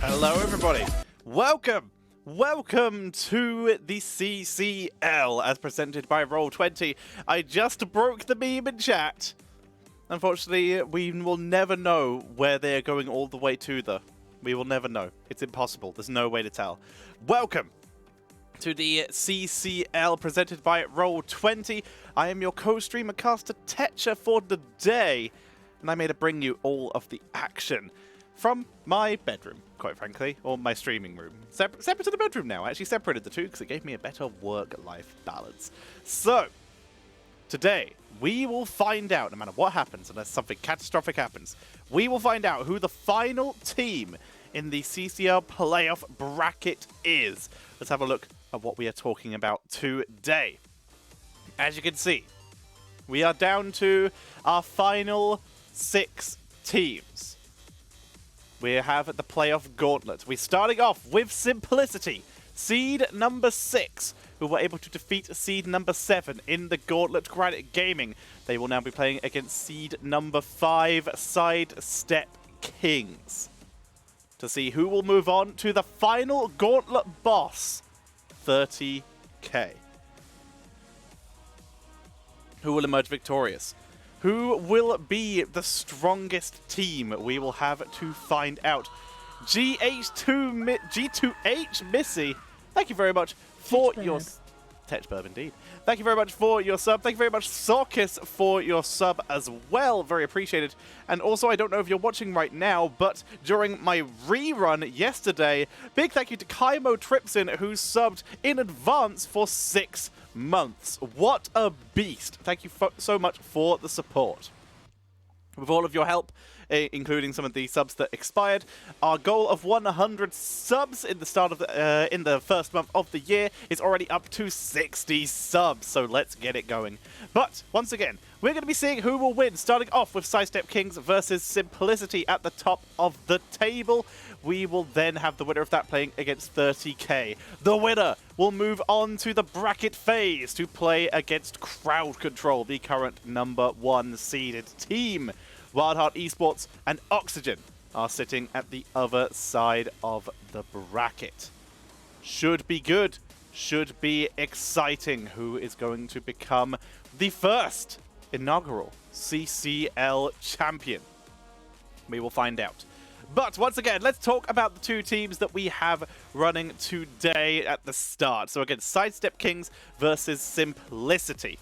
Hello everybody, welcome to the CCL as presented by Roll20. I just broke the meme in chat. Unfortunately, we will never know where they're going all the way to though. We will never know. It's impossible. There's no way to tell. Welcome to the CCL presented by Roll20. I am your co-streamer caster Tetcher for the day, and I'm here to bring you all of the action from my bedroom, quite frankly, or my streaming room. Separate to the bedroom now. I actually separated the two because it gave me a better work-life balance. So, today, we will find out, no matter what happens, unless something catastrophic happens, we will find out who the final team in the CCL playoff bracket is. Let's have a look at what we are talking about today. As you can see, we are down to our final 6 teams. We have the playoff gauntlet. We're starting off with Simplicity, seed number 6, who were able to defeat seed number 7 in the gauntlet Granite Gaming. They will now be playing against seed number 5, Sidestep Kings, to see who will move on to the final gauntlet boss, 30k. Who will emerge victorious? Who will be the strongest team? We will have to find out. G2H Missy, thank you very much for your... Tetcher indeed. Thank you very much for your sub. Thank you very much, Sorkis, for your sub as well. Very appreciated. And also, I don't know if you're watching right now, but during my rerun yesterday, big thank you to Kaimo Tripsin, who subbed in advance for 6 months. What a beast. Thank you so much for the support. With all of your help, including some of the subs that expired, our goal of 100 subs in the start of in the first month of the year is already up to 60 subs. So let's get it going. But once again, we're going to be seeing who will win, starting off with Sidestep Kings versus Simplicity at the top of the table. We will then have the winner of that playing against 30k. The winner will move on to the bracket phase to play against Crowd Control, the current number 1 seeded team. Wildheart Esports and Oxygen are sitting at the other side of the bracket. Should be good, should be exciting. Who is going to become the first inaugural CCL champion? We will find out. But once again, let's talk about the 2 teams that we have running today at the start. So again, Sidestep Kings versus Simplicity.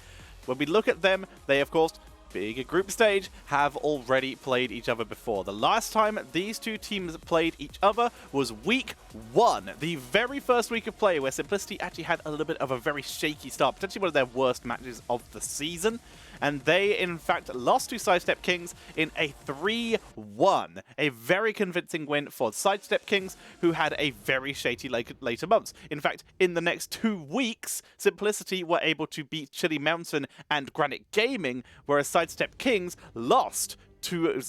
When we look at them, they of course, being a group stage, have already played each other before. The last time these 2 teams played each other was week 1, the very first week of play, where Simplicity actually had a little bit of a very shaky start, potentially one of their worst matches of the season. And they, in fact, lost to Sidestep Kings in a 3-1. A very convincing win for Sidestep Kings, who had a very shady later months. In fact, in the next 2 weeks, Simplicity were able to beat Chili Mountain and Granite Gaming, whereas Sidestep Kings lost to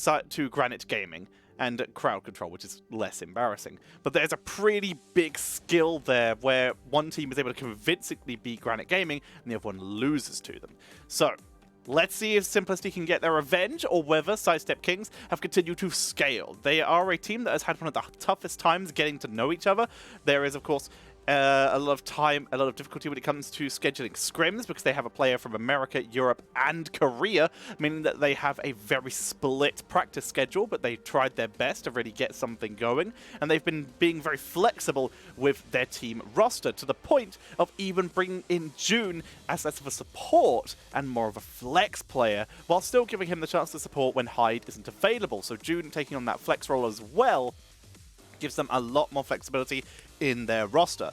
Granite Gaming and Crowd Control, which is less embarrassing. But there's a pretty big skill there, where one team is able to convincingly beat Granite Gaming, and the other one loses to them. So, let's see if Simplicity can get their revenge, or whether Sidestep Kings have continued to scale. They are a team that has had one of the toughest times getting to know each other. There is, of course, a lot of difficulty when it comes to scheduling scrims, because they have a player from America, Europe, and Korea, meaning that they have a very split practice schedule, but they tried their best to really get something going, and they've been being very flexible with their team roster, to the point of even bringing in June as less of a support and more of a flex player, while still giving him the chance to support when Hyde isn't available. So June taking on that flex role as well gives them a lot more flexibility in their roster.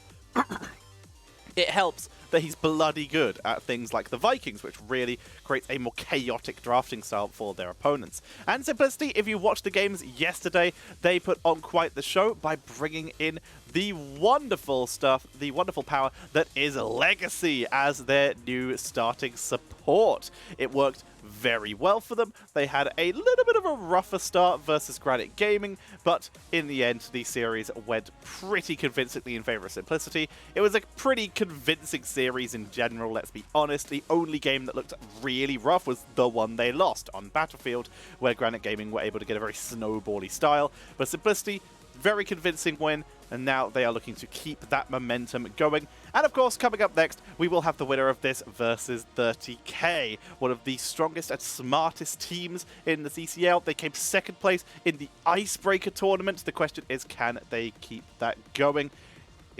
It helps that he's bloody good at things like the Vikings, which really creates a more chaotic drafting style for their opponents. And Simplicity, if you watched the games yesterday, they put on quite the show by bringing in the wonderful stuff, the wonderful power that is Legacy as their new starting support. It worked very well for them. They had a little bit of a rougher start versus Granite Gaming, but in the end, the series went pretty convincingly in favor of Simplicity. It was a pretty convincing series in general, let's be honest. The only game that looked really rough was the one they lost on Battlefield, where Granite Gaming were able to get a very snowbally style, but Simplicity Very convincing win, and now they are looking to keep that momentum going. And of course, coming up next, we will have the winner of this versus 30k, one of the strongest and smartest teams in the CCL. They came second place in the Icebreaker tournament. The question is, can they keep that going?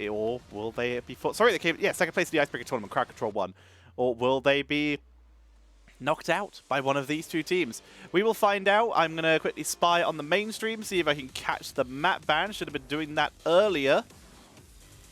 Or will they be... Sorry, they came... Yeah, second place in the Icebreaker tournament, Crowd Control 1. Or will they be knocked out by one of these two teams? We will find out. I'm going to quickly spy on the mainstream, see if I can catch the map ban. Should have been doing that earlier.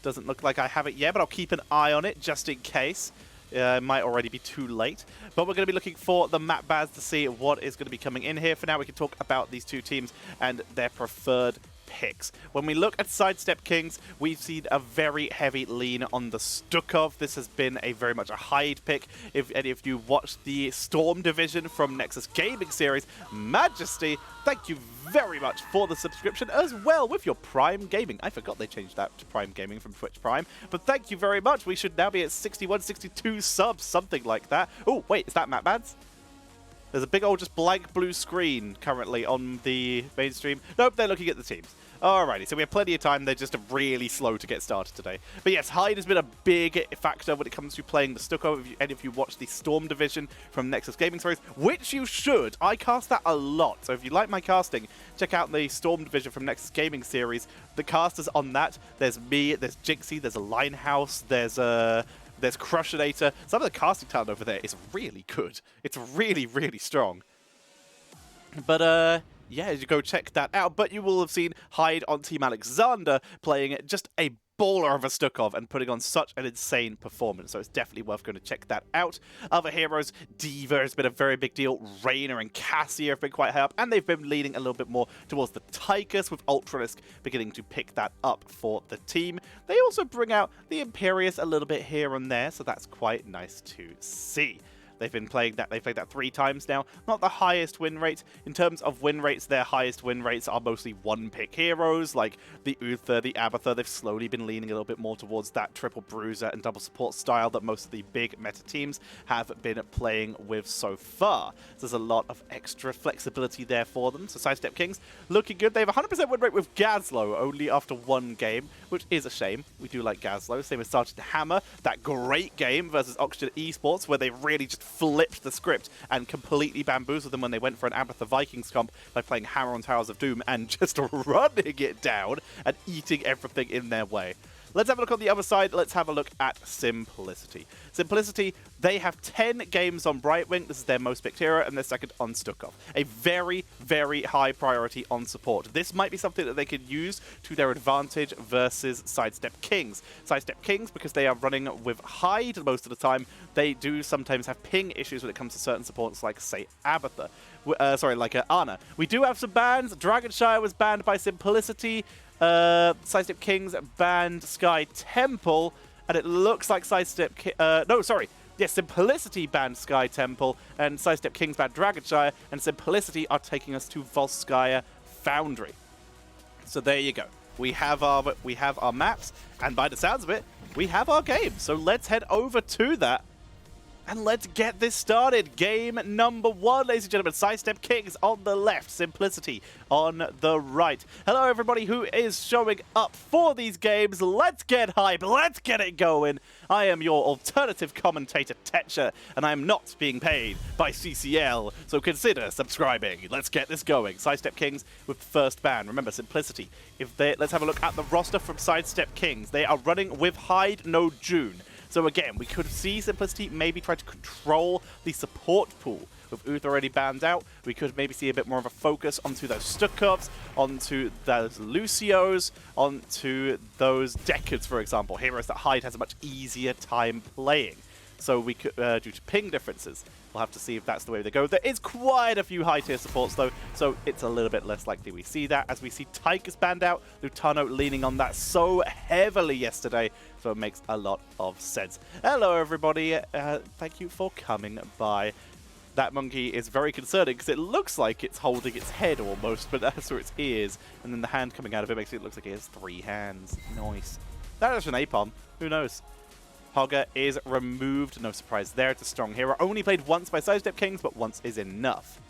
Doesn't look like I have it yet, but I'll keep an eye on it just in case. It might already be too late. But we're going to be looking for the map bans to see what is going to be coming in here. For now, we can talk about these two teams and their preferred picks. When we look at Sidestep Kings, we've seen a very heavy lean on the Stukov. This has been a very much a hide pick. If any of you watched the Storm Division from Nexus Gaming Series, Majesty, thank you very much for the subscription as well with your Prime Gaming. I forgot they changed that to Prime Gaming from Twitch Prime, but thank you very much. We should now be at 61, 62 subs, something like that. Oh, wait, is that map bans? There's a big old just blank blue screen currently on the mainstream. Nope, they're looking at the teams. Alrighty, so we have plenty of time. They're just really slow to get started today. But yes, hide has been a big factor when it comes to playing the Stucco. Any of you watch the Storm Division from Nexus Gaming Series, which you should. I cast that a lot. So if you like my casting, check out the Storm Division from Nexus Gaming Series. The casters on that, there's me, there's Jinxie, there's a Linehouse, there's Crushinator. Some of the casting talent over there is really good. It's really, really strong. But, yeah, you go check that out. But you will have seen Hyde on Team Alexander playing just a baller of a Stukov and putting on such an insane performance. So it's definitely worth going to check that out. Other heroes, Diva has been a very big deal. Reyna and Cassia have been quite high up. And they've been leaning a little bit more towards the Tychus, with Ultralisk beginning to pick that up for the team. They also bring out the Imperius a little bit here and there. So that's quite nice to see. They've been playing that. They've played that 3 times now. Not the highest win rate. In terms of win rates, their highest win rates are mostly one-pick heroes, like the Uther, the Abatha. They've slowly been leaning a little bit more towards that triple bruiser and double support style that most of the big meta teams have been playing with so far. So there's a lot of extra flexibility there for them. So Sidestep Kings looking good. They have a 100% win rate with Gazlo only after 1 game, which is a shame. We do like Gazlo. Same with Sergeant Hammer. That great game versus Oxygen Esports where they really just flipped the script and completely bamboozled them when they went for an Abatha Vikings comp by playing Hammer on Towers of Doom and just running it down and eating everything in their way. Let's have a look on the other side. Let's have a look at Simplicity. Simplicity, they have 10 games on Brightwing. This is their most picked hero, and their second on Stukov. A very, very high priority on support. This might be something that they could use to their advantage versus Sidestep Kings. Sidestep Kings, because they are running with Hyde most of the time, they do sometimes have ping issues when it comes to certain supports like, say, Abatha. Like Ana. We do have some bans. Dragonshire was banned by Simplicity. Sidestep Kings banned Sky Temple, and it looks like Simplicity banned Sky Temple, and Sidestep Kings banned Dragonshire, and Simplicity are taking us to Volskaya Foundry. So there you go. We have our maps, and by the sounds of it, we have our game. So let's head over to that. And let's get this started. Game number 1, ladies and gentlemen. Sidestep Kings on the left, Simplicity on the right. Hello, everybody who is showing up for these games. Let's get hype. Let's get it going. I am your alternative commentator, Tetcher, and I am not being paid by CCL, so consider subscribing. Let's get this going. Sidestep Kings with the first ban. Remember, Simplicity. Let's have a look at the roster from Sidestep Kings. They are running with Hyde, no June. So again, we could see Simplicity maybe try to control the support pool. With Uther already banned out, we could maybe see a bit more of a focus onto those Stukovs, onto those Lucios, onto those Decades, for example. Heroes that Hyde has a much easier time playing. So we could, due to ping differences, we'll have to see if that's the way they go. There is quite a few high-tier supports, though, so it's a little bit less likely we see that. As we see Tychus banned out, Lutano leaning on that so heavily yesterday, so it makes a lot of sense. Hello, everybody. Thank you for coming by. That monkey is very concerning because it looks like it's holding its head almost, but that's where its ears, and then the hand coming out of it makes it look like it has 3 hands. Nice. That is an Apom. Who knows? Hogger is removed. No surprise there. It's a strong hero. Only played once by Sidestep Kings, but once is enough.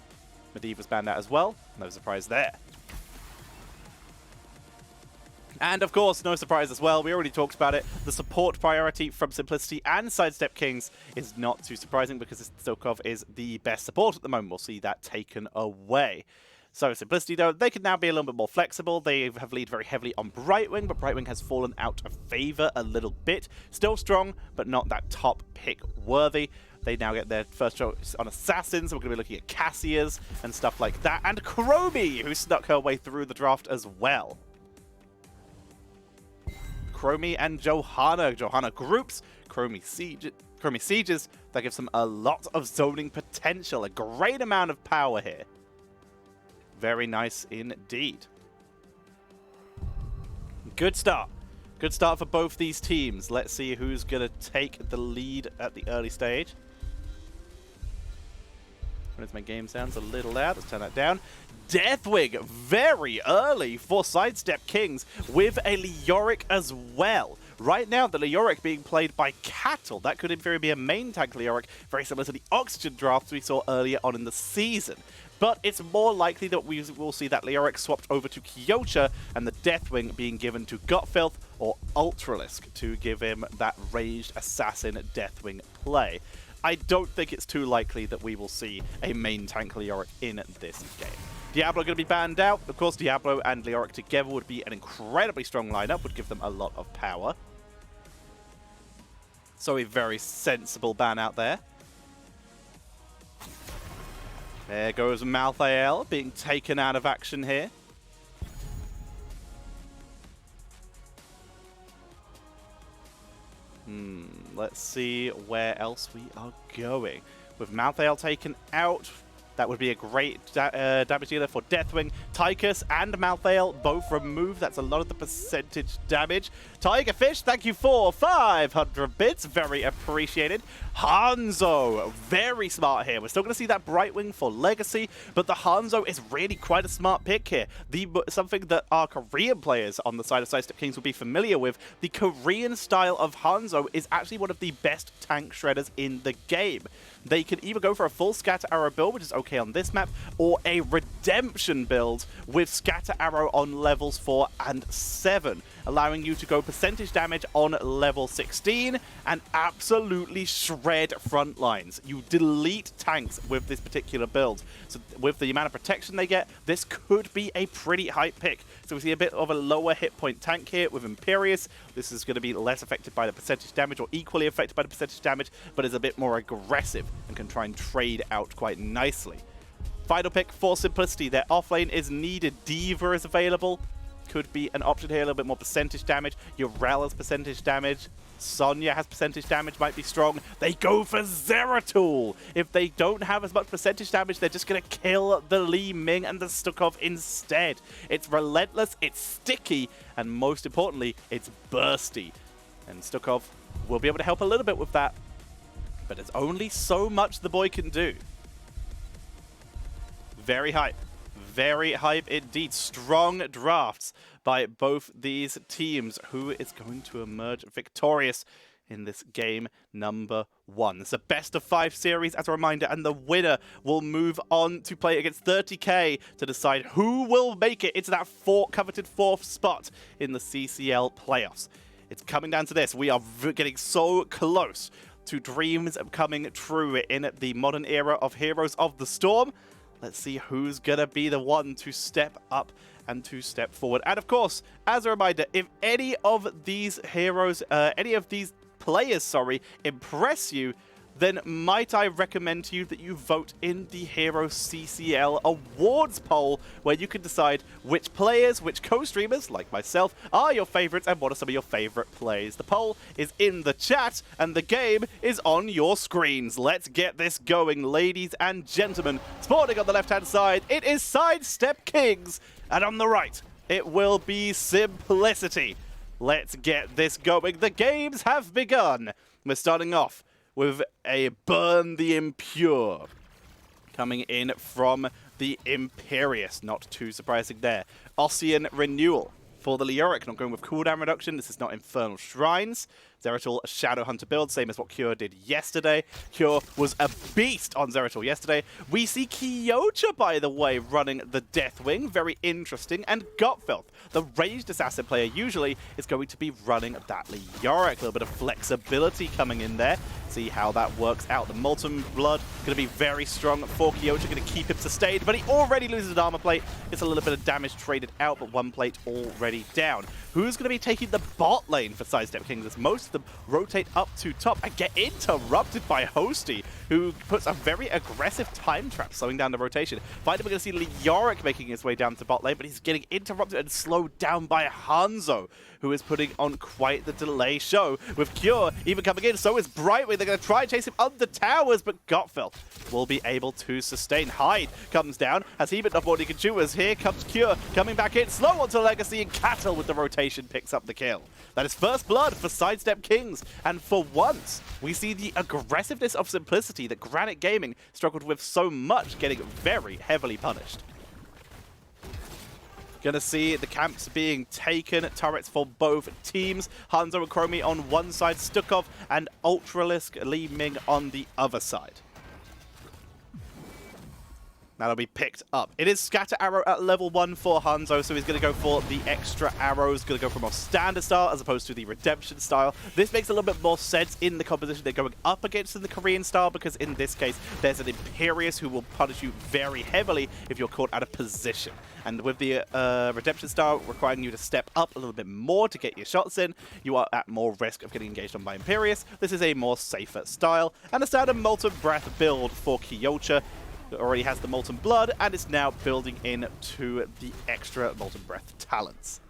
Medivh was banned out as well. No surprise there. And of course, no surprise as well, we already talked about it, the support priority from Simplicity and Sidestep Kings is not too surprising because Stukov is the best support at the moment. We'll see that taken away. So Simplicity, though, they can now be a little bit more flexible. They have leaned very heavily on Brightwing, but Brightwing has fallen out of favor a little bit. Still strong, but not that top pick worthy. They now get their first choice on Assassins. We're going to be looking at Cassias and stuff like that. And Chromie, who snuck her way through the draft as well. Chromie and Johanna. Johanna groups, Chromie sieges. That gives them a lot of zoning potential. A great amount of power here. Very nice indeed. Good start. Good start for both these teams. Let's see who's going to take the lead at the early stage. My game sounds a little loud. Let's turn that down. Deathwing very early for Sidestep Kings with a Leoric as well. Right now, the Leoric being played by Cattle. That could in theory be a main tank Leoric, very similar to the Oxygen drafts we saw earlier on in the season. But it's more likely that we will see that Leoric swapped over to Kyosha and the Deathwing being given to Gutfilth or Ultralisk to give him that ranged assassin Deathwing play. I don't think it's too likely that we will see a main tank Leoric in this game. Diablo going to be banned out. Of course, Diablo and Leoric together would be an incredibly strong lineup, would give them a lot of power. So a very sensible ban out there. There goes Malthael being taken out of action here. Let's see where else we are going. With Malthael taken out, that would be a great damage dealer for Deathwing. Tychus and Malthael both removed. That's a lot of the percentage damage. Tigerfish, thank you for 500 bits. Very appreciated. Hanzo, very smart here. We're still going to see that Brightwing for Legacy, but the Hanzo is really quite a smart pick here. Something that our Korean players on the side of Sidestep Kings will be familiar with. The Korean style of Hanzo is actually one of the best tank shredders in the game. They can either go for a full Scatter Arrow build, which is okay on this map, or a Redemption build with Scatter Arrow on levels 4 and 7, allowing you to go percentage damage on level 16 and absolutely shred front lines. You delete tanks with this particular build. So with the amount of protection they get, this could be a pretty hype pick. So we see a bit of a lower hit point tank here with Imperius. This is going to be less affected by the percentage damage or equally affected by the percentage damage, but is a bit more aggressive and can try and trade out quite nicely. Final pick for Simplicity. Their offlane is needed. Diva is available. Could be an option here, a little bit more percentage damage. Urel has percentage damage. Sonya has percentage damage, might be strong. They go for Zeratul. If they don't have as much percentage damage, they're just going to kill the Li Ming and the Stukov instead. It's relentless, it's sticky, and most importantly, it's bursty. And Stukov will be able to help a little bit with that, but there's only so much the boy can do. Very hype. Very hype indeed. Strong drafts by both these teams. Who is going to emerge victorious in this game number 1? It's a best of 5 series as a reminder, and the winner will move on to play against 30k to decide who will make it into that coveted 4th spot in the CCL playoffs. It's coming down to this. We are getting so close to dreams coming true in the modern era of Heroes of the Storm. Let's see who's going to be the one to step up and to step forward. And of course, as a reminder, if any of these heroes, players, impress you, then might I recommend to you that you vote in the HeroesCCL awards poll, where you can decide which players, which co-streamers, like myself, are your favorites and what are some of your favorite plays. The poll is in the chat and the game is on your screens. Let's get this going, ladies and gentlemen. Spawning on the left-hand side, it is Sidestep Kings, and on the right, it will be Simplicity. Let's get this going. The games have begun. We're starting off with a Burn the Impure coming in from the Imperius. Not too surprising there. Ossian Renewal for the Leoric, not going with cooldown reduction. This is not Infernal Shrines. Zeratul Shadow Hunter build, same as what Cure did yesterday. Cure was a beast on Zeratul yesterday. We see Kyocha, by the way, running the Deathwing, very interesting, and Gotfelth, the ranged assassin player, usually is going to be running that Leoric. A little bit of flexibility coming in there. See how that works out. The Molten Blood going to be very strong for Kyocha, going to keep him sustained, but he already loses an armor plate. It's a little bit of damage traded out, but one plate already down. Who's going to be taking the bot lane for Sidestep Kings as most of them rotate up to top and get interrupted by Hosty, who puts a very aggressive time trap, slowing down the rotation. Finally, we're going to see Leoric making his way down to bot lane, but he's getting interrupted and slowed down by Hanzo, who is putting on quite the delay show. With Cure even coming in, so is Brightwing. They're going to try and chase him under towers, but Gotfelth will be able to sustain. Hyde comes down, has he been enough more he can chew, as here comes Cure coming back in, slow onto Legacy, and Cattle with the rotation picks up the kill. That is first blood for Sidestep Kings, and for once, we see the aggressiveness of Simplicity that Granite Gaming struggled with so much, getting very heavily punished. Gonna see the camps being taken, turrets for both teams. Hanzo and Chromie on one side, Stukov and Ultralisk Li Ming on the other side. That'll be picked up. It is Scatter Arrow at level 1 for Hanzo, so he's going to go for the extra arrows. Going to go for more standard style as opposed to the redemption style. This makes a little bit more sense in the composition they're going up against in the Korean style, because in this case, there's an Imperious who will punish you very heavily if you're caught out of position. And with the redemption style requiring you to step up a little bit more to get your shots in, you are at more risk of getting engaged on by Imperious. This is a more safer style. And a standard Molten Breath build for Kyocha. It already has the Molten Blood and is now building into the extra Molten Breath talents.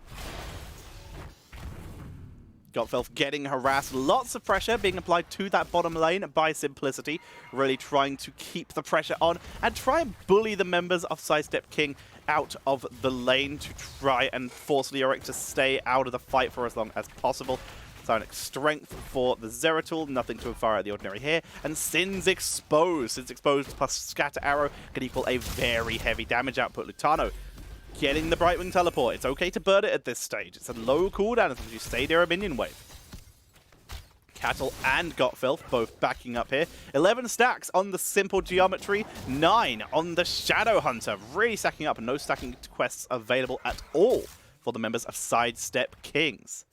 Gotfelth getting harassed. Lots of pressure being applied to that bottom lane by Simplicity. Really trying to keep the pressure on and try and bully the members of Sidestep King out of the lane to try and force Leoric to stay out of the fight for as long as possible. Psionic Strength for the Zeratul, nothing to fire out of the ordinary here. And Sin's Exposed. Sin's Exposed plus Scatter Arrow can equal a very heavy damage output. Lutano getting the Brightwing Teleport. It's okay to burn it at this stage. It's a low cooldown as long as you stay near a minion wave. Cattle and Gotfelth both backing up here. 11 stacks on the simple geometry, 9 on the Shadow Hunter. Really stacking up, and no stacking quests available at all for the members of Sidestep Kings.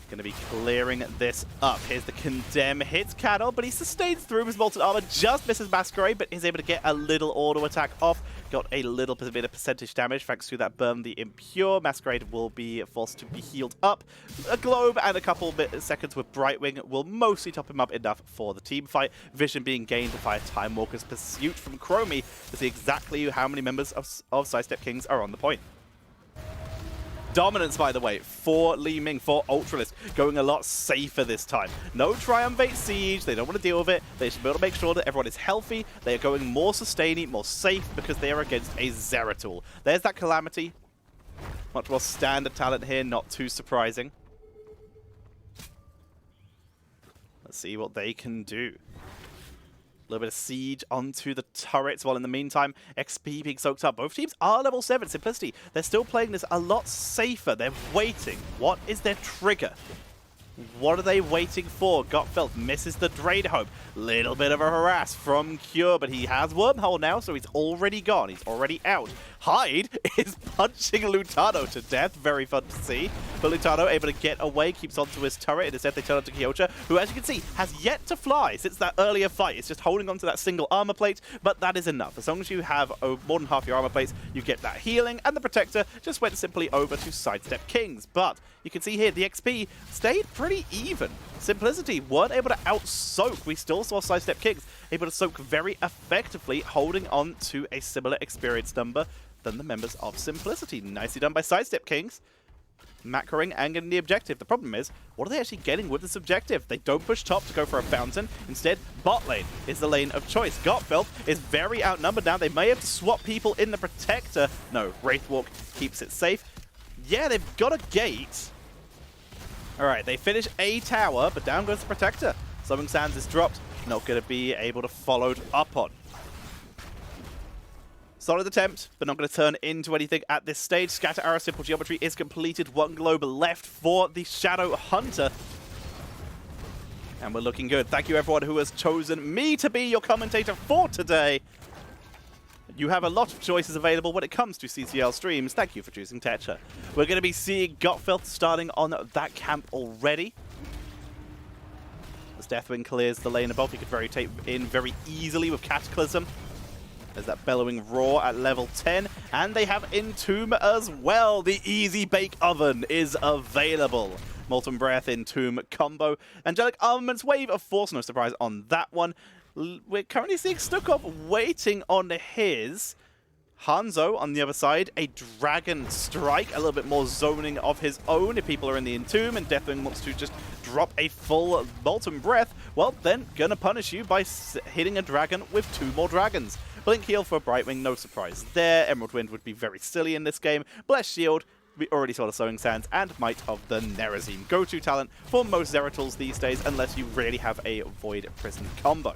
Going to be clearing this up. Here's the Condemn, hits Cattle, but he sustains through his Molten Armor, just misses Masquerade, but is able to get a little auto attack off. Got a little bit of percentage damage thanks to that burn the Impure. Masquerade will be forced to be healed up. A Globe and a couple seconds with Brightwing will mostly top him up enough for the team fight. Vision being gained by Time Walker's Pursuit from Chromie to see exactly how many members of Sidestep Kings are on the point. Dominance, by the way, for Li Ming, for Ultralisk, going a lot safer this time. No Triumvirate Siege, they don't want to deal with it. They should be able to make sure that everyone is healthy. They are going more sustaining, more safe, because they are against a Zeratul. There's that Calamity. Much more standard talent here, not too surprising. Let's see what they can do. A little bit of siege onto the turrets, while in the meantime, XP being soaked up. Both teams are level 7. Simplicity, they're still playing this a lot safer. They're waiting. What is their trigger? What are they waiting for? Gotfelth misses the Drain Hope. Little bit of a harass from Cure, but he has Wormhole now, so he's already gone. He's already out. Hyde is punching Lutano to death. Very fun to see. But Lutano able to get away, keeps onto his turret. Instead, they turn onto Kyocha, who, as you can see, has yet to fly since that earlier fight. It's just holding onto that single armor plate, but that is enough. As long as you have more than half your armor plates, you get that healing, and the Protector just went simply over to Sidestep Kings. But you can see here, the XP stayed pretty even. Simplicity weren't able to out-soak. We still saw Sidestep Kings able to soak very effectively, holding on to a similar experience number than the members of Simplicity. Nicely done by Sidestep Kings. Macroing and getting the objective. The problem is, what are they actually getting with this objective? They don't push top to go for a fountain. Instead, bot lane is the lane of choice. Gotfelth is very outnumbered now. They may have to swap people in the Protector. No, Wraithwalk keeps it safe. Yeah, they've got a gate. Alright, they finish a tower, but down goes the Protector. Summoning Sands is dropped. Not going to be able to follow up on. Solid attempt, but not going to turn into anything at this stage. Scatter Arrow Simple Geometry is completed. One globe left for the Shadow Hunter. And we're looking good. Thank you everyone who has chosen me to be your commentator for today. You have a lot of choices available when it comes to CCL streams. Thank you for choosing Tetcher. We're going to be seeing Gotfilth starting on that camp already. As Deathwing clears the lane above, he could rotate in very easily with Cataclysm. There's that Bellowing Roar at level 10. And they have Entomb as well. The Easy Bake Oven is available. Molten Breath, Entomb combo. Angelic Armament's Wave of Force, no surprise on that one. We're currently seeing Stukov waiting on his. Hanzo on the other side, a Dragon Strike, a little bit more zoning of his own if people are in the Entomb and Deathwing wants to just drop a full Molten Breath, well, then gonna punish you by hitting a dragon with 2 more dragons. Blink Heal for Brightwing, no surprise there. Emerald Wind would be very silly in this game. Blessed Shield, we already saw the Sowing Sands, and Might of the Nerazim. Go-to talent for most Zeratools these days, unless you really have a Void Prison combo.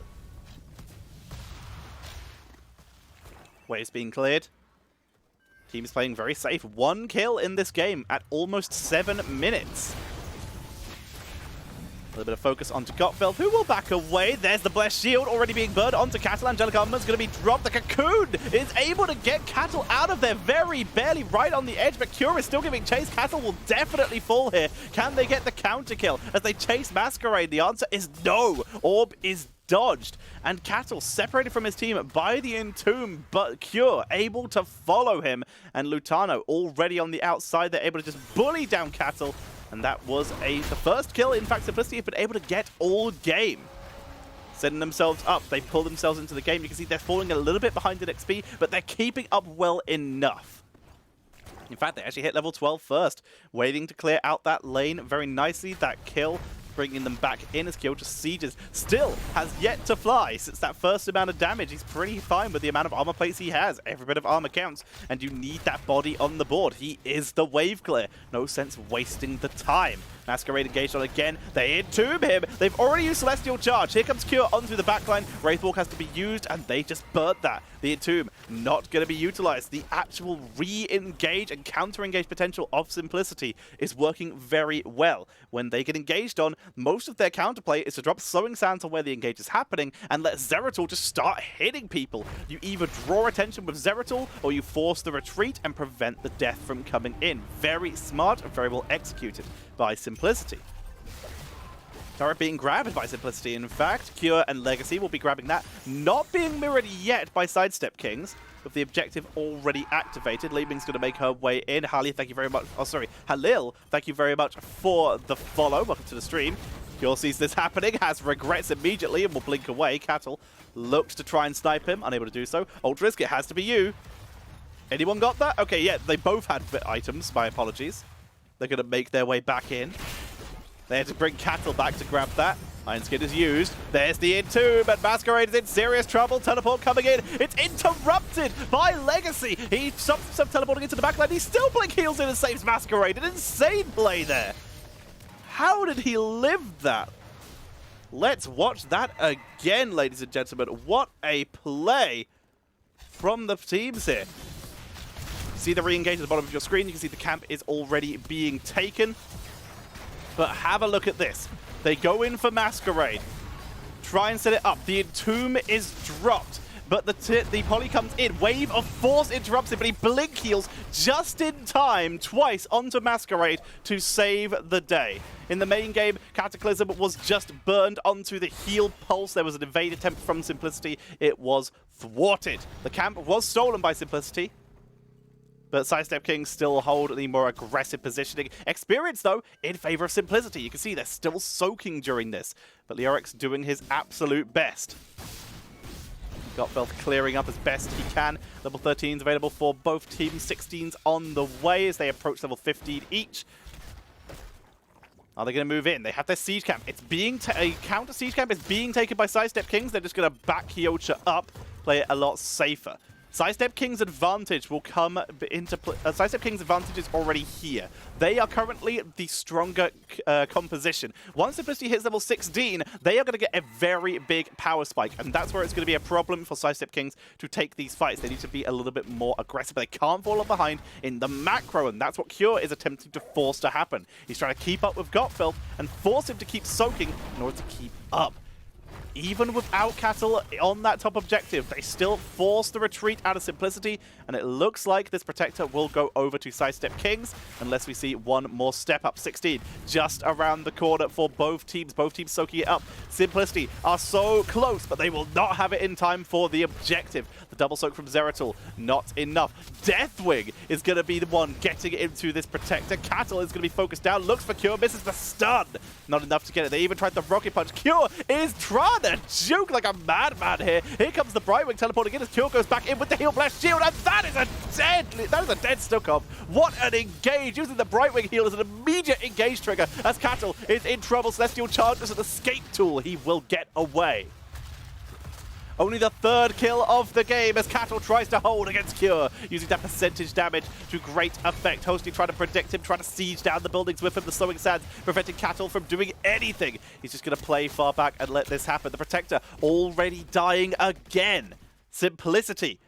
Waves being cleared. Team is playing very safe. 1 kill in this game at almost 7 minutes. A little bit of focus onto Gotfeld, who will back away. There's the Blessed Shield already being burned onto Cattle. Angelic Armament's going to be dropped. The Cocoon is able to get Cattle out of there very barely, right on the edge, but Cure is still giving chase. Cattle will definitely fall here. Can they get the counter kill as they chase Masquerade? The answer is no. Orb is dodged, and Cattle separated from his team by the Entomb, but Cure able to follow him, and Lutano already on the outside. They're able to just bully down Cattle, and that was the first kill. In fact, Simplicity have been able to get all game. Setting themselves up, they pull themselves into the game. You can see they're falling a little bit behind in XP, but they're keeping up well enough. In fact, they actually hit level 12 first, waiting to clear out that lane very nicely. That kill bringing them back in as Kyoto Sieges still has yet to fly. Since that first amount of damage, he's pretty fine with the amount of armor plates he has. Every bit of armor counts, and you need that body on the board. He is the wave clear. No sense wasting the time. Masquerade engaged on again. They entomb him. They've already used Celestial Charge. Here comes Cure onto the backline. Wraithwalk has to be used, and they just burnt that. The Entomb not going to be utilized. The actual re-engage and counter-engage potential of Simplicity is working very well. When they get engaged on, most of their counterplay is to drop Sowing Sands on where the engage is happening and let Zeratul just start hitting people. You either draw attention with Zeratul or you force the retreat and prevent the death from coming in. Very smart and very well executed by Simplicity. Turret being grabbed by Simplicity, in fact. Cure and Legacy will be grabbing that. Not being mirrored yet by Sidestep Kings, with the objective already activated. Leibing's going to make her way in. Halil, thank you very much. Oh, sorry. Halil, thank you very much for the follow. Welcome to the stream. Cure sees this happening, has regrets immediately, and will blink away. Cattle looks to try and snipe him, unable to do so. Ultrisk, it has to be you. Anyone got that? Okay, yeah, they both had items. My apologies. They're going to make their way back in. They had to bring Cattle back to grab that. Iron Skin is used. There's the Entomb, but Masquerade is in serious trouble. Teleport coming in. It's interrupted by Legacy. He stops himself teleporting into the backline. He still blink heals in and saves Masquerade. An insane play there. How did he live that? Let's watch that again, ladies and gentlemen. What a play from the teams here. See the re-engage at the bottom of your screen. You can see the camp is already being taken. But have a look at this. They go in for Masquerade. Try and set it up. The Entomb is dropped. But the poly comes in. Wave of Force interrupts it, but he blink heals just in time twice onto Masquerade to save the day. In the main game, Cataclysm was just burned onto the heal pulse. There was an evade attempt from Simplicity. It was thwarted. The camp was stolen by Simplicity. But Sidestep Kings still hold the more aggressive positioning. Experience, though, in favor of Simplicity. You can see they're still soaking during this. But Leorix doing his absolute best. Gotfeld clearing up as best he can. Level 13s available for both teams. 16s on the way as they approach level 15 each. Are they going to move in? They have their siege camp. It's being a counter siege camp is being taken by Sidestep Kings. They're just going to back Hyocha up, play it a lot safer. Sidestep King's advantage will come into play. Sidestep King's advantage is already here. They are currently the stronger composition. Once Simplicity hits level 16, they are going to get a very big power spike, and that's where it's going to be a problem for Sidestep Kings to take these fights. They need to be a little bit more aggressive, but they can't fall behind in the macro, and that's what Cure is attempting to force to happen. He's trying to keep up with Gottfeld and force him to keep soaking in order to keep up. Even without Cattle on that top objective, they still force the retreat out of Simplicity, and it looks like this Protector will go over to Sidestep Kings unless we see one more step up. 16 just around the corner for both teams soaking it up. Simplicity are so close, but they will not have it in time for the objective. The double soak from Zeratul, not enough. Deathwing is going to be the one getting into this Protector. Cattle is going to be focused down, looks for Cure, misses the stun. Not enough to get it. They even tried the Rocket Punch. Cure is trying to juke like a madman here. Here comes the Brightwing teleporting in as Cure goes back in with the Heal Blast Shield, and that is a dead Stukov. What an engage, using the Brightwing heal as an immediate engage trigger as Cattle is in trouble. Celestial Charge is an escape tool. He will get away. Only the third kill of the game as Cattle tries to hold against Cure, using that percentage damage to great effect. Hosting trying to predict him, trying to siege down the buildings with him. The slowing sands preventing Cattle from doing anything. He's just going to play far back and let this happen. The Protector already dying again. Simplicity.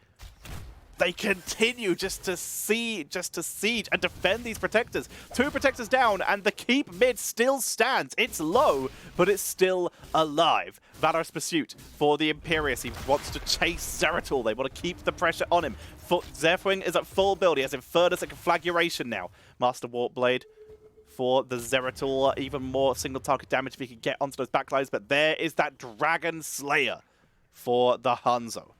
They continue just to siege and defend these Protectors. 2 Protectors down, and the keep mid still stands. It's low, but it's still alive. Valorous Pursuit for the Imperius. He wants to chase Zeratul. They want to keep the pressure on him. Zerfwing is at full build. He has Infernus and Conflagration now. Master Warpblade for the Zeratul. Even more single target damage if he can get onto those backlines. But there is that Dragon Slayer for the Hanzo.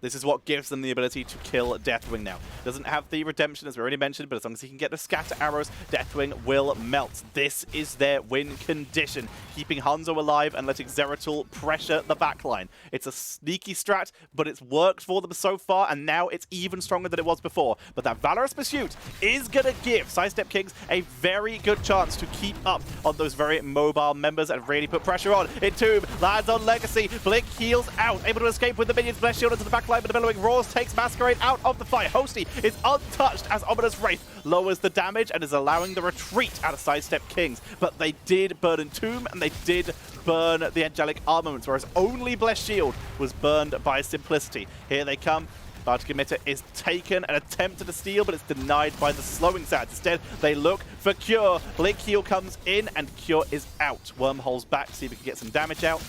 This is what gives them the ability to kill Deathwing now. Doesn't have the redemption, as we already mentioned, but as long as he can get the scatter arrows, Deathwing will melt. This is their win condition, keeping Hanzo alive and letting Zeratul pressure the backline. It's a sneaky strat, but it's worked for them so far, and now it's even stronger than it was before. But that Valorous Pursuit is going to give Sidestep Kings a very good chance to keep up on those very mobile members and really put pressure on. Entomb lands on Legacy. Blink heals out, able to escape with the minions. Bless Shield into the backline. But the billowing roars takes Masquerade out of the fight. Hosty is untouched as Ominous Wraith lowers the damage and is allowing the retreat out of Sidestep Kings. But they did burn Entomb and they did burn the Angelic Armaments, whereas only Blessed Shield was burned by Simplicity. Here they come. Large Emitter is taken and attempted to steal, but it's denied by the slowing sands. Instead, they look for Cure. Blink heal comes in and Cure is out. Wormhole's back to see if we can get some damage out.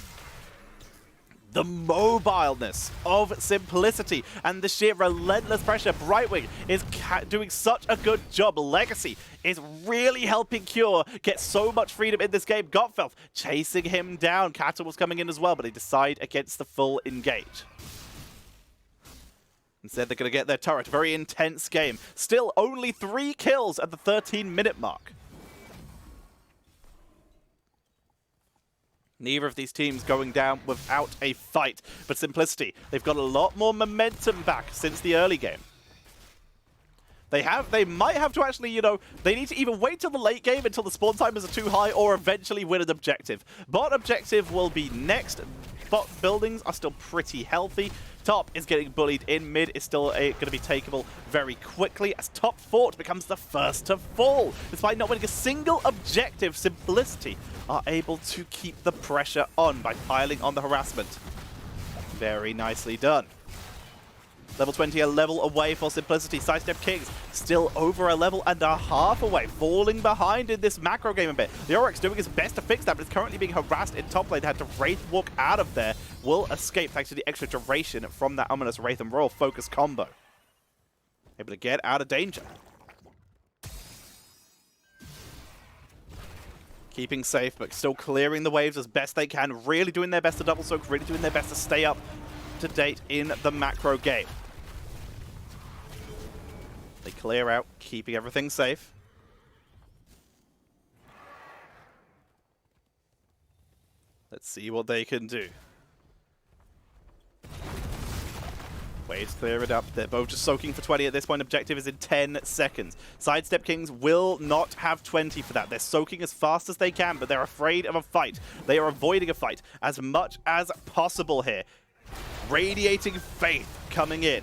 The mobileness of Simplicity and the sheer relentless pressure. Brightwing is doing such a good job. Legacy is really helping Cure get so much freedom in this game. Gottfeld chasing him down. Cattle was coming in as well, but they decide against the full engage. Instead, they're going to get their turret. Very intense game. Still only 3 kills at the 13-minute mark. Neither of these teams going down without a fight. But Simplicity, they've got a lot more momentum back since the early game. They might have to actually, they need to either wait till the late game until the spawn timers are too high or eventually win an objective. Bot objective will be next. Bot buildings are still pretty healthy. Top is getting bullied in. Mid is still going to be takeable very quickly as top fort becomes the first to fall. Despite not winning a single objective, Simplicity are able to keep the pressure on by piling on the harassment. Very nicely done. Level 20, a level away for Simplicity. Sidestep Kings still over a level and a half away, falling behind in this macro game a bit. The Oryx doing his best to fix that, but it's currently being harassed in top lane. Had to Wraith walk out of there. Will escape thanks to the extra duration from that ominous Wraith and Royal Focus combo. Able to get out of danger. Keeping safe, but still clearing the waves as best they can. Really doing their best to double soak, really doing their best to stay up to date in the macro game. They clear out, keeping everything safe. Let's see what they can do. Waves clear it up. They're both just soaking for 20 at this point. Objective is in 10 seconds. Sidestep Kings will not have 20 for that. They're soaking as fast as they can, but they're afraid of a fight. They are avoiding a fight as much as possible here. Radiating Faith coming in.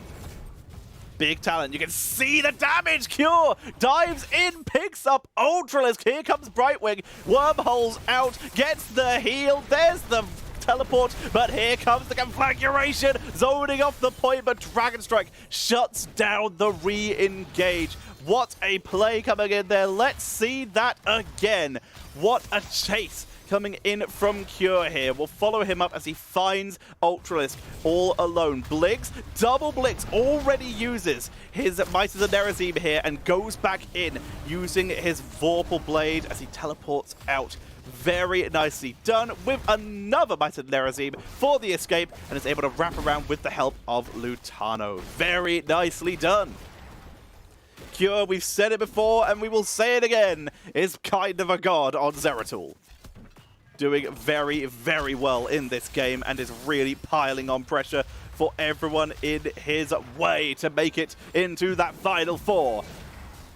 Big talent. You can see the damage. Cure dives in, picks up Ultralisk. Here comes Brightwing. Wormholes out, gets the heal. There's the teleport, but here comes the conflagration. Zoning off the point, but Dragon Strike shuts down the re-engage. What a play coming in there. Let's see that again. What a chase coming in from Cure here. We'll follow him up as he finds Ultralisk all alone. Blix, double Blix, already uses his Might of the Nerazim here and goes back in using his Vorpal Blade as he teleports out. Very nicely done with another Might of the Nerazim for the escape and is able to wrap around with the help of Lutano. Very nicely done. Cure, we've said it before and we will say it again, is kind of a god on Zeratul. Doing very, very well in this game and is really piling on pressure for everyone in his way to make it into that final four.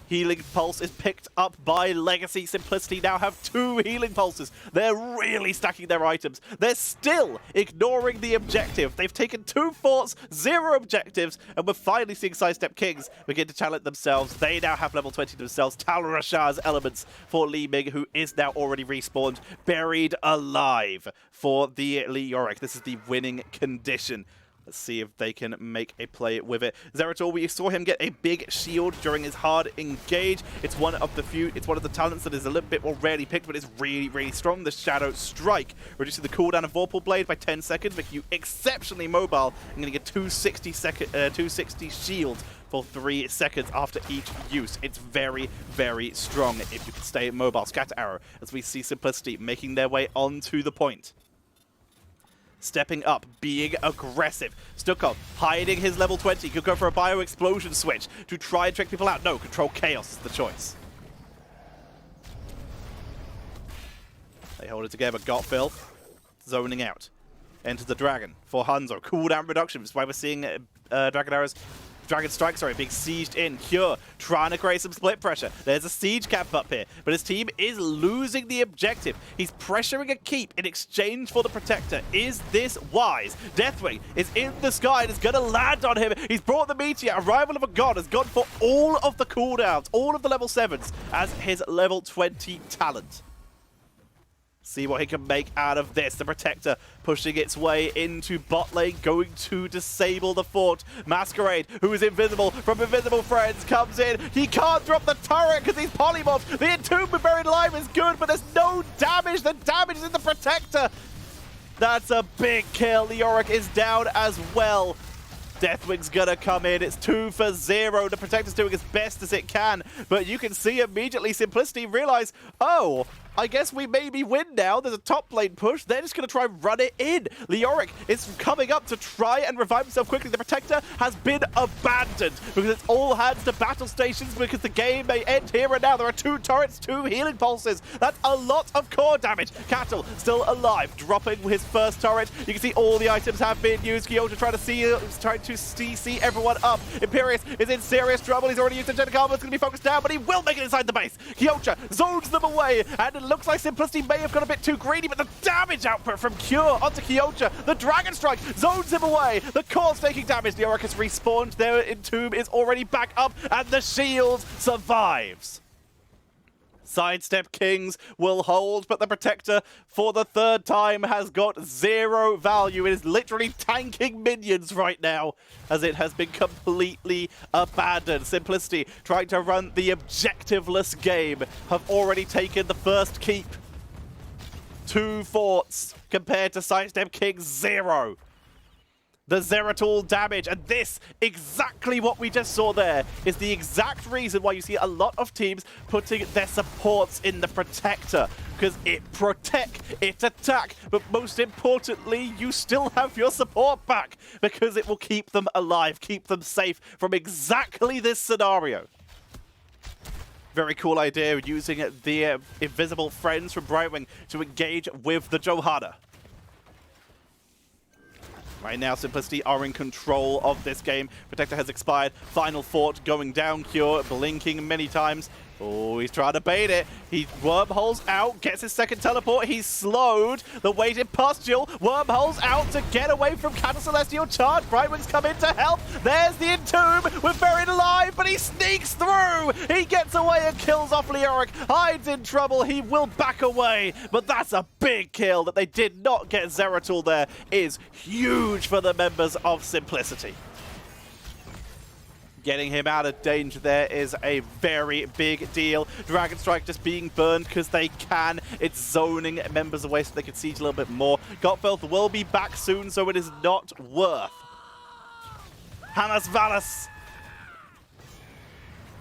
Healing Pulse is picked up by Legacy. Simplicity now have 2 Healing Pulses. They're really stacking their items. They're still ignoring the objective. They've taken 2 forts, 0 objectives, and we're finally seeing Sidestep Kings begin to challenge themselves. They now have level 20 themselves. Tal Rashar's elements for Li Ming, who is now already respawned, buried alive for the Leoric. This is the winning condition. Let's see if they can make a play with it. Zeratul, we saw him get a big shield during his hard engage. It's one of the talents that is a little bit more rarely picked, but it's really, really strong. The Shadow Strike, reducing the cooldown of Vorpal Blade by 10 seconds, making you exceptionally mobile. I'm going to get 260 shield for 3 seconds after each use. It's very, very strong if you can stay mobile. Scatter Arrow, as we see Simplicity making their way onto the point. Stepping up, being aggressive. Stukov hiding his level 20. Could go for a Bio Explosion switch to try and trick people out. No, Control Chaos is the choice. They hold it together. Got Phil zoning out. Enters the Dragon for Hanzo. Cooldown reduction. That's why we're seeing Dragon Strike, being sieged in. Cure trying to create some split pressure. There's a siege cap up here, but his team is losing the objective. He's pressuring a keep in exchange for the Protector. Is this wise? Deathwing is in the sky and is going to land on him. He's brought the Meteor. Arrival of a God has gone for all of the cooldowns, all of the level 7s as his level 20 talent. See what he can make out of this. The Protector pushing its way into bot lane, going to disable the fort. Masquerade, who is invisible from Invisible Friends, comes in. He can't drop the turret because he's polymorphed. The Entombment Buried Alive is good, but there's no damage. The damage is in the Protector. That's a big kill. Leoric is down as well. Deathwing's gonna come in. It's 2 for 0. The Protector's doing as best as it can, but you can see immediately Simplicity realize, oh, I guess we maybe win now. There's a top lane push. They're just going to try and run it in. Leoric is coming up to try and revive himself quickly. The Protector has been abandoned because it's all hands to battle stations because the game may end here and now. There are 2 turrets, 2 healing pulses. That's a lot of core damage. Cattle still alive, dropping his first turret. You can see all the items have been used. Kyota trying to CC everyone up. Imperius is in serious trouble. He's already used the Angelic Armor. It's going to be focused down, but he will make it inside the base. Kyota zones them away, and it looks like Simplicity may have got a bit too greedy, but the damage output from Cure onto Kyota, the Dragon Strike zones him away. The core's taking damage. The Leoric has respawned. Their Entomb is already back up, and the shield survives. Sidestep Kings will hold, but the Protector, for the 3rd time, has got 0 value. It is literally tanking minions right now, as it has been completely abandoned. Simplicity, trying to run the objectiveless game, have already taken the first keep. 2 forts compared to Sidestep Kings, 0. The Zeratul damage, and this, exactly what we just saw there, is the exact reason why you see a lot of teams putting their supports in the Protector, because it protect, it attack, but most importantly, you still have your support back, because it will keep them alive, keep them safe from exactly this scenario. Very cool idea, using the Invisible Friends from Brightwing to engage with the Johanna. Right now, Simplicity are in control of this game. Protector has expired. Final Fort going down. Cure blinking many times. Oh, he's trying to bait it. He wormholes out, gets his second teleport. He's slowed. The weighted pustule. Wormholes out to get away from Cattle Celestial charge. Brightwings come in to help. There's the Entomb with Buried Alive, but he sneaks through. He gets away and kills off Leoric. Hides in trouble. He will back away, but that's a big kill. That they did not get Zeratul there is huge for the members of Simplicity. Getting him out of danger there is a very big deal. Dragon Strike just being burned because they can. It's zoning members away so they can siege a little bit more. Gottfeld will be back soon, so it is not worth. Hamas Valis.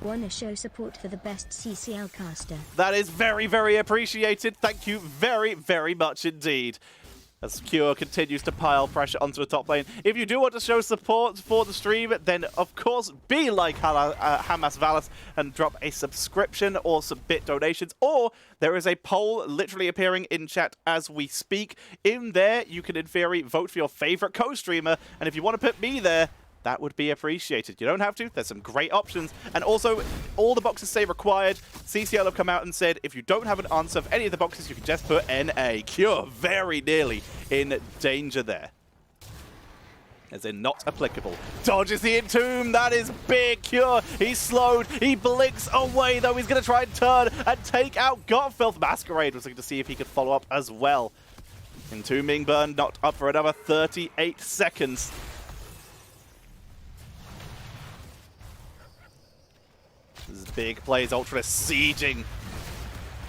Wanna show support for the best CCL caster. That is very, very appreciated. Thank you very, very much indeed. As Cure continues to pile pressure onto the top lane. If you do want to show support for the stream, then of course be like Hamas Valis and drop a subscription or some bit donations. Or there is a poll literally appearing in chat as we speak. In there, you can in theory vote for your favorite co-streamer. And if you want to put me there, that would be appreciated. You don't have to. There's some great options. And also, all the boxes say required. CCL have come out and said, if you don't have an answer for any of the boxes, you can just put NA. Cure very nearly in danger there. As in not applicable. Dodges the Entomb. That is big. Cure. He's slowed. He blinks away, though. He's going to try and turn and take out Gottfeld. Masquerade was looking to see if he could follow up as well. Entomb being burned. Not up for another 38 seconds. This is big plays. Ultra sieging.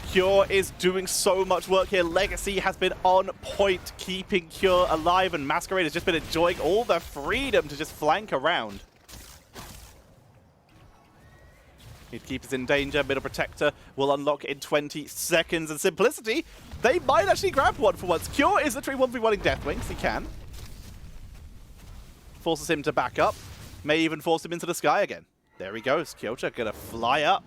Cure is doing so much work here. Legacy has been on point, keeping Cure alive, and Masquerade has just been enjoying all the freedom to just flank around. Keeper's in danger. Middle Protector will unlock in 20 seconds. And Simplicity, they might actually grab one for once. Cure is literally 1v1ing Deathwings. He can. Forces him to back up. May even force him into the sky again. There he goes. Kyocha gonna fly up.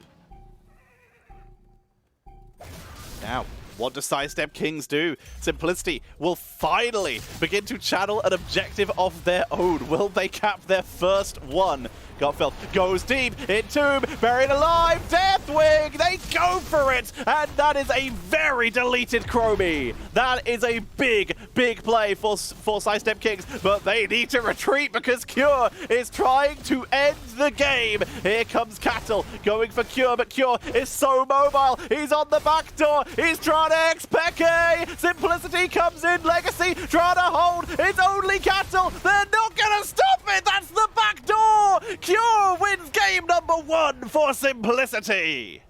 Now, what do Sidestep Kings do? Simplicity will finally begin to channel an objective of their own. Will they cap their first one? Gottfeld goes deep. Entomb, Buried Alive, Deathwing. They go for it. And that is a very deleted Chromie. That is a big, big play for Sidestep Kings. But they need to retreat because Cure is trying to end the game. Here comes Cattle going for Cure, but Cure is so mobile. He's on the back door. He's trying to X-Peke. Simplicity comes in. Legacy trying to hold. It's only Cattle. They're not going to stop it. That's the back door. Cure wins game number 1 for Simplicity.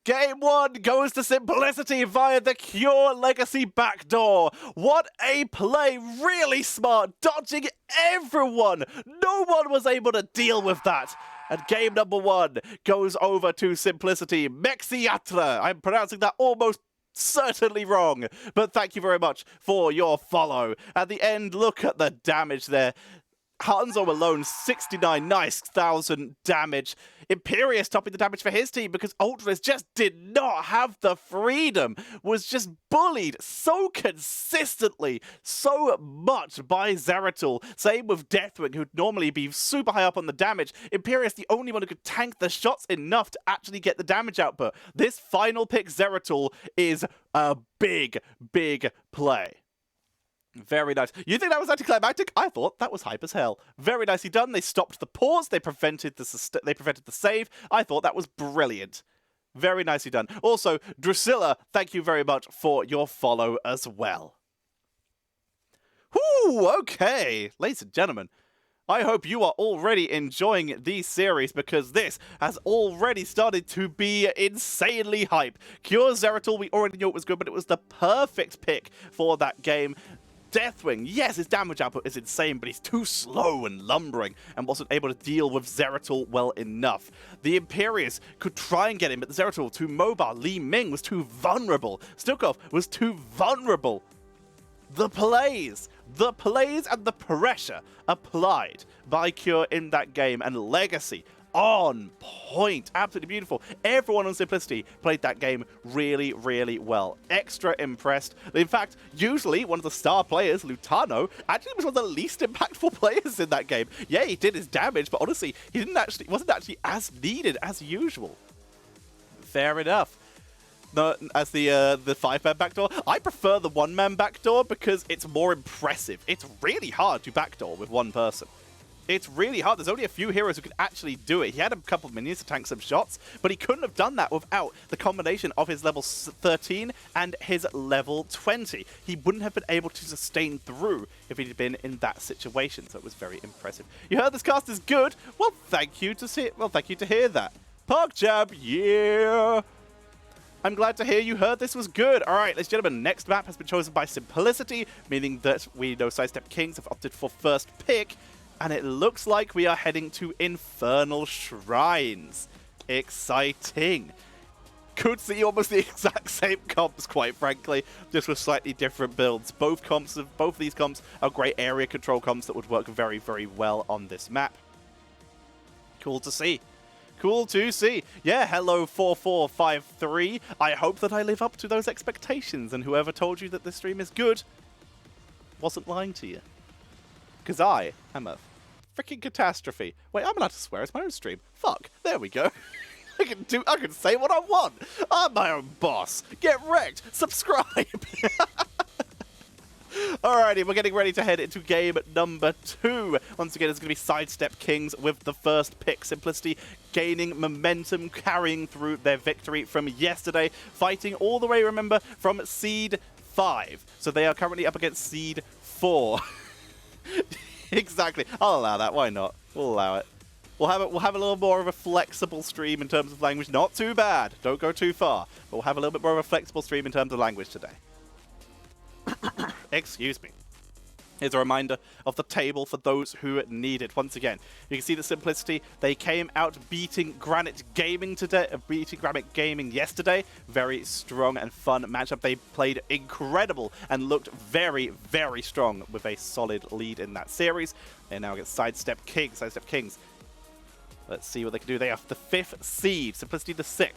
Game 1 goes to Simplicity via the Cure Legacy backdoor. What a play. Really smart. Dodging everyone. No one was able to deal with that. And game number 1 goes over to Simplicity. Mexiatra. I'm pronouncing that almost certainly wrong. But thank you very much for your follow. At the end, look at the damage there. Hanzo alone, 69 nice thousand damage. Imperius topping the damage for his team because Ultras just did not have the freedom. Was just bullied so consistently, so much by Zeratul. Same with Deathwing, who'd normally be super high up on the damage. Imperius, the only one who could tank the shots enough to actually get the damage output. This final pick, Zeratul, is a big, big play. Very nice. You think that was anticlimactic? I thought that was hype as hell. Very nicely done. They stopped the pause. They prevented the save. I thought that was brilliant. Very nicely done. Also, Drusilla, thank you very much for your follow as well. Whoo, okay. Ladies and gentlemen, I hope you are already enjoying these series because this has already started to be insanely hype. Cure Zeratul, we already knew it was good, but it was the perfect pick for that game. Deathwing, yes, his damage output is insane, but he's too slow and lumbering and wasn't able to deal with Zeratul well enough. The Imperius could try and get him, but the Zeratul too mobile. Li Ming was too vulnerable. Stukov was too vulnerable. The plays and the pressure applied by Cure in that game, and Legacy on point. Absolutely beautiful. Everyone on Simplicity played that game really, really well. Extra impressed. In fact, usually one of the star players, Lutano, actually was one of the least impactful players in that game. Yeah, he did his damage, but honestly, he wasn't actually as needed as usual. Fair enough. No, as the 5-man backdoor, I prefer the 1-man backdoor because it's more impressive. It's really hard to backdoor with one person. It's really hard. There's only a few heroes who can actually do it. He had a couple of minions to tank some shots, but he couldn't have done that without the combination of his level 13 and his level 20. He wouldn't have been able to sustain through if he'd been in that situation, so it was very impressive. You heard this cast is good? Well, thank you to hear that. Park Jab, yeah! I'm glad to hear you heard this was good. All right, ladies and gentlemen, next map has been chosen by Simplicity, meaning that we know Sidestep Kings have opted for first pick. And it looks like we are heading to Infernal Shrines. Exciting. Could see almost the exact same comps, quite frankly, just with slightly different builds. Both of these comps are great area control comps that would work very, very well on this map. Cool to see. Cool to see. Yeah, hello 4453. I hope that I live up to those expectations, and whoever told you that this stream is good wasn't lying to you. Because I am a freaking catastrophe. Wait, I'm allowed to swear. It's my own stream. Fuck. There we go. I can say what I want. I'm my own boss. Get wrecked. Subscribe. Alrighty, we're getting ready to head into game number 2. Once again, it's going to be Sidestep Kings with the first pick. Simplicity gaining momentum, carrying through their victory from yesterday, fighting all the way, remember, from Seed 5. So they are currently up against Seed 4. Exactly. I'll allow that. Why not? We'll allow it. We'll have a little more of a flexible stream in terms of language. Not too bad. Don't go too far. But we'll have a little bit more of a flexible stream in terms of language today. Excuse me. Here's a reminder of the table for those who need it. Once again, you can see the Simplicity. They came out beating Granite Gaming yesterday. Very strong and fun matchup. They played incredible and looked very, very strong with a solid lead in that series. They now get Sidestep Kings. Sidestep Kings. Let's see what they can do. They are the 5th seed. Simplicity the 6th.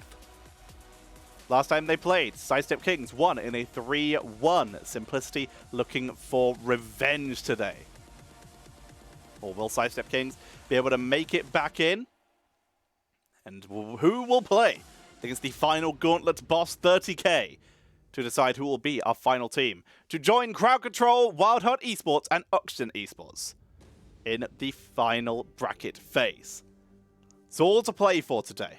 Last time they played, Sidestep Kings won in a 3-1. Simplicity looking for revenge today. Or will Sidestep Kings be able to make it back in? And who will play against the final Gauntlet boss 30k to decide who will be our final team to join Crowd Control, Wild Hunt Esports, and Oxygen Esports in the final bracket phase. It's all to play for today.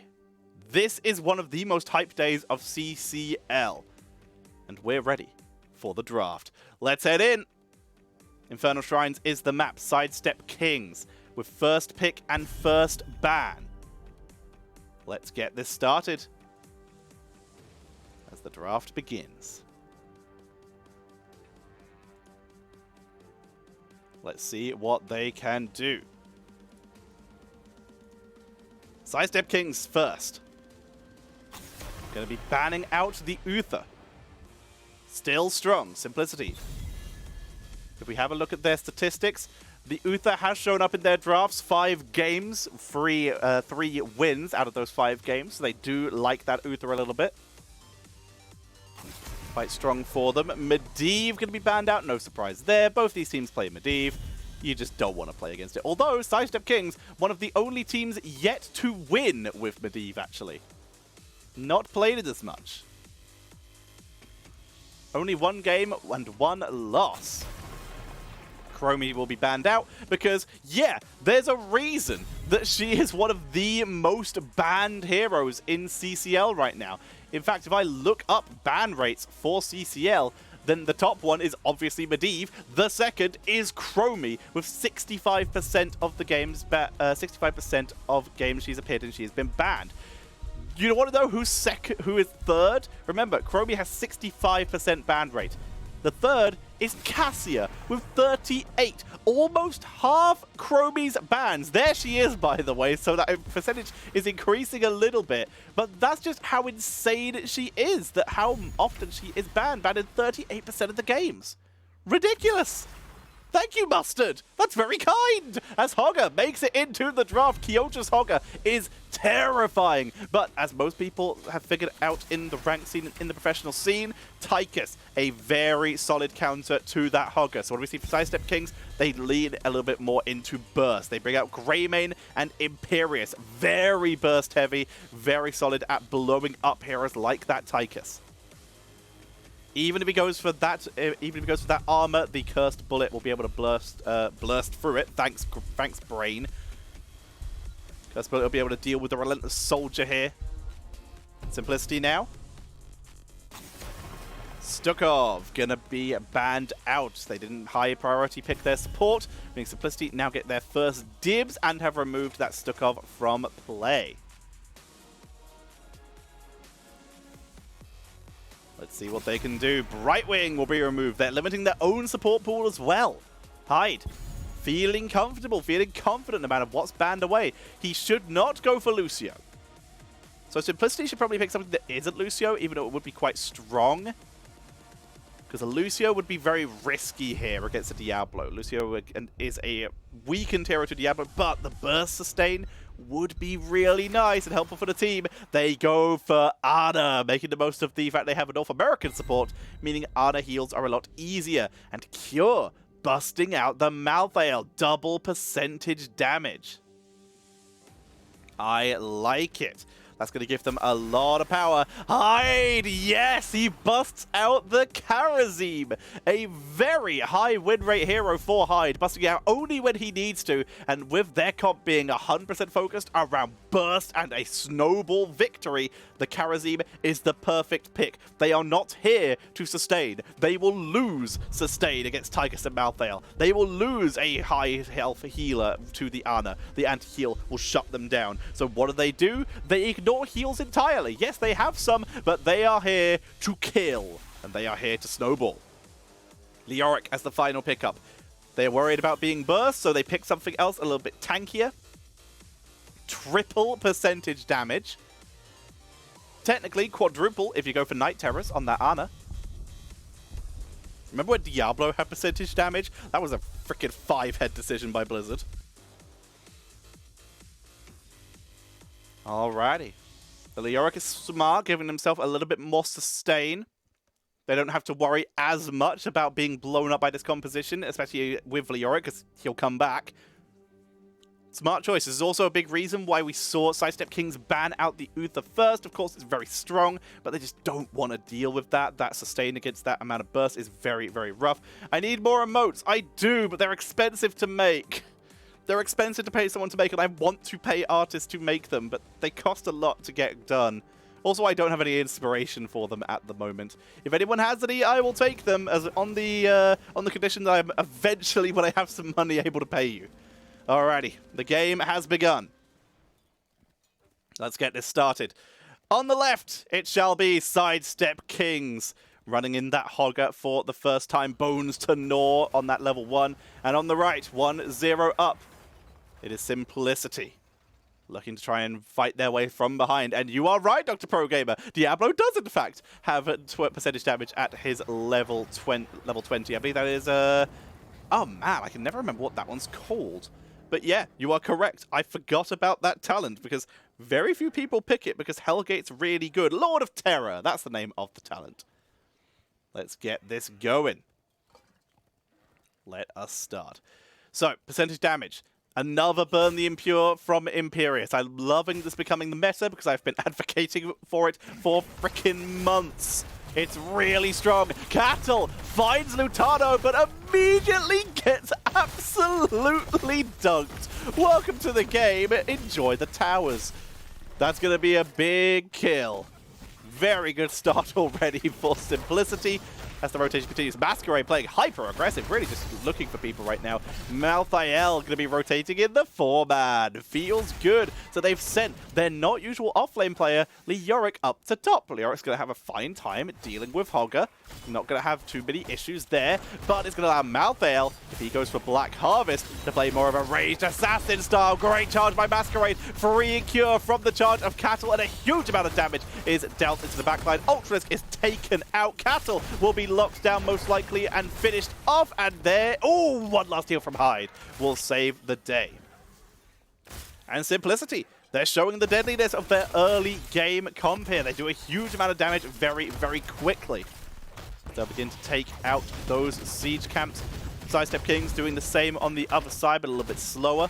This is one of the most hyped days of CCL. And we're ready for the draft. Let's head in. Infernal Shrines is the map. Sidestep Kings with first pick and first ban. Let's get this started as the draft begins. Let's see what they can do. Sidestep Kings first. Going to be banning out the Uther. Still strong. Simplicity. If we have a look at their statistics, the Uther has shown up in their drafts. 5 games, 3 wins out of those 5 games. So they do like that Uther a little bit. Quite strong for them. Medivh going to be banned out. No surprise there. Both these teams play Medivh. You just don't want to play against it. Although, Sidestep Kings, one of the only teams yet to win with Medivh, actually. Not played it as much. Only 1 game and 1 loss. Chromie will be banned out because, yeah, there's a reason that she is one of the most banned heroes in CCL right now. In fact, if I look up ban rates for CCL, then the top one is obviously Medivh. The second is Chromie with 65% of the games, 65% of games she's appeared in, she has been banned. You want to know who is third? Remember, Chromie has 65% ban rate. The third is Cassia with 38. Almost half Chromie's bans. There she is, by the way, so that percentage is increasing a little bit. But that's just how insane she is, that how often she is banned in 38% of the games. Ridiculous. Thank you, Mustard! That's very kind! As Hogger makes it into the draft, Kyoja's Hogger is terrifying. But as most people have figured out in the rank scene, in the professional scene, Tychus, a very solid counter to that Hogger. So what do we see for Sidestep Kings? They lean a little bit more into burst. They bring out Greymane and Imperius. Very burst heavy, very solid at blowing up heroes like that Tychus. Even if he goes for that, armor, the cursed bullet will be able to blast through it. Thanks, Brain. Cursed bullet will be able to deal with the relentless soldier here. Simplicity now. Stukov gonna be banned out. They didn't high priority pick their support, meaning Simplicity now get their first dibs and have removed that Stukov from play. Let's see what they can do. Brightwing will be removed. They're limiting their own support pool as well. Hyde, feeling comfortable, feeling confident no matter what's banned away. He should not go for Lucio. So Simplicity should probably pick something that isn't Lucio, even though it would be quite strong. Because a Lucio would be very risky here against a Diablo. Lucio is a weakened hero to Diablo, but the burst sustain would be really nice and helpful for the team. They go for Ana, making the most of the fact they have a North American support, meaning Ana heals are a lot easier. And Cure, busting out the Malthael, double percentage damage. I like it. That's going to give them a lot of power. Hyde! Yes! He busts out the Karazim! A very high win rate hero for Hyde, busting out only when he needs to, and with their comp being 100% focused around burst and a snowball victory, the Karazim is the perfect pick. They are not here to sustain. They will lose sustain against Tychus and Malthael. They will lose a high health healer to the Ana. The anti-heal will shut them down. So what do? They ignore heals entirely. Yes, they have some, but they are here to kill, and they are here to snowball. Leoric as the final pickup. They're worried about being burst, so they pick something else a little bit tankier. Triple percentage damage. Technically quadruple if you go for Night Terrors on that Ana. Remember when Diablo had percentage damage? That was a freaking 5-head decision by Blizzard. Alrighty. The Leoric is smart, giving himself a little bit more sustain. They don't have to worry as much about being blown up by this composition, especially with Leoric, because he'll come back. Smart choice. This is also a big reason why we saw Sidestep Kings ban out the Uther first. Of course, it's very strong, but they just don't want to deal with that. That sustain against that amount of burst is very, very rough. I need more emotes. I do, but they're expensive to make. They're expensive to pay someone to make, and I want to pay artists to make them, but they cost a lot to get done. Also, I don't have any inspiration for them at the moment. If anyone has any, I will take them as on the condition that I'm eventually, when I have some money, able to pay you. Alrighty, the game has begun. Let's get this started. On the left, it shall be Sidestep Kings. Running in that Hogger for the first time. Bones to gnaw on that level 1. And on the right, 1-0 up. It is Simplicity. Looking to try and fight their way from behind. And you are right, Dr. Pro Gamer. Diablo does, in fact, have percentage damage at his level 20. I believe that is... Oh, man, I can never remember what that one's called. But yeah, you are correct. I forgot about that talent because very few people pick it because Hellgate's really good. Lord of Terror, that's the name of the talent. Let's get this going. Let us start. So, percentage damage. Another Burn the Impure from Imperius. I'm loving this becoming the meta because I've been advocating for it for freaking months. It's really strong. Cattle finds Lutano, but immediately gets absolutely dunked. Welcome to the game. Enjoy the towers. That's going to be a big kill. Very good start already for Simplicity. As the rotation continues, Masquerade playing hyper-aggressive, really just looking for people right now. Malthael going to be rotating in the 4-man. Feels good. So they've sent their not usual off-lane player, Leoric, up to top. Leoric's going to have a fine time dealing with Hogger. Not going to have too many issues there, but it's going to allow Malthael, if he goes for Black Harvest, to play more of a raged assassin style. Great charge by Masquerade, freeing Cure from the charge of Cattle, and a huge amount of damage is dealt into the backline. Ultralisk is taken out. Cattle will be locked down most likely and finished off. And there, oh, one last heal from Hyde will save the day. And Simplicity, they're showing the deadliness of their early game comp here. They do a huge amount of damage very, very quickly. They'll begin to take out those siege camps. Sidestep Kings doing the same on the other side, but a little bit slower.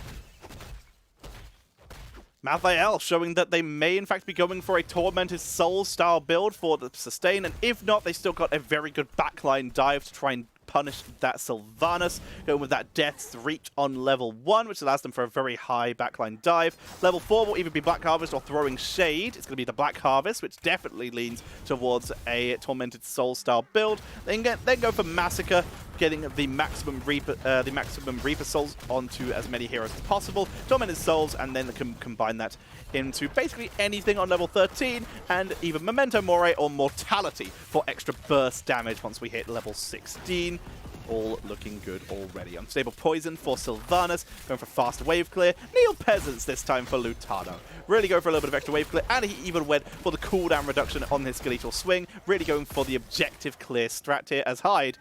Malthael showing that they may in fact be going for a Tormented Soul style build for the sustain, and if not, they still got a very good backline dive to try and punish that Sylvanas, going with that Death's Reach on level 1, which allows them for a very high backline dive. Level 4 will either be Black Harvest or Throwing Shade. It's going to be the Black Harvest, which definitely leans towards a Tormented Soul style build. Then go for Massacre, getting the maximum Reaper Souls onto as many heroes as possible. Tormented Souls, and then combine that into basically anything on level 13, and either Memento Mori or Mortality for extra burst damage once we hit level 16. All looking good already. Unstable Poison for Sylvanas, going for fast wave clear. Neil Peasants this time for Lutano. Really go for a little bit of extra wave clear, and he even went for the cooldown reduction on his Skeletal Swing. Really going for the objective clear strat here as Hyde,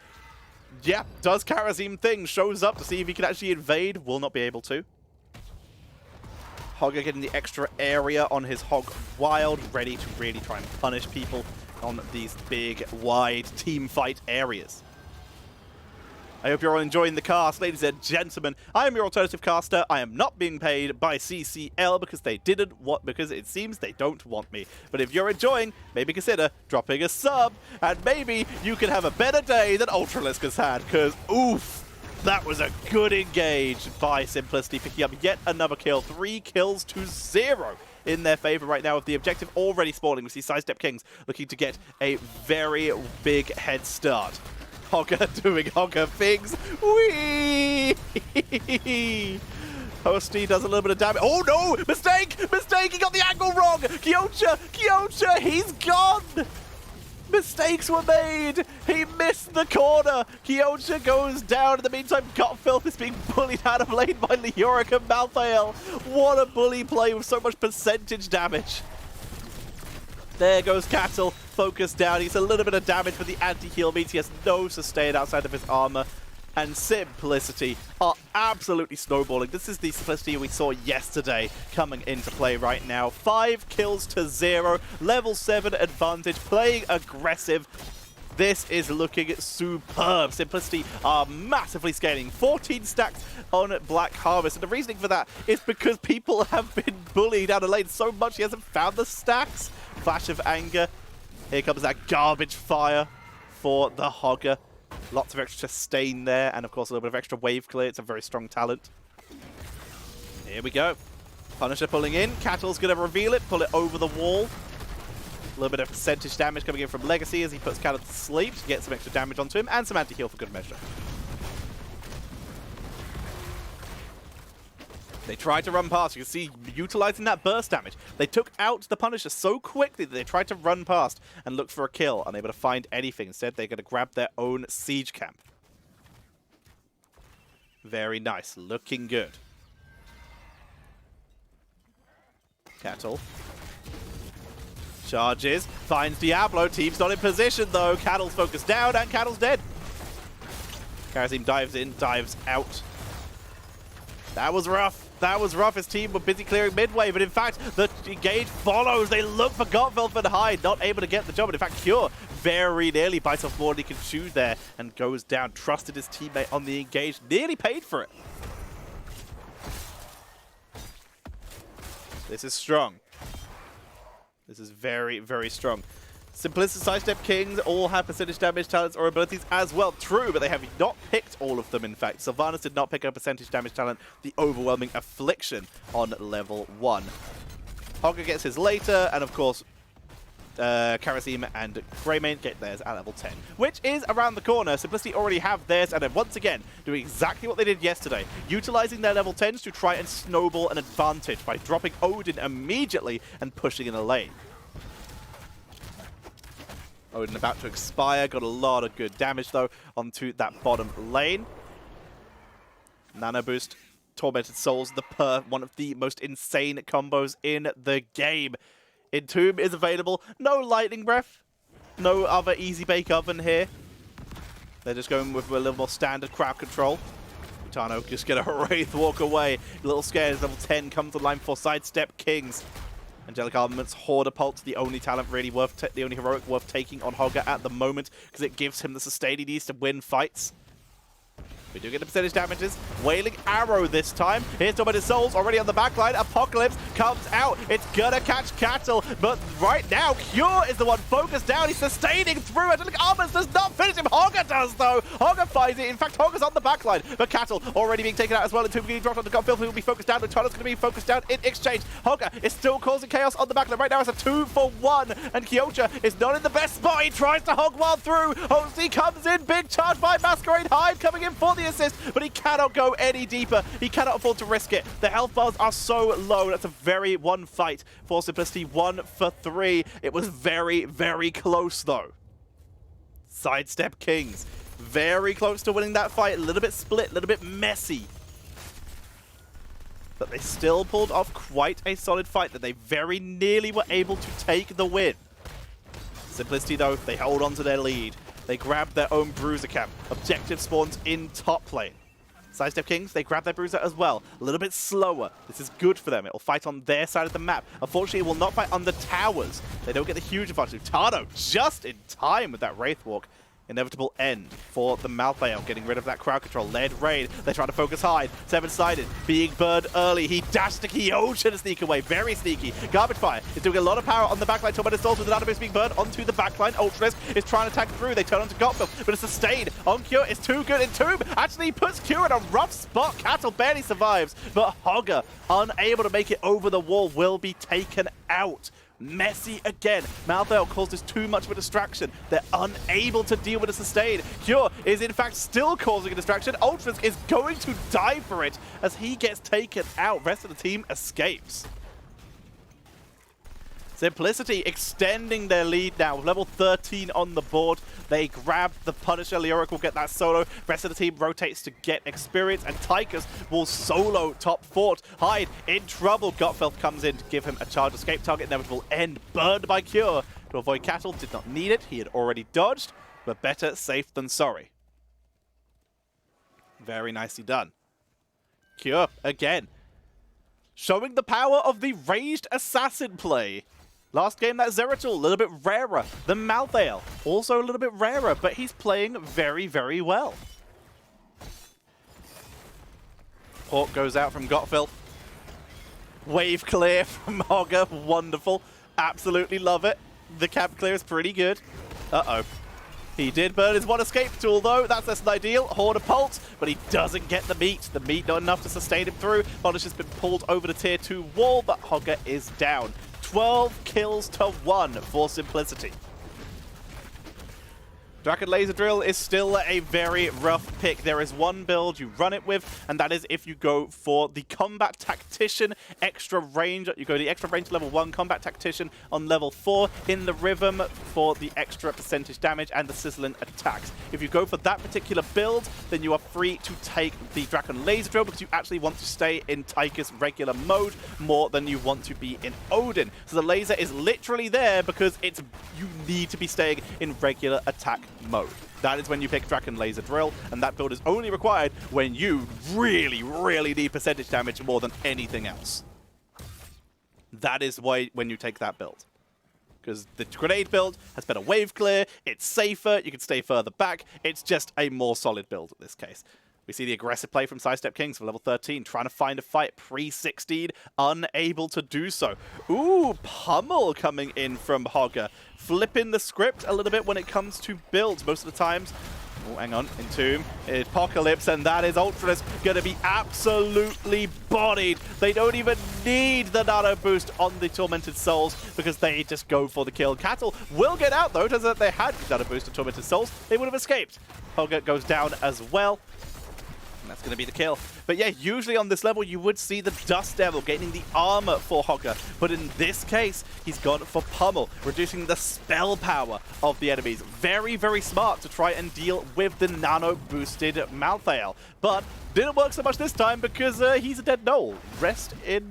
yeah, does Karazim things, shows up to see if he can actually invade, will not be able to. Hogger getting the extra area on his Hog Wild, ready to really try and punish people on these big, wide team fight areas. I hope you're all enjoying the cast, ladies and gentlemen. I am your alternative caster. I am not being paid by CCL because it seems they don't want me. But if you're enjoying, maybe consider dropping a sub, and maybe you can have a better day than Ultralisk has had, because oof, that was a good engage by Simplicity, picking up yet another kill. 3 kills to 0 in their favor right now, with the objective already spawning. We see Sidestep Kings looking to get a very big head start. Hogger doing Hogger things. Whee! Hosty does a little bit of damage. Oh no! Mistake! Mistake! He got the angle wrong! Kyocha! He's gone! Mistakes were made! He missed the corner! Kyocha goes down. In the meantime, Gotfilth is being bullied out of lane by Leoric and Malthael. What a bully play with so much percentage damage. There goes Cattle, focused down. He gets a little bit of damage, but the anti-heal means he has no sustain outside of his armor. And Simplicity are absolutely snowballing. This is the Simplicity we saw yesterday coming into play right now. 5 kills to 0, level 7 advantage, playing aggressive. This is looking superb. Simplicity are massively scaling. 14 stacks on Black Harvest. And the reasoning for that is because people have been bullied out of lane so much he hasn't found the stacks. Flash of Anger. Here comes that garbage fire for the Hogger. Lots of extra sustain there, and of course a little bit of extra wave clear. It's a very strong talent. Here we go. Punisher pulling in. Cattle's going to reveal it, pull it over the wall. A little bit of percentage damage coming in from Legacy as he puts Cattle to sleep to get some extra damage onto him, and some anti-heal for good measure. They tried to run past. You can see utilizing that burst damage. They took out the Punisher so quickly that they tried to run past and look for a kill, unable to find anything. Instead, they're going to grab their own siege camp. Very nice. Looking good. Cattle. Charges. Finds Diablo. Team's not in position, though. Cattle's focused down, and Cattle's dead. Karazim dives in, dives out. That was rough. That was rough. His team were busy clearing midway, but in fact, the engage follows. They look for Gotfilth and Hyde, not able to get the job. And in fact, Cure very nearly bites off more than he can chew there and goes down. Trusted his teammate on the engage, nearly paid for it. This is strong. This is very, very strong. Simplicity Sidestep Kings all have percentage damage talents or abilities as well. True, but they have not picked all of them, in fact. Sylvanas did not pick up percentage damage talent, the Overwhelming Affliction, on level 1. Hogger gets his later, and of course, Karazim and Greymane get theirs at level 10, which is around the corner. Simplicity already have theirs, and then once again, doing exactly what they did yesterday, utilizing their level 10s to try and snowball an advantage by dropping Odin immediately and pushing in a lane. Odin about to expire, got a lot of good damage though onto that bottom lane. Nano Boost, Tormented Souls, one of the most insane combos in the game. Entomb is available, no Lightning Breath, no other Easy Bake Oven here. They're just going with a little more standard crowd control. Lutano just get a Wraith walk away. A little scared as level 10 comes to the line for Sidestep Kings. Angelic Armaments, Horde Pulse, the only talent really the only heroic worth taking on Hogger at the moment, because it gives him the sustain he needs to win fights. We do get the percentage damages. Wailing Arrow this time. Here's Tormented Souls already on the backline. Apocalypse comes out. It's gonna catch Cattle, but right now, Cure is the one focused down. He's sustaining through. Angelic Armors does not finish him. Hogger does, though. Hogger finds it. In fact, Hogger's on the backline, but Cattle already being taken out as well. Entomb getting dropped on the Godfield, who will be focused down. Lutano's gonna be focused down in exchange. Hogger is still causing chaos on the backline. Right now, it's a 2-for-1, and Kyocha is not in the best spot. He tries to hog wild through. Hosey comes in. Big charge by Masquerade Hive coming in for the assist, but he cannot go any deeper. He cannot afford to risk it. The health bars are so low. That's a very one fight for Simplicity. 1 for 3. It was very, very close, though. Sidestep Kings. Very close to winning that fight. A little bit split, a little bit messy. But they still pulled off quite a solid fight that they very nearly were able to take the win. Simplicity, though, they hold on to their lead. They grab their own Bruiser camp. Objective spawns in top lane. Sidestep Kings, they grab their Bruiser as well. A little bit slower. This is good for them. It will fight on their side of the map. Unfortunately, it will not fight on the towers. They don't get the huge advantage. Tano just in time with that Wraith Walk. Inevitable end for the Malthael, getting rid of that crowd control. Led raid. They're trying to focus hide. Seven-sided, being burned early. He dashed to Kyocha to sneak away. Very sneaky. Garbage Fire is doing a lot of power on the backline. Tormented Souls with the database being burned onto the backline. Ultralis is trying to attack through. They turn onto Godfield, but it's sustained on Cure. It's too good. Entomb actually puts Cure in a rough spot. Cattle barely survives, but Hogger, unable to make it over the wall, will be taken out. Messy again. Malthael causes too much of a distraction. They're unable to deal with a sustain. Cure is in fact still causing a distraction. Ultras is going to die for it as he gets taken out. Rest of the team escapes. Simplicity extending their lead now. Level 13 on the board. They grab the Punisher. Leoric will get that solo. Rest of the team rotates to get experience. And Tychus will solo top fort. Hyde in trouble. Gottfeld comes in to give him a charge escape target. Inevitable end. Burned by Cure to avoid Cattle. Did not need it. He had already dodged. But better safe than sorry. Very nicely done. Cure again. Showing the power of the ranged assassin play. Last game, that Zeratul, a little bit rarer than Malthael. Also a little bit rarer, but he's playing very, very well. Hawk goes out from Gottfeld. Wave clear from Hogger. Wonderful. Absolutely love it. The camp clear is pretty good. Uh-oh. He did burn his one escape tool, though. That's less than ideal. Horde Pulse, but he doesn't get the meat. The meat not enough to sustain him through. Punish has been pulled over the tier 2 wall, but Hogger is down. 12 kills to 1 for Simplicity. Draken Laser Drill is still a very rough pick. There is one build you run it with, and that is if you go for the Combat Tactician extra range. You go the extra range level 1 Combat Tactician on level 4 in the Rhythm for the extra percentage damage and the sizzling attacks. If you go for that particular build, then you are free to take the Draken Laser Drill because you actually want to stay in Tychus regular mode more than you want to be in Odin. So the laser is literally there because you need to be staying in regular attack mode. That is when you pick Draken Laser Drill, and that build is only required when you really, really need percentage damage more than anything else. That is why when you take that build. Because the grenade build has better wave clear, it's safer, you can stay further back, it's just a more solid build in this case. We see the aggressive play from Sidestep Kings for level 13, trying to find a fight pre-16, unable to do so. Ooh, Pummel coming in from Hogger. Flipping the script a little bit when it comes to builds. Most of the times, oh, hang on, Entomb, Apocalypse, and that is Ultralis going to be absolutely bodied. They don't even need the nano boost on the Tormented Souls because they just go for the kill. Cattle will get out though, doesn't it? They had nano boost on Tormented Souls, they would have escaped. Hogger goes down as well. And that's going to be the kill. But yeah, usually on this level, you would see the Dust Devil gaining the armor for Hogger. But in this case, he's gone for Pummel, reducing the spell power of the enemies. Very, very smart to try and deal with the nano-boosted Malthael. But didn't work so much this time because he's a dead knoll. Rest in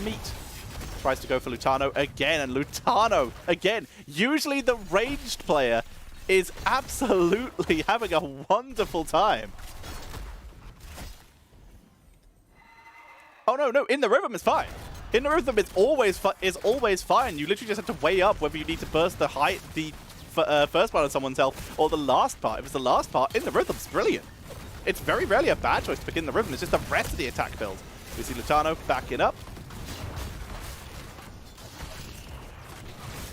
meat. Tries to go for Lutano again, and Lutano again. Usually the ranged player is absolutely having a wonderful time. Oh, no, in the rhythm is fine. In the rhythm is always fine. You literally just have to weigh up whether you need to burst the first part of someone's health or the last part. If it's the last part, in the rhythm's brilliant. It's very rarely a bad choice to pick in the rhythm. It's just the rest of the attack build. We see Lutano backing up.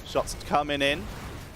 Shots coming in,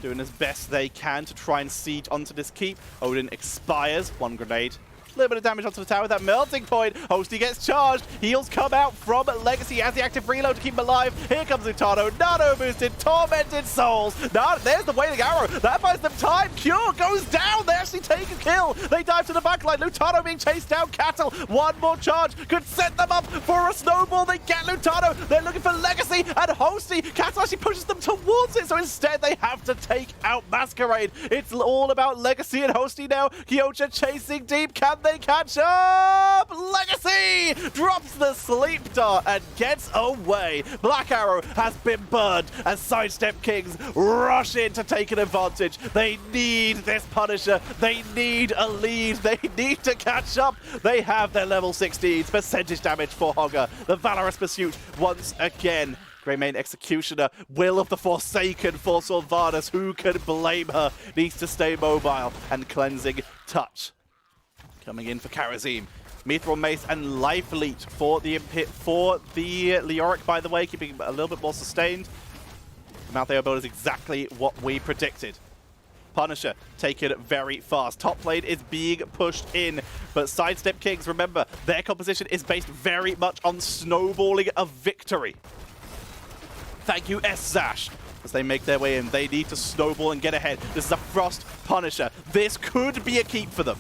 doing as best they can to try and siege onto this keep. Odin expires, 1 grenade. A little bit of damage onto the tower with that melting point. Hosty gets charged. Heals come out from Legacy as the active reload to keep him alive. Here comes Lutano. Nano boosted. Tormented souls. Now, there's the wailing arrow. That buys them time. Cure goes down. They actually take a kill. They dive to the backline. Lutano being chased down. Cattle. One more charge could set them up for a snowball. They get Lutano. They're looking for Legacy and Hosty. Cattle actually pushes them towards it. So instead, they have to take out Masquerade. It's all about Legacy and Hosty now. Kyocha chasing deep. Can they catch up? Legacy drops the sleep dart and gets away. Black Arrow has been burned as Sidestep Kings rush in to take an advantage. They need this Punisher. They need a lead. They need to catch up. They have their level 16 percentage damage for Hogger. The Valorous Pursuit once again. Greymane Executioner, Will of the Forsaken for Sylvanas. Who can blame her? Needs to stay mobile. And Cleansing Touch. Coming in for Karazim. Mithril Mace and Life Leech for the Leoric, by the way, keeping him a little bit more sustained. The Malthael build is exactly what we predicted. Punisher, take it very fast. Top lane is being pushed in, but Sidestep Kings, remember, their composition is based very much on snowballing a victory. Thank you, S-Zash. As they make their way in, they need to snowball and get ahead. This is a Frost Punisher. This could be a keep for them.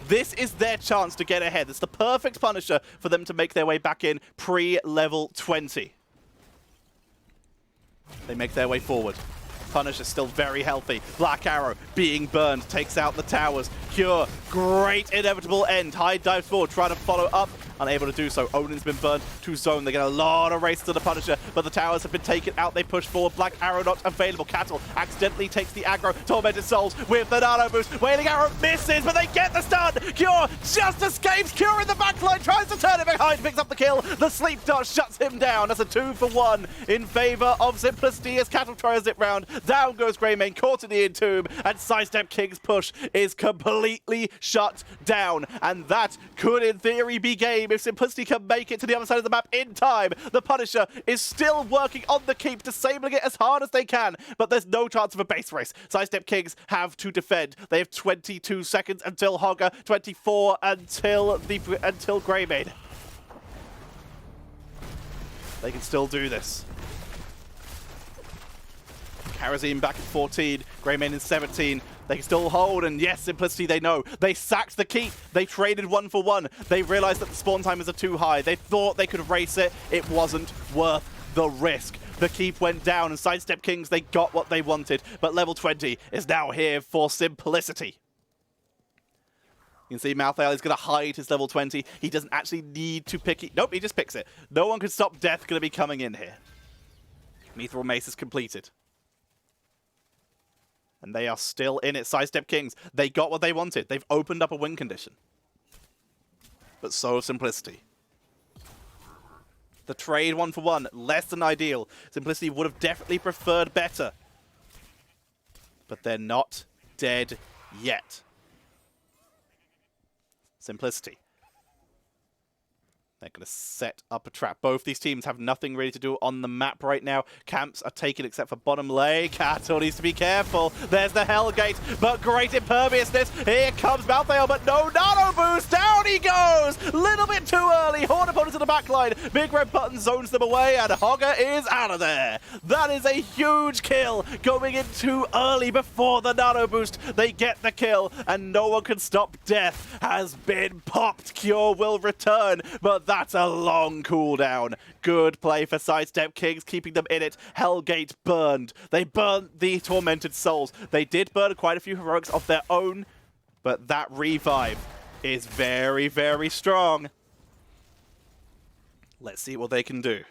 This is their chance to get ahead. It's the perfect Punisher for them to make their way back in pre-level 20. They make their way forward. Punisher still very healthy. Black Arrow being burned, takes out the towers. Cure, great inevitable end. High dives forward, trying to follow up. Unable to do so. Odin's been burned to zone. They get a lot of race to the Punisher, but the towers have been taken out. They push forward. Black Arrow not available. Cattle accidentally takes the aggro. Tormented Souls with the nano boost. Wailing Arrow misses, but they get the stun. Cure just escapes. Cure in the backline, tries to turn it behind, picks up the kill. The sleep dart shuts him down. That's a 2-for-1 in favor of Simplicity as Cattle tries to zip round. Down goes Greymane, caught in the entomb, and Sidestep King's push is completely shut down. And that could, in theory, be game if Simplicity can make it to the other side of the map in time. The Punisher is still working on the keep, disabling it as hard as they can, but there's no chance of a base race. Sidestep Kings have to defend. They have 22 seconds until Hogger, 24 until Greymane. They can still do this. Karazim back at 14, Greymane in 17. They can still hold, and yes, Simplicity, they know. They sacked the keep. They traded 1-for-1. They realized that the spawn timers are too high. They thought they could race it. It wasn't worth the risk. The keep went down, and Sidestep Kings, they got what they wanted. But level 20 is now here for Simplicity. You can see Malthael is going to hide his level 20. He doesn't actually need to pick it. Nope, he just picks it. No one can stop Death going to be coming in here. Mithril Mace is completed. And they are still in it. Sidestep Kings, they got what they wanted. They've opened up a win condition. But so Simplicity. The trade 1-for-1, less than ideal. Simplicity would have definitely preferred better. But they're not dead yet. Simplicity. They're going to set up a trap. Both these teams have nothing really to do on the map right now. Camps are taken except for bottom lane. Cattle needs to be careful. There's the Hellgate, but great imperviousness. Here comes Malthael, but no nano boost. Down he goes. Little bit too early. Horn opponents in the backline. Big red button zones them away, and Hogger is out of there. That is a huge kill. Going in too early before the nano boost. They get the kill, and no one can stop Death. Has been popped. Cure will return, but that's a long cooldown. Good play for Sidestep Kings, keeping them in it. Hellgate burned. They burnt the Tormented Souls. They did burn quite a few heroics of their own, but that revive is very, very strong. Let's see what they can do.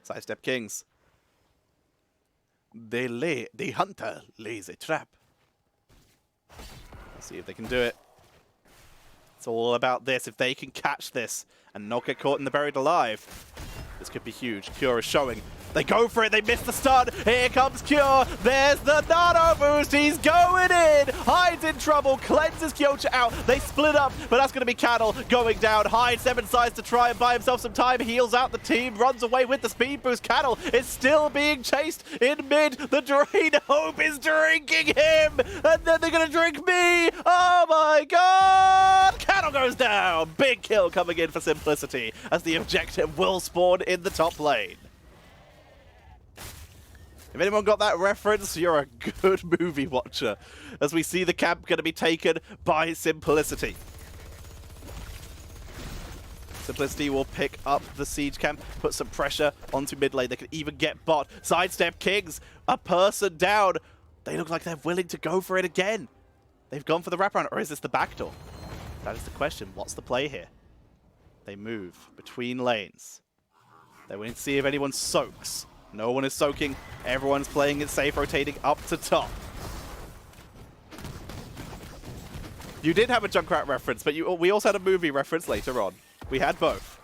Sidestep Kings. The hunter lays a trap. Let's see if they can do it. It's all about this. If they can catch this and not get caught in the buried alive, this could be huge. Cure is showing. They go for it. They miss the stun. Here comes Cure. There's the nano boost. He's going in. Hyde's in trouble. Cleanses Kyocha out. They split up, but that's going to be Cattle going down. Hyde 7 sides to try and buy himself some time. Heals out the team. Runs away with the speed boost. Cattle is still being chased in mid. The Drain Hope is drinking him. And then they're going to drink me. Oh my god. Cattle goes down. Big kill coming in for Simplicity as the objective will spawn in the top lane. If anyone got that reference, you're a good movie watcher, as we see the camp going to be taken by Simplicity. Simplicity will pick up the siege camp, put some pressure onto mid lane. They can even get bot. Sidestep Kings, a person down. They look like they're willing to go for it again. They've gone for the wraparound, or is this the backdoor? That is the question. What's the play here? They move between lanes. They're waiting to see if anyone soaks. No one is soaking. Everyone's playing it safe, rotating up to top. You did have a Junkrat reference, but we also had a movie reference later on. We had both.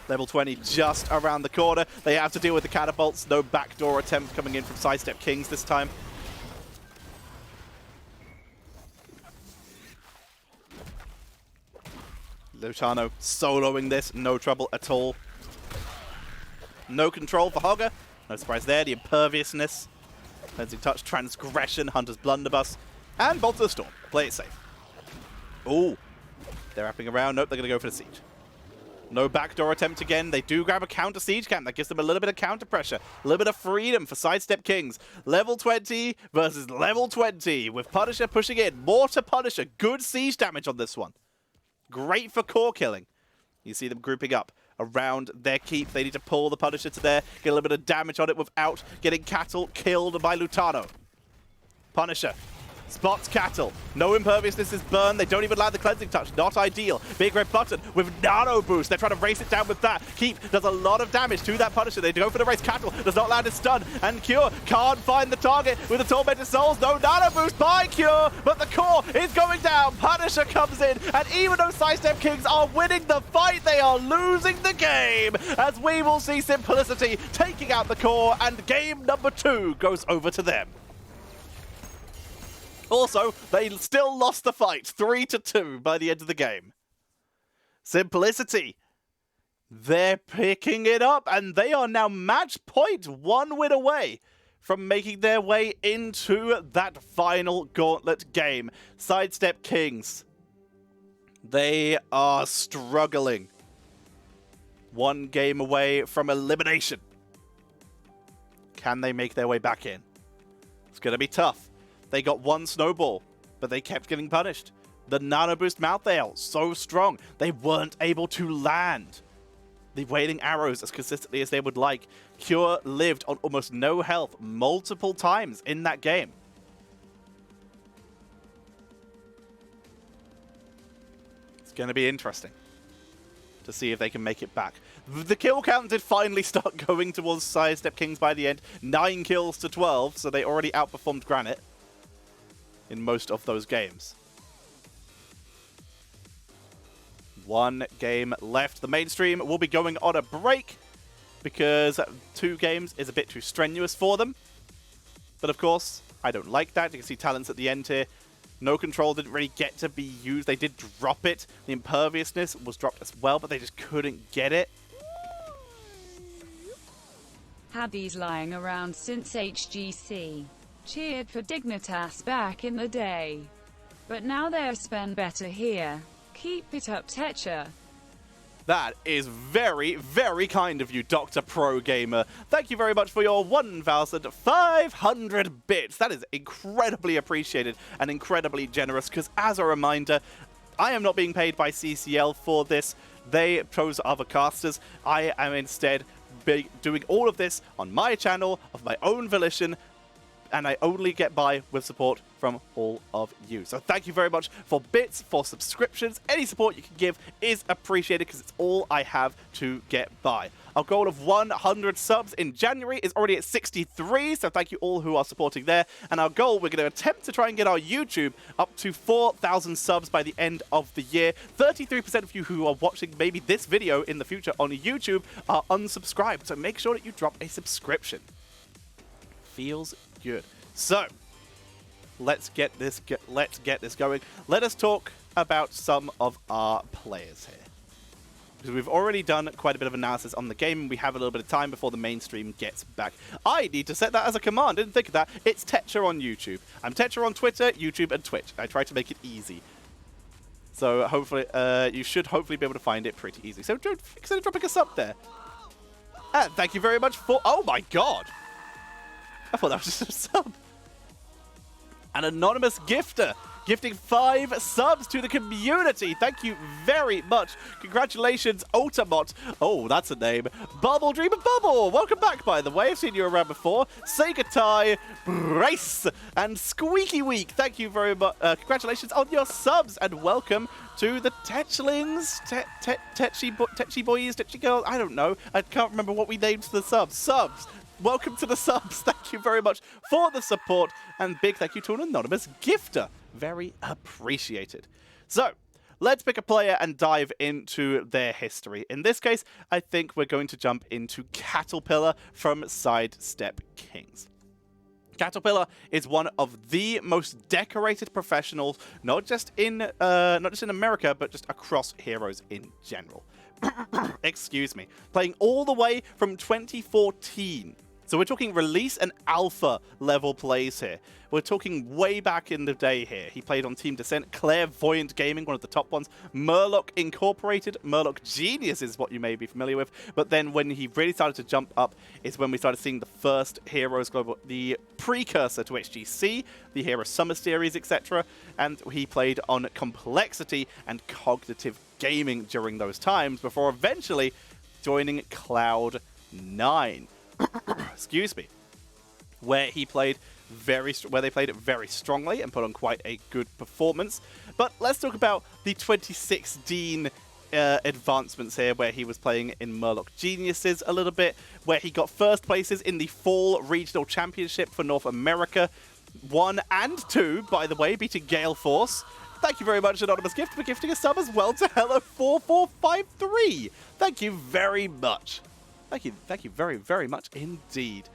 Level 20 just around the corner. They have to deal with the catapults. No backdoor attempt coming in from Sidestep Kings this time. Lutano soloing this. No trouble at all. No control for Hogger. No surprise there. The imperviousness. Cleansing Touch, Transgression, Hunter's Blunderbuss, and Bolt to the Storm. Play it safe. Ooh. They're wrapping around. Nope, they're going to go for the siege. No backdoor attempt again. They do grab a counter siege camp. That gives them a little bit of counter pressure. A little bit of freedom for Sidestep Kings. Level 20 versus level 20 with Punisher pushing in. More to Punisher. Good siege damage on this one. Great for core killing. You see them grouping up around their keep. They need to pull the Punisher to there, get a little bit of damage on it without getting Cattle killed by Lutano. Punisher spots Cattle. No imperviousness is burned. They don't even land the Cleansing Touch. Not ideal. Big red button with nano boost. They're trying to race it down with that. Keep does a lot of damage to that Punisher. They go for the race. Cattle does not land his stun. And Cure can't find the target with the Tormented Souls. No nano boost by Cure, but the core is going down. Punisher comes in, and even though Sidestep Kings are winning the fight, they are losing the game, as we will see Simplicity taking out the core, and game number 2 goes over to them. Also, they still lost the fight, 3-2 by the end of the game. Simplicity, they're picking it up, and they are now match point, 1 win away from making their way into that final gauntlet game. Sidestep Kings, they are struggling. 1 game away from elimination. Can they make their way back in? It's going to be tough. They got 1 snowball, but they kept getting punished. The Nano Boost Malthael, so strong, they weren't able to land the wailing arrows as consistently as they would like. Cure lived on almost no health multiple times in that game. It's going to be interesting to see if they can make it back. The kill count did finally start going towards Sidestep Kings by the end. 9 kills to 12, so they already outperformed Granite in most of those games. 1 game left. The mainstream will be going on a break because 2 games is a bit too strenuous for them. But of course, I don't like that. You can see talents at the end here. No control didn't really get to be used. They did drop it. The imperviousness was dropped as well, but they just couldn't get it. Had these lying around since HGC. Cheered for Dignitas back in the day. But now they're spend better here. Keep it up, Tetcher. That is very, very kind of you, Dr. Pro Gamer. Thank you very much for your 1,500 bits. That is incredibly appreciated and incredibly generous, because as a reminder, I am not being paid by CCL for this. They chose other casters. I am instead doing all of this on my channel of my own volition, and I only get by with support from all of you. So thank you very much for bits, for subscriptions. Any support you can give is appreciated because it's all I have to get by. Our goal of 100 subs in January is already at 63, so thank you all who are supporting there. And our goal, we're going to attempt to try and get our YouTube up to 4,000 subs by the end of the year. 33% of you who are watching maybe this video in the future on YouTube are unsubscribed, so make sure that you drop a subscription. Feels good. So, let's get this going. Let us talk about some of our players here. Because we've already done quite a bit of analysis on the game, and we have a little bit of time before the mainstream gets back. I need to set that as a command. Didn't think of that. It's Tetcher on YouTube. I'm Tetcher on Twitter, YouTube, and Twitch. I try to make it easy. So hopefully, you should hopefully be able to find it pretty easy. So consider dropping a sub there. And thank you very much for... Oh my god! I thought that was just a sub. An anonymous gifter, gifting 5 subs to the community. Thank you very much. Congratulations, Otamot. Oh, that's a name. Bubble Dreamer Bubble. Welcome back, by the way. I've seen you around before. Sega Tie, Brace, and Squeaky Week. Thank you very much. Congratulations on your subs, and welcome to the Tetchlings, Tetchy Boys, Tetchy Girls. I don't know. I can't remember what we named the subs. Subs. Welcome to the subs. Thank you very much for the support, and big thank you to an anonymous gifter. Very appreciated. So, let's pick a player and dive into their history. In this case, I think we're going to jump into Caterpillar from Sidestep Kings. Caterpillar is one of the most decorated professionals, not just in America, but just across Heroes in general. Excuse me. Playing all the way from 2014. So we're talking release and alpha level plays here. We're talking way back in the day here. He played on Team Descent, Clairvoyant Gaming, one of the top ones, Murloc Incorporated, Murloc Genius is what you may be familiar with. But then when he really started to jump up is when we started seeing the first Heroes Global, the precursor to HGC, the Hero Summer Series, etc. And he played on Complexity and Cognitive Gaming during those times before eventually joining Cloud9. Excuse me, where they played very strongly and put on quite a good performance. But let's talk about the 2016 advancements here, where he was playing in Murloc Geniuses a little bit, where he got first places in the Fall Regional Championship for North America, 1 and 2, by the way, beating Gale Force. Thank you very much, Anonymous Gift, for gifting a sub as well to Hello4453. Thank you very much. Thank you very, very much indeed.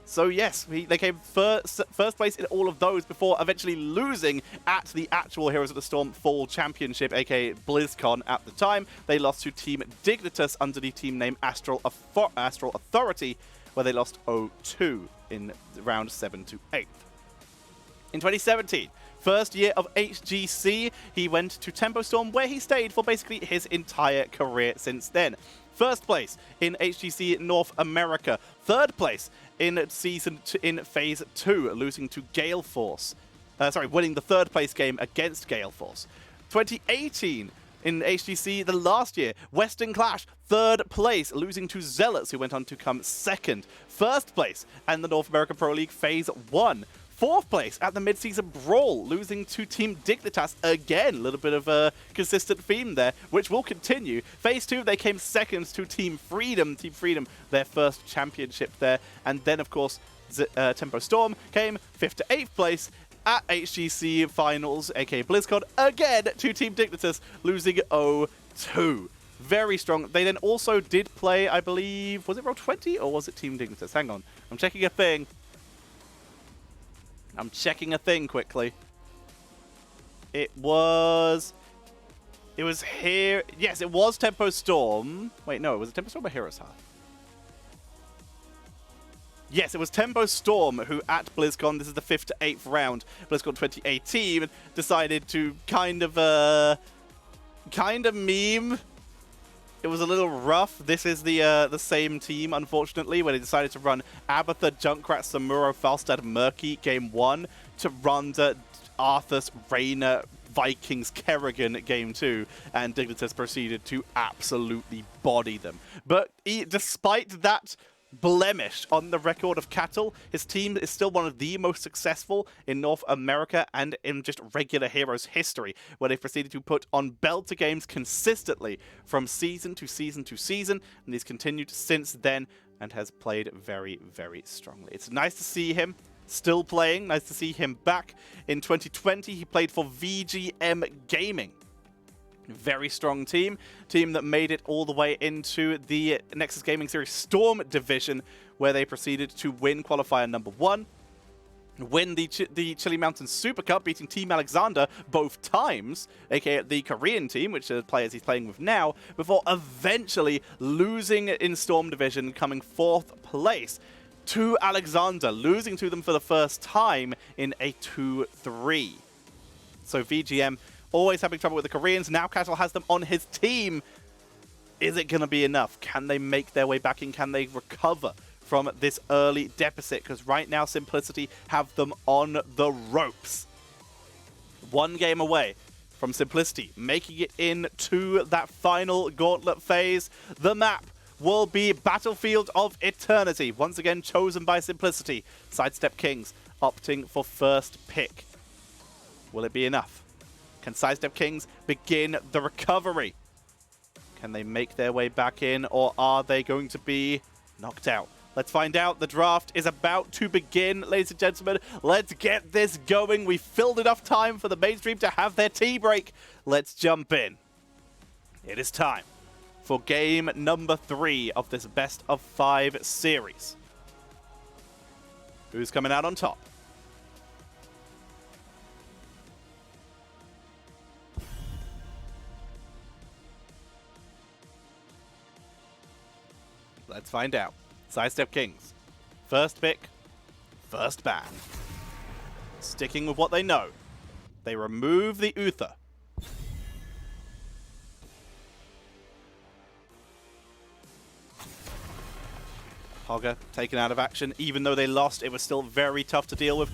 So yes, they came first place in all of those before eventually losing at the actual Heroes of the Storm Fall Championship, aka BlizzCon at the time. They lost to Team Dignitas under the team name Astral Authority, where they lost 0-2 in round 7 to 8. In 2017, first year of HGC, he went to Tempo Storm, where he stayed for basically his entire career since then. First place in HGC North America. Third place in Phase 2, losing to Gale Force. Winning the third place game against Gale Force. 2018 in HGC the last year. Western Clash, third place, losing to Zealots, who went on to come second. First place and the North American Pro League Phase 1. Fourth place at the mid-season Brawl, losing to Team Dignitas again. A little bit of a consistent theme there, which will continue. Phase 2, they came second to Team Freedom. Team Freedom, their first championship there. And then, of course, Tempo Storm came 5th to 8th place at HGC Finals, aka BlizzCon, again to Team Dignitas, losing 0-2. Very strong. They then also did play, I believe, was it Roll20 or was it Team Dignitas? Hang on. I'm checking a thing. Quickly. It was here. Yes, it was Tempo Storm. Wait, no, was it Tempo Storm or Heroes Hearth? Yes, it was Tempo Storm who at BlizzCon, this is the 5th to 8th round, BlizzCon 2018, decided to kind of meme. It was a little rough. This is the same team, unfortunately, when they decided to run Abatha, Junkrat, Samuro, Falstad, Murky, Game 1, to run the Arthas, Reyna, Vikings, Kerrigan Game 2, and Dignitas proceeded to absolutely body them. But despite that blemish on the record of Cattle. His team is still one of the most successful in North America and in just regular Heroes history, where they've proceeded to put on belter games consistently from season to season to season, and he's continued since then and has played very, very strongly. It's nice to see him still playing, nice to see him back. In 2020, he played for VGM Gaming. Very strong team that made it all the way into the Nexus Gaming Series Storm division, where they proceeded to win qualifier number 1, win the Chili Mountain Super Cup, beating Team Alexander both times, aka the Korean team, which are the players he's playing with now, before eventually losing in Storm division, coming 4th place to Alexander, losing to them for the first time in a 2-3. So VGM always having trouble with the Koreans. Now Cattle has them on his team. Is it going to be enough? Can they make their way back in? Can they recover from this early deficit? Because right now Simplicity have them on the ropes. 1 game away from Simplicity making it into that final gauntlet phase. The map will be Battlefield of Eternity, once again chosen by Simplicity. Sidestep Kings opting for first pick. Will it be enough? Can Sidestep Kings begin the recovery? Can they make their way back in, or are they going to be knocked out? Let's find out. The draft is about to begin, ladies and gentlemen. Let's get this going. We filled enough time for the mainstream to have their tea break. Let's jump in. It is time for game number 3 of this best of 5 series. Who's coming out on top? Let's find out. Sidestep Kings. First pick, first ban. Sticking with what they know. They remove the Uther. Hogger taken out of action. Even though they lost, it was still very tough to deal with.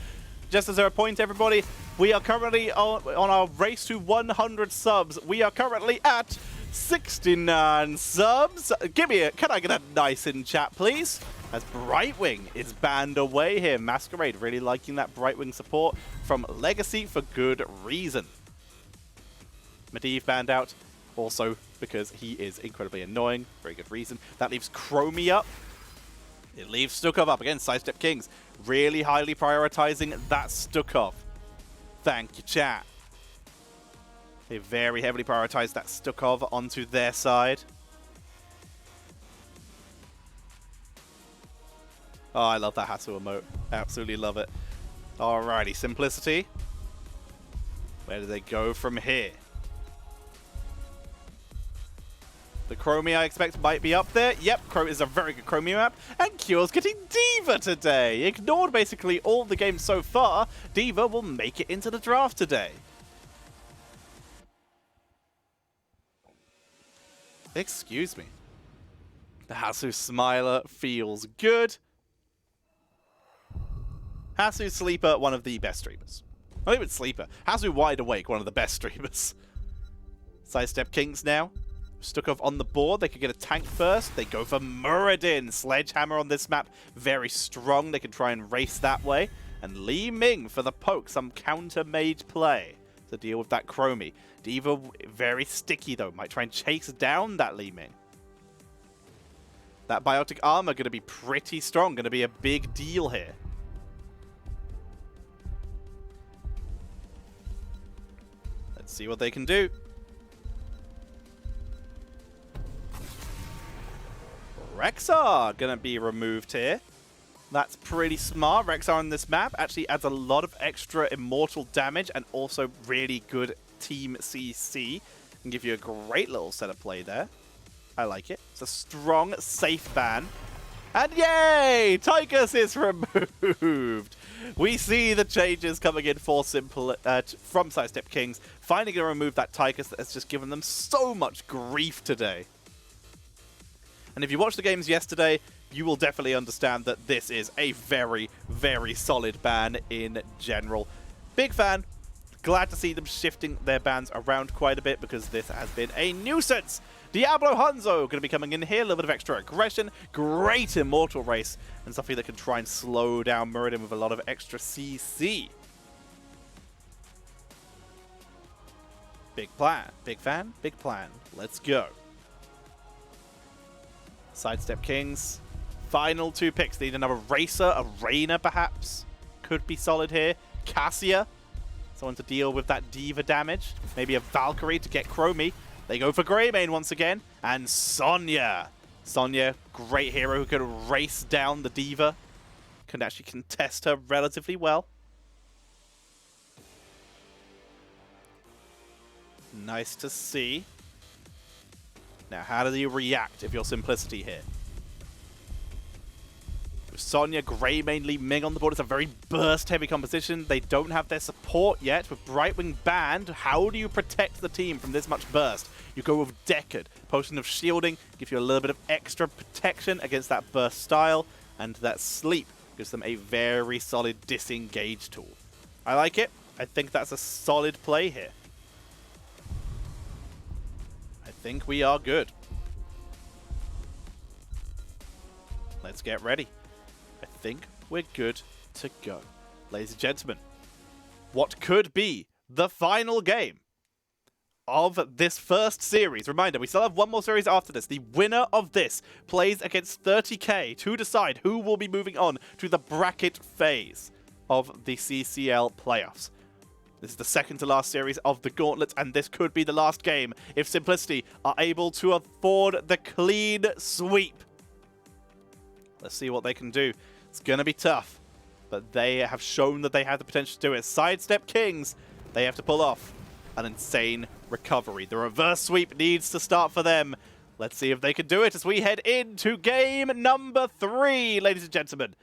Just as a point, everybody, we are currently on our race to 100 subs. We are currently at 69 subs. Can I get a nice in chat, please? As Brightwing is banned away here. Masquerade really liking that Brightwing support from Legacy for good reason. Medivh banned out, also because he is incredibly annoying. Very good reason. That leaves Chromie up. It leaves Stukov up. Again, Sidestep Kings really highly prioritizing that Stukov. Thank you, chat. They very heavily prioritize that Stukov onto their side. Oh, I love that Hasu emote. Absolutely love it. Alrighty, Simplicity. Where do they go from here? The Chromie, I expect, might be up there. Yep, is a very good Chromie map. And Cure's getting D.Va today. Ignored basically all the games so far. D.Va will make it into the draft today. Excuse me. The Hasu Smiler feels good. Hasu Sleeper, one of the best streamers. Not even Sleeper. Hasu Wide Awake, one of the best streamers. Sidestep Kings now. Stukov on the board. They could get a tank first. They go for Muradin. Sledgehammer on this map. Very strong. They can try and race that way. And Li Ming for the poke. Some counter mage play to deal with that Chromie. D.Va very sticky though. Might try and chase down that Li Ming. That biotic armor going to be pretty strong. Going to be a big deal here. Let's see what they can do. Rexar going to be removed here. That's pretty smart. Rexar on this map actually adds a lot of extra immortal damage and also really good team CC. Can give you a great little set of play there. I like it. It's a strong, safe ban. And yay! Tychus is removed. We see the changes coming in for from Sidestep Kings. Finally going to remove that Tychus that has just given them so much grief today. And if you watched the games yesterday, you will definitely understand that this is a very, very solid ban in general. Big fan. glad to see them shifting their bans around quite a bit because this has been a nuisance. Diablo Hanzo going to be coming in here, a little bit of extra aggression, great Immortal Race, and something that can try and slow down Muradin with a lot of extra CC. Big plan, big fan, big plan. Let's go. Sidestep Kings. Final 2 picks. Need another Racer, a Reina perhaps. Could be solid here. Cassia. Someone to deal with that Diva damage. Maybe a Valkyrie to get Chromie. They go for Greymane once again. And Sonya. Sonya, great hero who can race down the Diva. Can actually contest her relatively well. Nice to see. Now, how do you react if you're Simplicity here? With Sonya, Greymane, Li Ming on the board, it's a very burst-heavy composition. They don't have their support yet. With Brightwing banned, how do you protect the team from this much burst? You go with Deckard. Potion of Shielding gives you a little bit of extra protection against that burst style, and that Sleep gives them a very solid disengage tool. I like it. I think that's a solid play here. I think we are good. Let's get ready. I think we're good to go. Ladies and gentlemen, what could be the final game of this first series? Reminder, we still have one more series after this. The winner of this plays against 30k to decide who will be moving on to the bracket phase of the CCL playoffs. This is the second to last series of the Gauntlet, and this could be the last game if Simplicity are able to afford the clean sweep. Let's see what they can do. It's going to be tough, but they have shown that they have the potential to do it. Sidestep Kings, they have to pull off an insane recovery. The reverse sweep needs to start for them. Let's see if they can do it as we head into game number 3, ladies and gentlemen.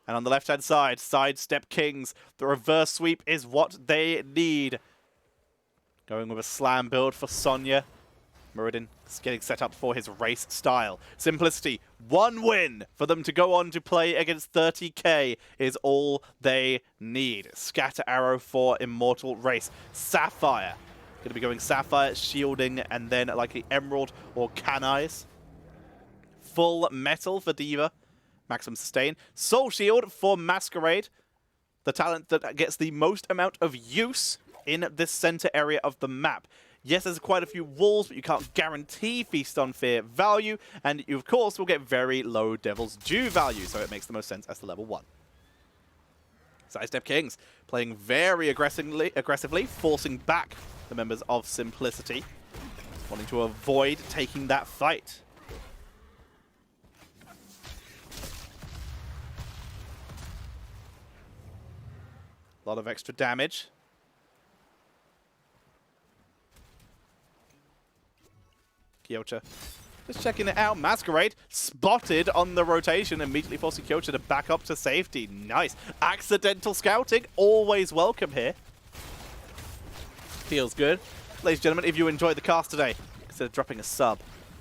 And on the left-hand side, Sidestep Kings, the reverse sweep is what they need. Going with a slam build for Sonya. Muradin is getting set up for his race style. Simplicity, 1 win for them to go on to play against 30k is all they need. Scatter Arrow for Immortal Race. Sapphire, going to be going Sapphire, Shielding, and then likely Emerald or Caneyes. Full Metal for Diva. Maximum Sustain. Soul Shield for Masquerade. The talent that gets the most amount of use in this center area of the map. Yes, there's quite a few walls, but you can't guarantee Feast on Fear value, and you, of course, will get very low Devil's Due value, so it makes the most sense as the level 1. Sidestep Kings playing very aggressively, forcing back the members of Simplicity, wanting to avoid taking that fight. A lot of extra damage. Kyocha just checking it out. Masquerade spotted on the rotation, immediately forcing Kyocha to back up to safety. Nice. Accidental scouting, always welcome here. Feels good. Ladies and gentlemen, if you enjoyed the cast today, consider dropping a sub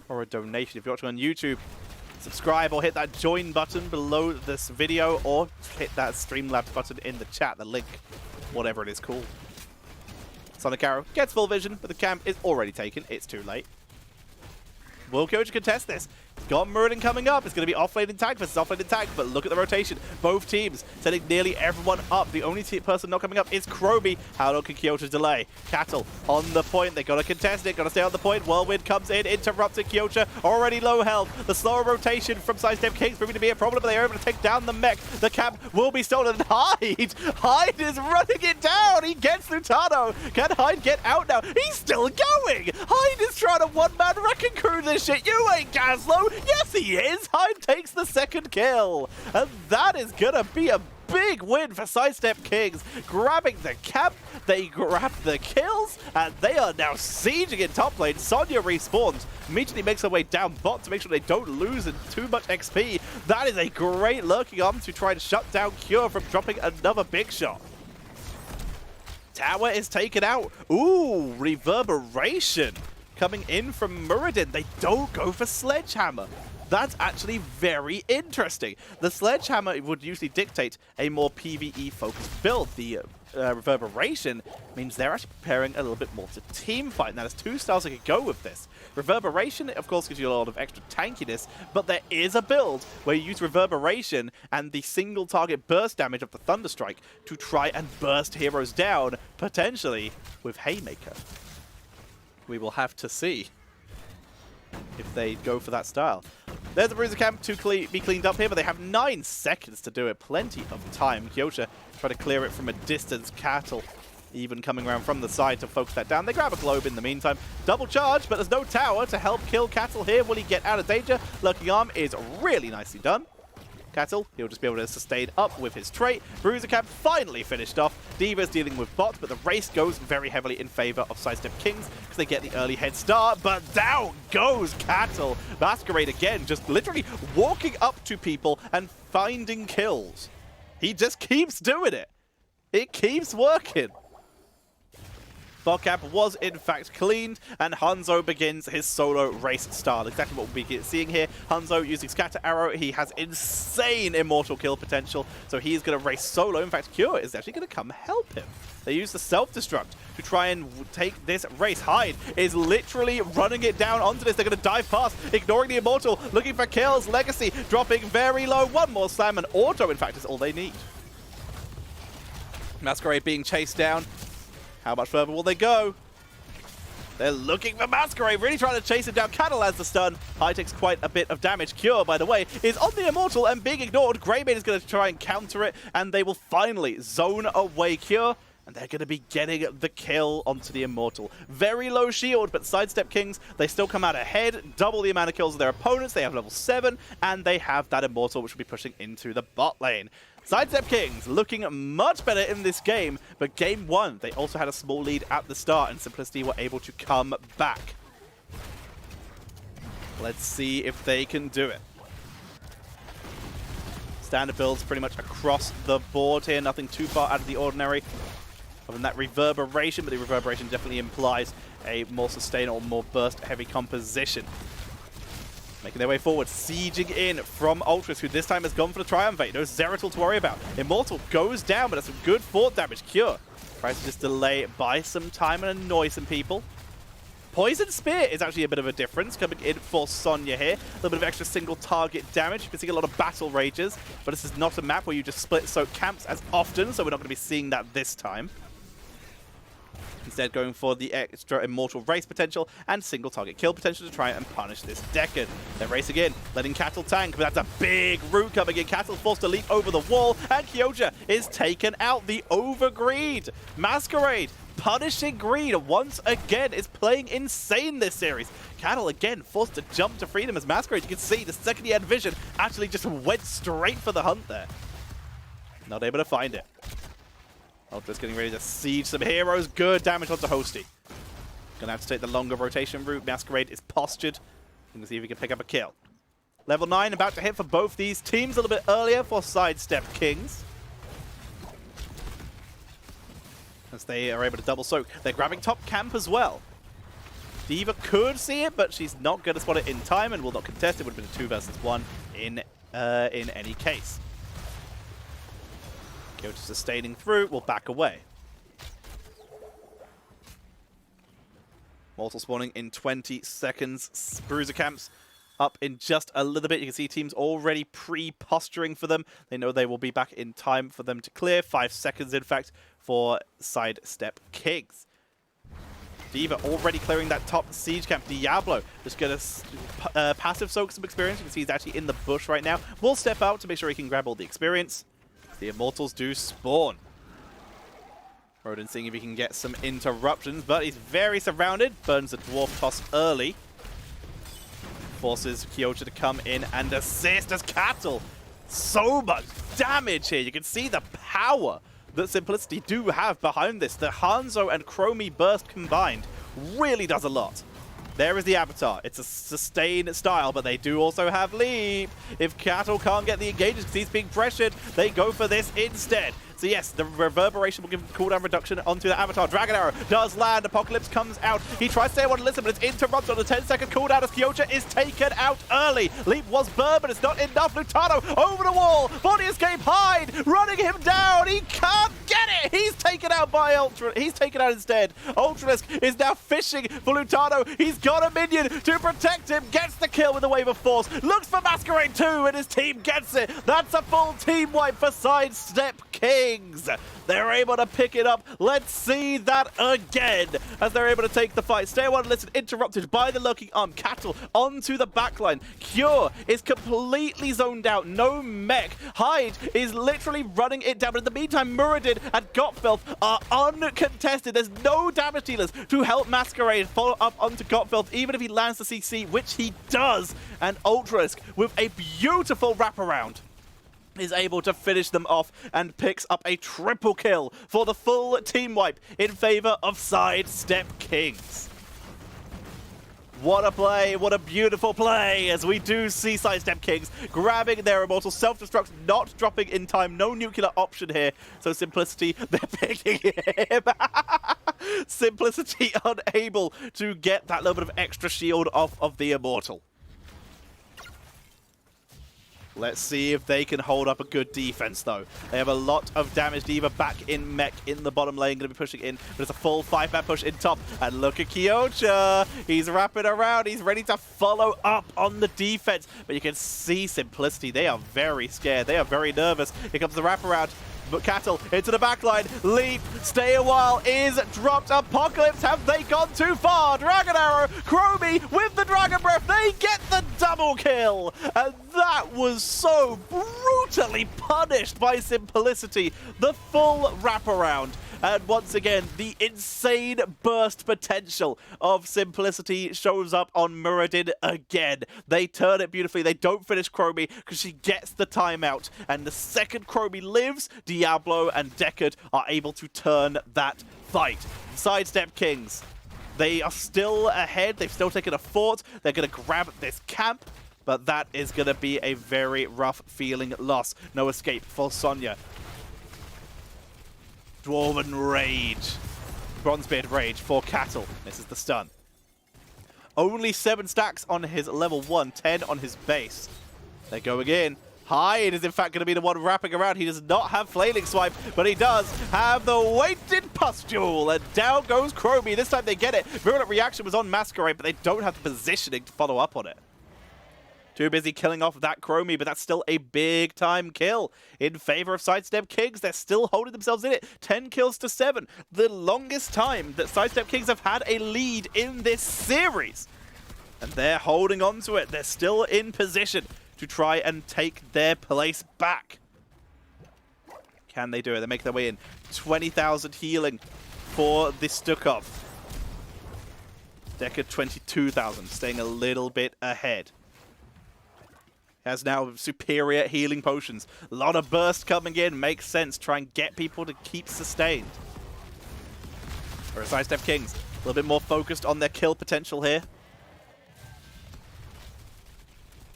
or a donation. If you're watching on YouTube, subscribe or hit that join button below this video, or hit that Streamlabs button in the chat, the link, whatever it is called. Sonic Arrow gets full vision, but the camp is already taken. It's too late. Will Kyocha contest this? Got Muradin coming up. It's going to be off-lane and tag versus off-lane and tag, but look at the rotation. Both teams setting nearly everyone up. The only person not coming up is Chromie. How long can Kyocha delay? Cattle on the point. They got to contest it. Got to stay on the point. Whirlwind comes in, interrupting Kyocha. Already low health. The slower rotation from Sidestep Kings proving to be a problem, but they are able to take down the mech. The camp will be stolen. And Hyde is running it down. He gets through Tano. Can Hyde get out now? He's still going. Hyde is trying to one-man wrecking crew this shit. You ain't Gaslow. Yes, he is. Hyde takes the second kill. And that is going to be a big win for Sidestep Kings. Grabbing the camp, they grab the kills, and they are now sieging in top lane. Sonya respawns, immediately makes her way down bot to make sure they don't lose too much XP. That is a great lurking arm to try and shut down Cure from dropping another big shot. Tower is taken out. Ooh, Reverberation coming in from Muradin. They don't go for Sledgehammer. That's actually very interesting. The Sledgehammer would usually dictate a more PvE-focused build. The Reverberation means they're actually preparing a little bit more to team fight. Now, there's two styles I could go with this. Reverberation, of course, gives you a lot of extra tankiness, but there is a build where you use Reverberation and the single target burst damage of the Thunderstrike to try and burst heroes down, potentially with Haymaker. We will have to see if they go for that style. There's the Bruiser camp to be cleaned up here, but they have 9 seconds to do it. Plenty of time. Kyocha try to clear it from a distance. Cattle even coming around from the side to focus that down. They grab a globe in the meantime. Double charge, but there's no tower to help kill Cattle here. Will he get out of danger? Lurking Arm is really nicely done. Cattle, he'll just be able to sustain up with his trait. Bruiser Cap finally finished off. D.Va's dealing with bots, but the race goes very heavily in favor of Sidestep Kings because they get the early head start, but down goes Cattle. Masquerade again, just literally walking up to people and finding kills. He just keeps doing it. It keeps working. Botcap was in fact cleaned, and Hanzo begins his solo race style. Exactly what we'll be seeing here. Hanzo using Scatter Arrow. He has insane immortal kill potential, so he's going to race solo. In fact, Cure is actually going to come help him. They use the self-destruct to try and take this race. Hyde is literally running it down onto this. They're going to dive past, ignoring the immortal, looking for kills. Legacy dropping very low. One more slam, and auto, in fact, is all they need. Masquerade being chased down. How much further will they go? They're looking for Masquerade, really trying to chase him down. Cattle has the stun. High takes quite a bit of damage. Cure, by the way, is on the Immortal and being ignored. Greymane is going to try and counter it, and they will finally zone away Cure, and they're going to be getting the kill onto the Immortal. Very low shield, but Sidestep Kings, they still come out ahead, double the amount of kills of their opponents. They have level 7, and they have that Immortal, which will be pushing into the bot lane. Sidestep Kings looking much better in this game, but game 1, they also had a small lead at the start, and Simplicity were able to come back. Let's see if they can do it. Standard builds pretty much across the board here, nothing too far out of the ordinary. Other than that reverberation, but the reverberation definitely implies a more sustainable, more burst-heavy composition. Making their way forward, sieging in from Ultras, who this time has gone for the Triumvirate. No Zeratul to worry about. Immortal goes down, but that's some good fort damage. Cure tries to just delay, buy some time and annoy some people. Poison Spear is actually a bit of a difference coming in for Sonya here. A little bit of extra single target damage. You can see a lot of battle rages, but this is not a map where you just split soak camps as often, so we're not going to be seeing that this time. Instead, going for the extra immortal race potential and single target kill potential to try and punish this Decan. They race again, letting Cattle tank, but that's a big root coming in. Cattle forced to leap over the wall, and Kyoja is taken out. The Overgreed. Masquerade punishing greed once again. Is playing insane this series. Cattle again forced to jump to freedom as Masquerade. You can see the second he had vision actually just went straight for the hunt there. Not able to find it. Ultra's getting ready to siege some heroes. Good damage onto Hosty. Gonna have to take the longer rotation route. Masquerade is postured. Gonna see if he can pick up a kill. Level 9 about to hit for both these teams. A little bit earlier for Sidestep Kings, as they are able to double soak. They're grabbing top camp as well. D.Va could see it, but she's not going to spot it in time and will not contest. It would have been a 2 versus 1 in any case. Kyoto sustaining through, will back away. Mortal spawning in 20 seconds. Bruiser camps up in just a little bit. You can see teams already pre-posturing for them. They know they will be back in time for them to clear. 5 seconds, in fact, for Sidestep Kings. D.Va already clearing that top siege camp. Diablo just going to passive soak some experience. You can see he's actually in the bush right now. We'll step out to make sure he can grab all the experience. The Immortals do spawn. Rodin seeing if he can get some interruptions, but he's very surrounded. Burns the Dwarf Toss early. Forces Kyoto to come in and assist as Cattle. So much damage here. You can see the power that Simplicity do have behind this. The Hanzo and Chromie burst combined really does a lot. There is the Avatar. It's a sustain style, but they do also have Leap. If Cattle can't get the engages because he's being pressured, they go for this instead. So yes, the reverberation will give cooldown reduction onto the avatar. Dragon Arrow does land. Apocalypse comes out. He tries to stay on and listen, but it's interrupted on the 10-second cooldown as Kyocha is taken out early. Leap was burned, but it's not enough. Lutano over the wall. Body escape, hide, running him down. He can't get it. He's taken out by Ultra. He's taken out instead. Ultralisk is now fishing for Lutano. He's got a minion to protect him. Gets the kill with the Wave of Force. Looks for Masquerade 2, and his team gets it. That's a full team wipe for Sidestep Kings. They're able to pick it up. Let's see that again as they're able to take the fight. Stay on, listen, interrupted by the lurking arm. Cattle onto the backline. Cure is completely zoned out. No mech. Hyde is literally running it down. But in the meantime, Muradin and Gottfeldt are uncontested. There's no damage dealers to help Masquerade follow up onto Gottfeldt, even if he lands the CC, which he does. And Ultralisk, with a beautiful wraparound, is able to finish them off and picks up a triple kill for the full team wipe in favor of Sidestep Kings. What a play, what a beautiful play, as we do see Sidestep Kings grabbing their immortal self-destruct, not dropping in time, no nuclear option here. So Simplicity, they're picking him. Simplicity unable to get that little bit of extra shield off of the immortal. Let's see if they can hold up a good defense, though. They have a lot of damage D.Va back in mech in the bottom lane, going to be pushing in, but it's a full 5-man push in top. And look at Kyocha. He's wrapping around. He's ready to follow up on the defense. But you can see Simplicity. They are very scared. They are very nervous. Here comes the wraparound. But Cattle into the backline. Leap, stay a while, is dropped. Apocalypse, have they gone too far? Dragon Arrow, Chromie with the Dragon Breath. They get the double kill. And that was so brutally punished by Simplicity. The full wraparound. And once again, the insane burst potential of Simplicity shows up on Muradin again. They turn it beautifully. They don't finish Chromie because she gets the timeout. And the second Chromie lives, Diablo and Deckard are able to turn that fight. Sidestep Kings, they are still ahead. They've still taken a fort. They're going to grab this camp. But that is going to be a very rough feeling loss. No escape for Sonya. Dwarven Rage. Bronzebeard Rage for Cattle. This is the stun. Only 7 stacks on his level 1, 10 on his base. They're going in. Hyde is in fact going to be the one wrapping around. He does not have Flailing Swipe, but he does have the Weighted Pustule. And down goes Chromie. This time they get it. Virulent Reaction was on Masquerade, but they don't have the positioning to follow up on it. Too busy killing off that Chromie, but that's still a big-time kill in favor of Sidestep Kings. They're still holding themselves in it. 10 kills to 7. The longest time that Sidestep Kings have had a lead in this series. And they're holding on to it. They're still in position to try and take their place back. Can they do it? They make their way in. 20,000 healing for the Stukov. Deckard 22,000, staying a little bit ahead. Has now superior healing potions. A lot of burst coming in. Makes sense. Try and get people to keep sustained. Whereas Sidestep Kings, a little bit more focused on their kill potential here.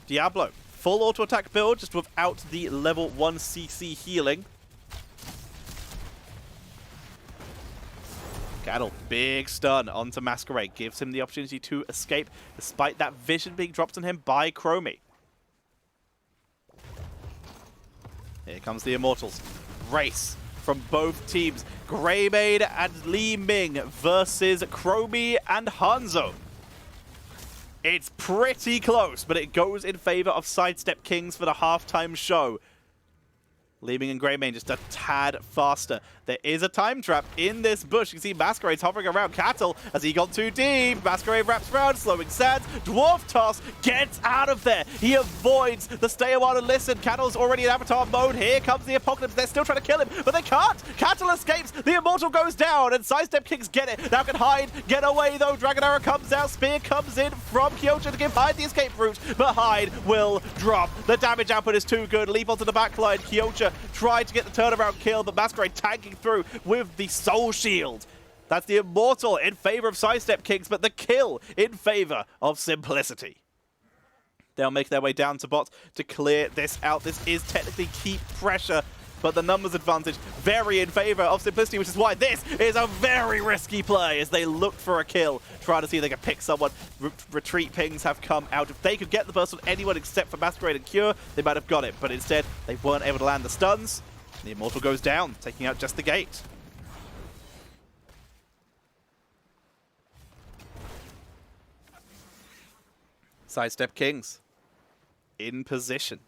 Diablo, full auto-attack build, just without the level 1 CC healing. Cattle, big stun onto Masquerade. Gives him the opportunity to escape, despite that vision being dropped on him by Chromie. Here comes the Immortals. Race from both teams. Greymane and Li Ming versus Chromie and Hanzo. It's pretty close, but it goes in favor of Sidestep Kings for the halftime show. Li Ming and Greymane just a tad faster. There is a time trap in this bush. You can see Masquerade's hovering around Cattle as he got too deep. Masquerade wraps around, slowing Sands. Dwarf Toss gets out of there. He avoids the stay a while and listen. Cattle's already in Avatar mode. Here comes the Apocalypse. They're still trying to kill him, but they can't. Cattle escapes. The Immortal goes down, and Sidestep Kings get it. Now can Hyde get away, though. Dragon Arrow comes out. Spear comes in from Kyocha to give Hyde the escape route, but Hyde will drop. The damage output is too good. Leap onto the backline. Kyocha tried to get the turnaround kill, but Masquerade tanking through with the Soul Shield. That's the Immortal in favor of Sidestep Kings, but the kill in favor of Simplicity. They'll make their way down to bot to clear this out. This is technically keep pressure but the numbers advantage very in favor of Simplicity, which is why this is a very risky play as they look for a kill, trying to see if they can pick someone. Retreat pings have come out. If they could get the burst on anyone except for Masquerade and Cure, they might have got it, but instead they weren't able to land the stuns. The Immortal goes down, taking out just the gate. Sidestep Kings in position,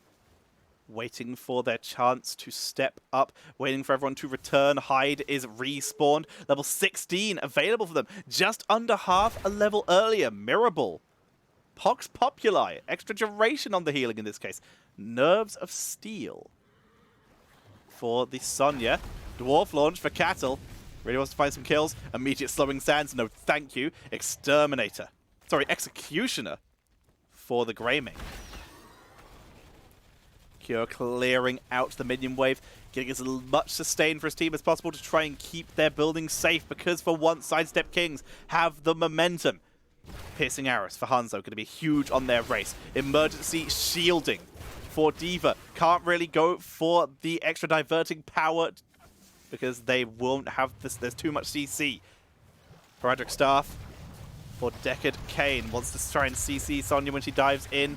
waiting for their chance to step up, waiting for everyone to return. Hyde is respawned. Level 16 available for them, just under half a level earlier. Mirable, Pox Populi, extra duration on the healing in this case. Nerves of Steel for the Sonya. Dwarf launch for Cattle. Really wants to find some kills. Immediate slowing sands, no thank you. Exterminator. Sorry, Executioner for the Greymane. Cure clearing out the minion wave, getting as much sustain for his team as possible to try and keep their building safe, because for once Sidestep Kings have the momentum. Piercing arrows for Hanzo, going to be huge on their race. Emergency shielding for D.Va. Can't really go for the extra diverting power because they won't have this. There's too much CC. Heraldic Staff for Decade. Kane wants to try and CC Sonya when she dives in.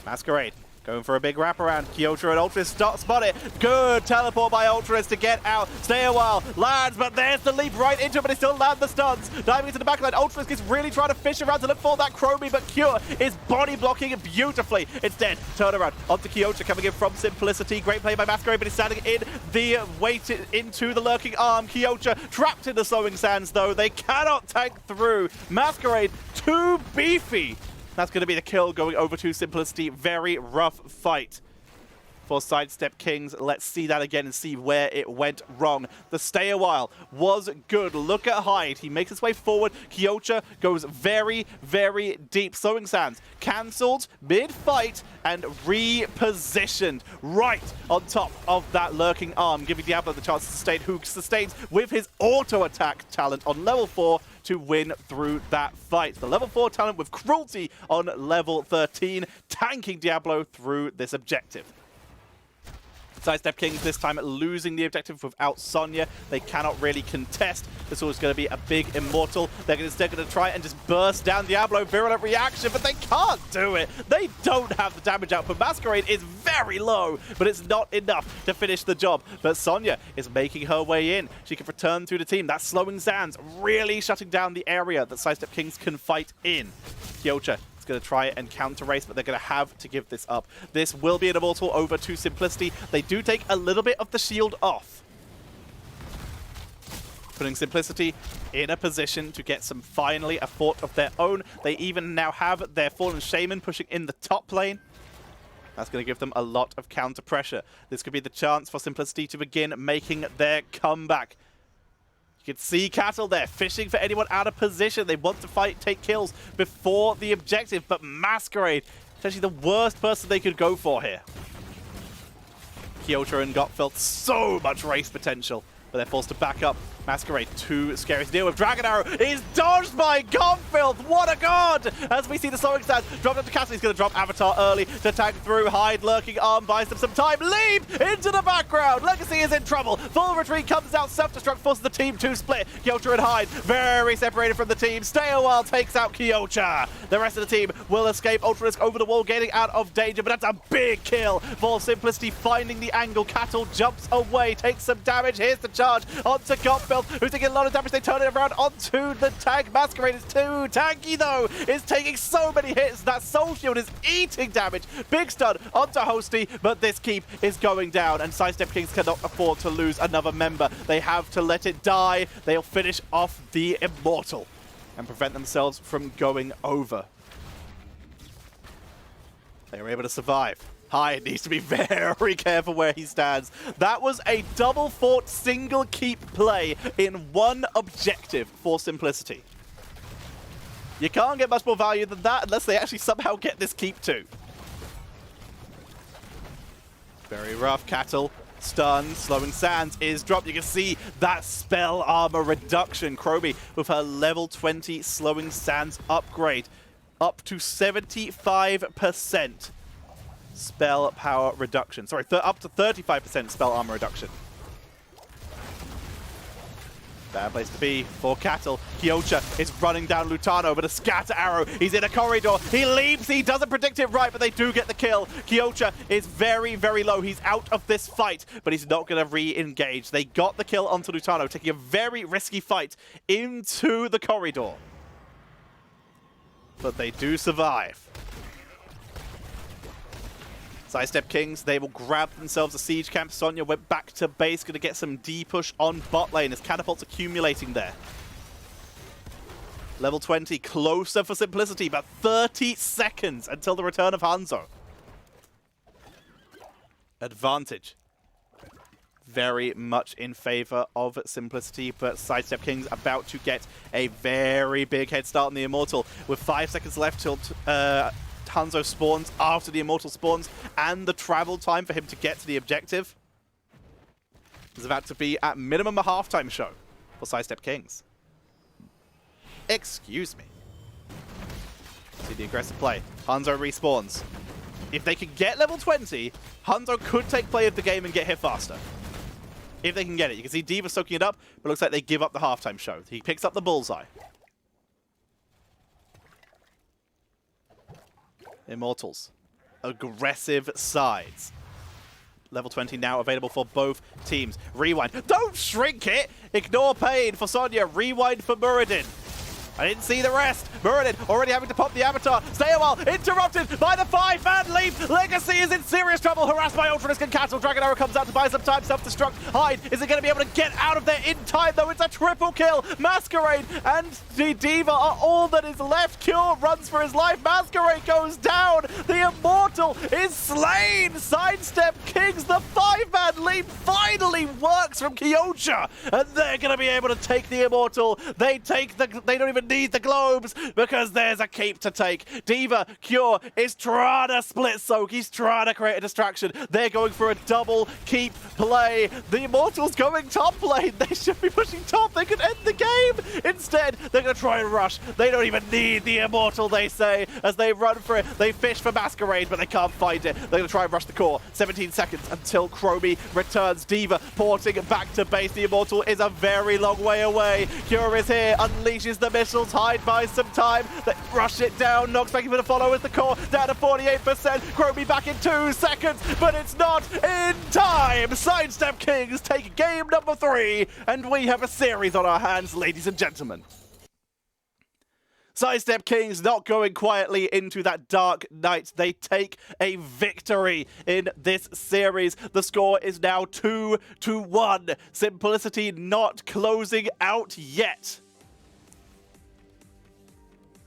Masquerade going for a big wraparound. Kyota and Ultras spot it. Good teleport by Ultras to get out. Stay a while. Lands, but there's the leap right into it, but he still lands the stuns. Diving into the backline. Ultras is really trying to fish around to look for that Chromie, but Cure is body blocking it beautifully. Instead, turn around onto Kyota coming in from Simplicity. Great play by Masquerade, but he's standing in the weight into the lurking arm. Kyota trapped in the slowing sands, though. They cannot tank through. Masquerade too beefy. That's going to be the kill going over to Simplicity. Very rough fight for Sidestep Kings. Let's see that again and see where it went wrong. The stay a while was good. Look at Hyde. He makes his way forward. Kyota goes very, very deep. Slowing sands cancelled mid-fight and repositioned right on top of that lurking arm, giving Diablo the chance to sustain, who sustains with his auto-attack talent on level 4 to win through that fight. The level 4 talent with Cruelty on level 13, tanking Diablo through this objective. Sidestep Kings this time losing the objective without Sonya. They cannot really contest. This was going to be a big Immortal. They're instead going to try and just burst down Diablo. Virulent reaction, but they can't do it. They don't have the damage output. Masquerade is very low, but it's not enough to finish the job. But Sonya is making her way in. She can return through the team. That slowing sands really shutting down the area that Sidestep Kings can fight in. Kyota going to try and counter race, but they're going to have to give this up. This will be an Immortal over to Simplicity. They do take a little bit of the shield off, putting Simplicity in a position to get some, finally, a fort of their own. They even now have their Fallen Shaman pushing in the top lane. That's going to give them a lot of counter pressure. This could be the chance for Simplicity to begin making their comeback. You can see Cattle there, fishing for anyone out of position. They want to fight, take kills before the objective, but Masquerade is actually the worst person they could go for here. Kyota and Gottfeld, so much race potential, but they're forced to back up. Masquerade, too scary to deal with. Dragon Arrow is dodged by Gottfeld. What a god! As we see the slowing stats drop down to Castle. He's going to drop Avatar early to tank through. Hyde, lurking arm, buys them some time. Leap into the background. Legacy is in trouble. Full retreat comes out. Self-destruct forces the team to split. Kyota and Hyde very separated from the team. Stay a while takes out Kyota. The rest of the team will escape. Ultralisk over the wall, getting out of danger, but that's a big kill for Simplicity, finding the angle. Cattle jumps away, takes some damage. Here's the charge onto Gottfeld, who's taking a lot of damage. They turn it around onto the tank. Masquerade is too tanky, though. Is taking so many hits. That Soul Shield is eating damage. Big stun onto Hosty, but this keep is going down, and Sidestep Kings cannot afford to lose another member. They have to let it die. They'll finish off the Immortal and prevent themselves from going over. They were able to survive. Hyde needs to be very careful where he stands. That was a double fort single keep play in one objective for Simplicity. You can't get much more value than that unless they actually somehow get this keep too. Very rough. Cattle, stun, slowing sands is dropped. You can see that spell armor reduction. Chromie with her level 20 slowing sands upgrade up to 75%. spell power reduction. Sorry, up to 35% spell armor reduction. Bad place to be for Cattle. Kyocha is running down Lutano, but a scatter arrow. He's in a corridor. He leaps. He doesn't predict it right, but they do get the kill. Kyocha is very, very low. He's out of this fight, but he's not going to re-engage. They got the kill onto Lutano, taking a very risky fight into the corridor. But they do survive. Sidestep Kings, they will grab themselves a siege camp. Sonya went back to base, going to get some D-push on bot lane as catapults accumulating there. Level 20, closer for Simplicity, but 30 seconds until the return of Hanzo. Advantage. Very much in favor of Simplicity, but Sidestep Kings about to get a very big head start on the Immortal. With 5 seconds left till Hanzo spawns after the Immortal spawns, and the travel time for him to get to the objective is about to be at minimum a halftime show for Sidestep Kings. Excuse me. See the aggressive play. Hanzo respawns. If they can get level 20, Hanzo could take play of the game and get here faster. If they can get it. You can see D.Va soaking it up, but it looks like they give up the halftime show. He picks up the bullseye. Immortals. Aggressive sides. Level 20 now available for both teams. Rewind. Don't shrink it! Ignore pain for Sonya. Rewind for Muradin. I didn't see the rest. Muradin already having to pop the avatar. Stay a while. Interrupted by the 5-man leap. Legacy is in serious trouble. Harassed by Ultralisk and Cattle. Dragon Arrow comes out to buy some time. Self-destruct. Hyde. Is it going to be able to get out of there in time, though? It's a triple kill. Masquerade and the D.Va are all that is left. Cure runs for his life. Masquerade goes down. The Immortal is slain. Sidestep Kings. The 5-man leap finally works from Kyocha. And they're going to be able to take the Immortal. They don't even need the globes because there's a keep to take. D.Va, Cure is trying to split soak. He's trying to create a distraction. They're going for a double keep play. The Immortals going top lane. They should be pushing top. They could end the game. Instead, they're going to try and rush. They don't even need the Immortal, they say, as they run for it. They fish for Masquerade, but they can't find it. They're going to try and rush the core. 17 seconds until Chromie returns. D.Va porting back to base. The Immortal is a very long way away. Cure is here, unleashes the missile. Hide by some time. They rush it down. Nox making for the follow with the core. Down to 48%. Chromie back in 2 seconds, but it's not in time. Sidestep Kings take game number 3, and we have a series on our hands, ladies and gentlemen. Sidestep Kings not going quietly into that dark night. They take a victory in this series. The score is now 2-1. Simplicity not closing out yet.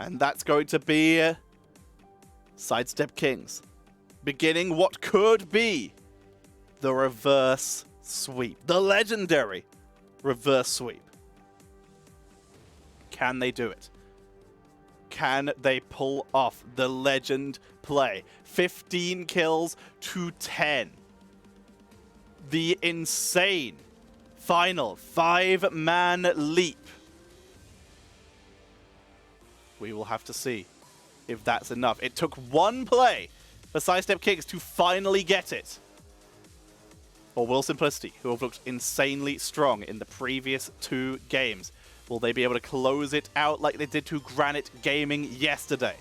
And that's going to be Sidestep Kings beginning what could be the reverse sweep. The legendary reverse sweep. Can they do it? Can they pull off the legend play? 15 kills to 10. The insane final 5-man leap. We will have to see if that's enough. It took one play for Sidestep Kings to finally get it. Or will Simplicity, who have looked insanely strong in the previous 2 games, will they be able to close it out like they did to Granite Gaming yesterday?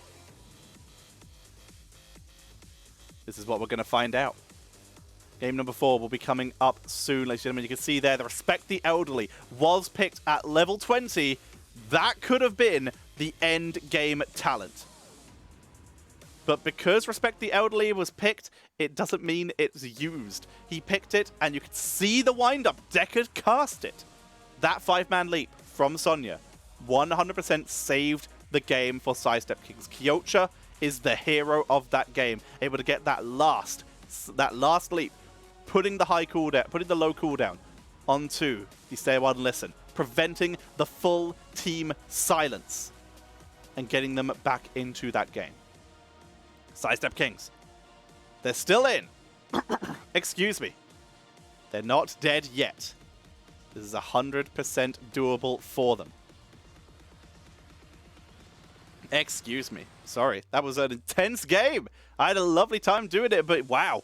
This is what we're going to find out. Game number 4 will be coming up soon, ladies and gentlemen. You can see there, the Respect the Elderly was picked at level 20. That could have been the end game talent. But because Respect the Elderly was picked, it doesn't mean it's used. He picked it, and you could see the wind-up. Deckard cast it. That 5-man leap from Sonya 100% saved the game for Sidestep Kings. Kyocha is the hero of that game, able to get that last leap, putting the low cooldown onto the Stay a While and Listen, preventing the full team silence and getting them back into that game. Sidestep Kings. They're still in. Excuse me. They're not dead yet. This is 100% doable for them. Excuse me. Sorry. That was an intense game. I had a lovely time doing it, but wow.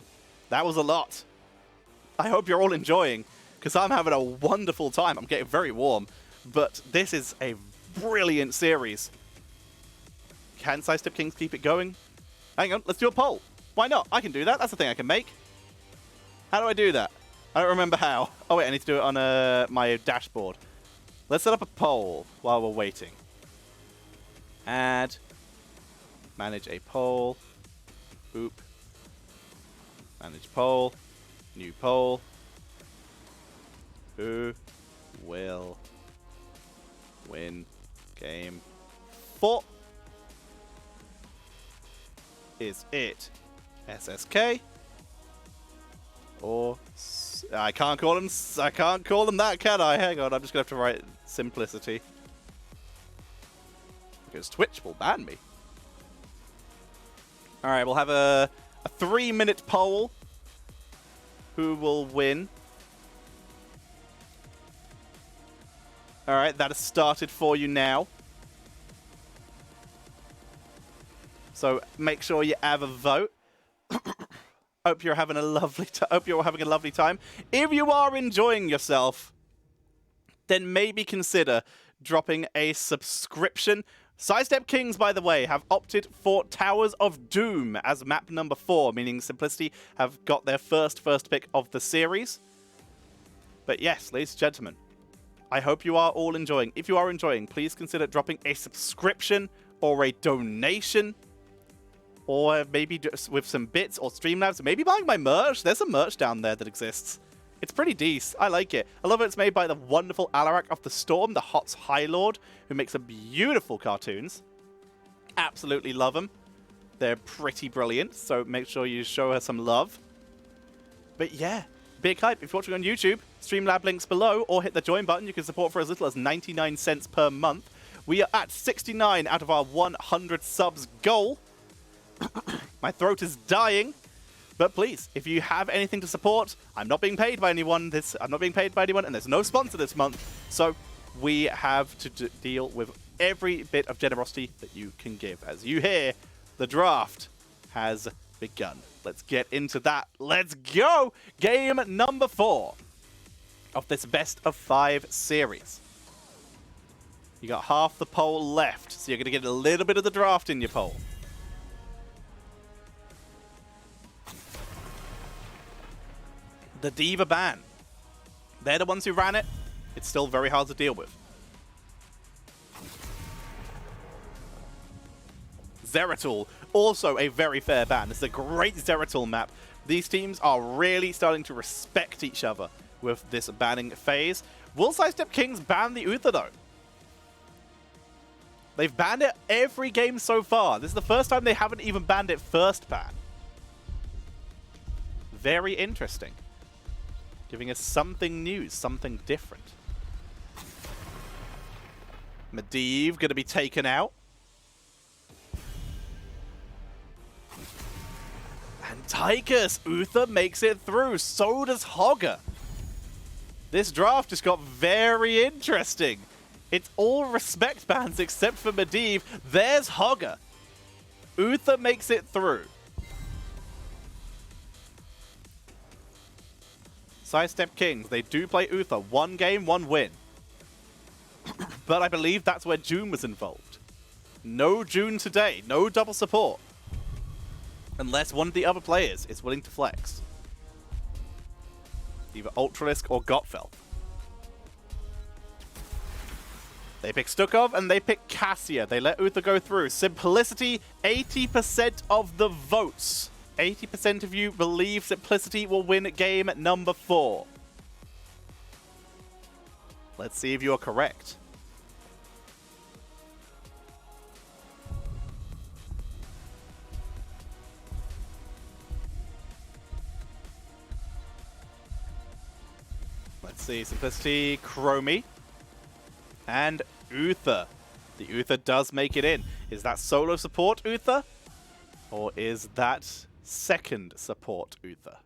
That was a lot. I hope you're all enjoying, because I'm having a wonderful time. I'm getting very warm, but this is a brilliant series. Can Sidestep Kings keep it going? Hang on, let's do a poll. Why not? I can do that. That's the thing I can make. How do I do that? I don't remember how. Oh wait, I need to do it on my dashboard. Let's set up a poll while we're waiting. Add. Manage a poll. Boop. Manage poll. New poll. Who will win game 4? Is it SSK or I can't call them that, can I? Hang on, I'm just gonna have to write Simplicity because Twitch will ban me. All right, we'll have a 3-minute poll. Who will win? All right, that has started for you now. So make sure you have a vote. Hope you're having a lovely time. If you are enjoying yourself, then maybe consider dropping a subscription. Sidestep Kings, by the way, have opted for Towers of Doom as map number 4, meaning Simplicity have got their first pick of the series. But yes, ladies and gentlemen, I hope you are all enjoying. If you are enjoying, please consider dropping a subscription or a donation, or maybe just with some bits or Streamlabs, maybe buying my merch. There's some merch down there that exists. It's pretty decent. I like it. I love it. It's made by the wonderful Alarak of the Storm, the HOTS High Lord, who makes some beautiful cartoons. Absolutely love them. They're pretty brilliant, so make sure you show her some love. But yeah, big hype. If you're watching on YouTube, Streamlab links below, or hit the join button. You can support for as little as 99 cents per month. We are at 69 out of our 100 subs goal. My throat is dying. But please, if you have anything to support, I'm not being paid by anyone. I'm not being paid by anyone, and there's no sponsor this month. So we have to deal with every bit of generosity that you can give. As you hear, the draft has begun. Let's get into that. Let's go! Game number 4 of this best of 5 series. You got half the poll left, so you're going to get a little bit of the draft in your poll. The Diva ban. They're the ones who ran it. It's still very hard to deal with. Zeratul, also a very fair ban. This is a great Zeratul map. These teams are really starting to respect each other with this banning phase. Will Sidestep Kings ban the Uther though? They've banned it every game so far. This is the first time they haven't even banned it first ban. Very interesting. Giving us something new, something different. Medivh going to be taken out. And Tychus, Uther makes it through. So does Hogger. This draft just got very interesting. It's all respect bans except for Medivh. There's Hogger. Uther makes it through. Sidestep Kings, they do play Uther. 1 game, 1 win. But I believe that's where June was involved. No June today. No double support. Unless one of the other players is willing to flex. Either Ultralisk or Gottfeld. They pick Stukov and they pick Cassia. They let Uther go through. Simplicity, 80% of the votes. 80% of you believe Simplicity will win game number 4. Let's see if you're correct. Let's see. Simplicity, Chromie, and Uther. The Uther does make it in. Is that solo support Uther? Or is that second support Uther?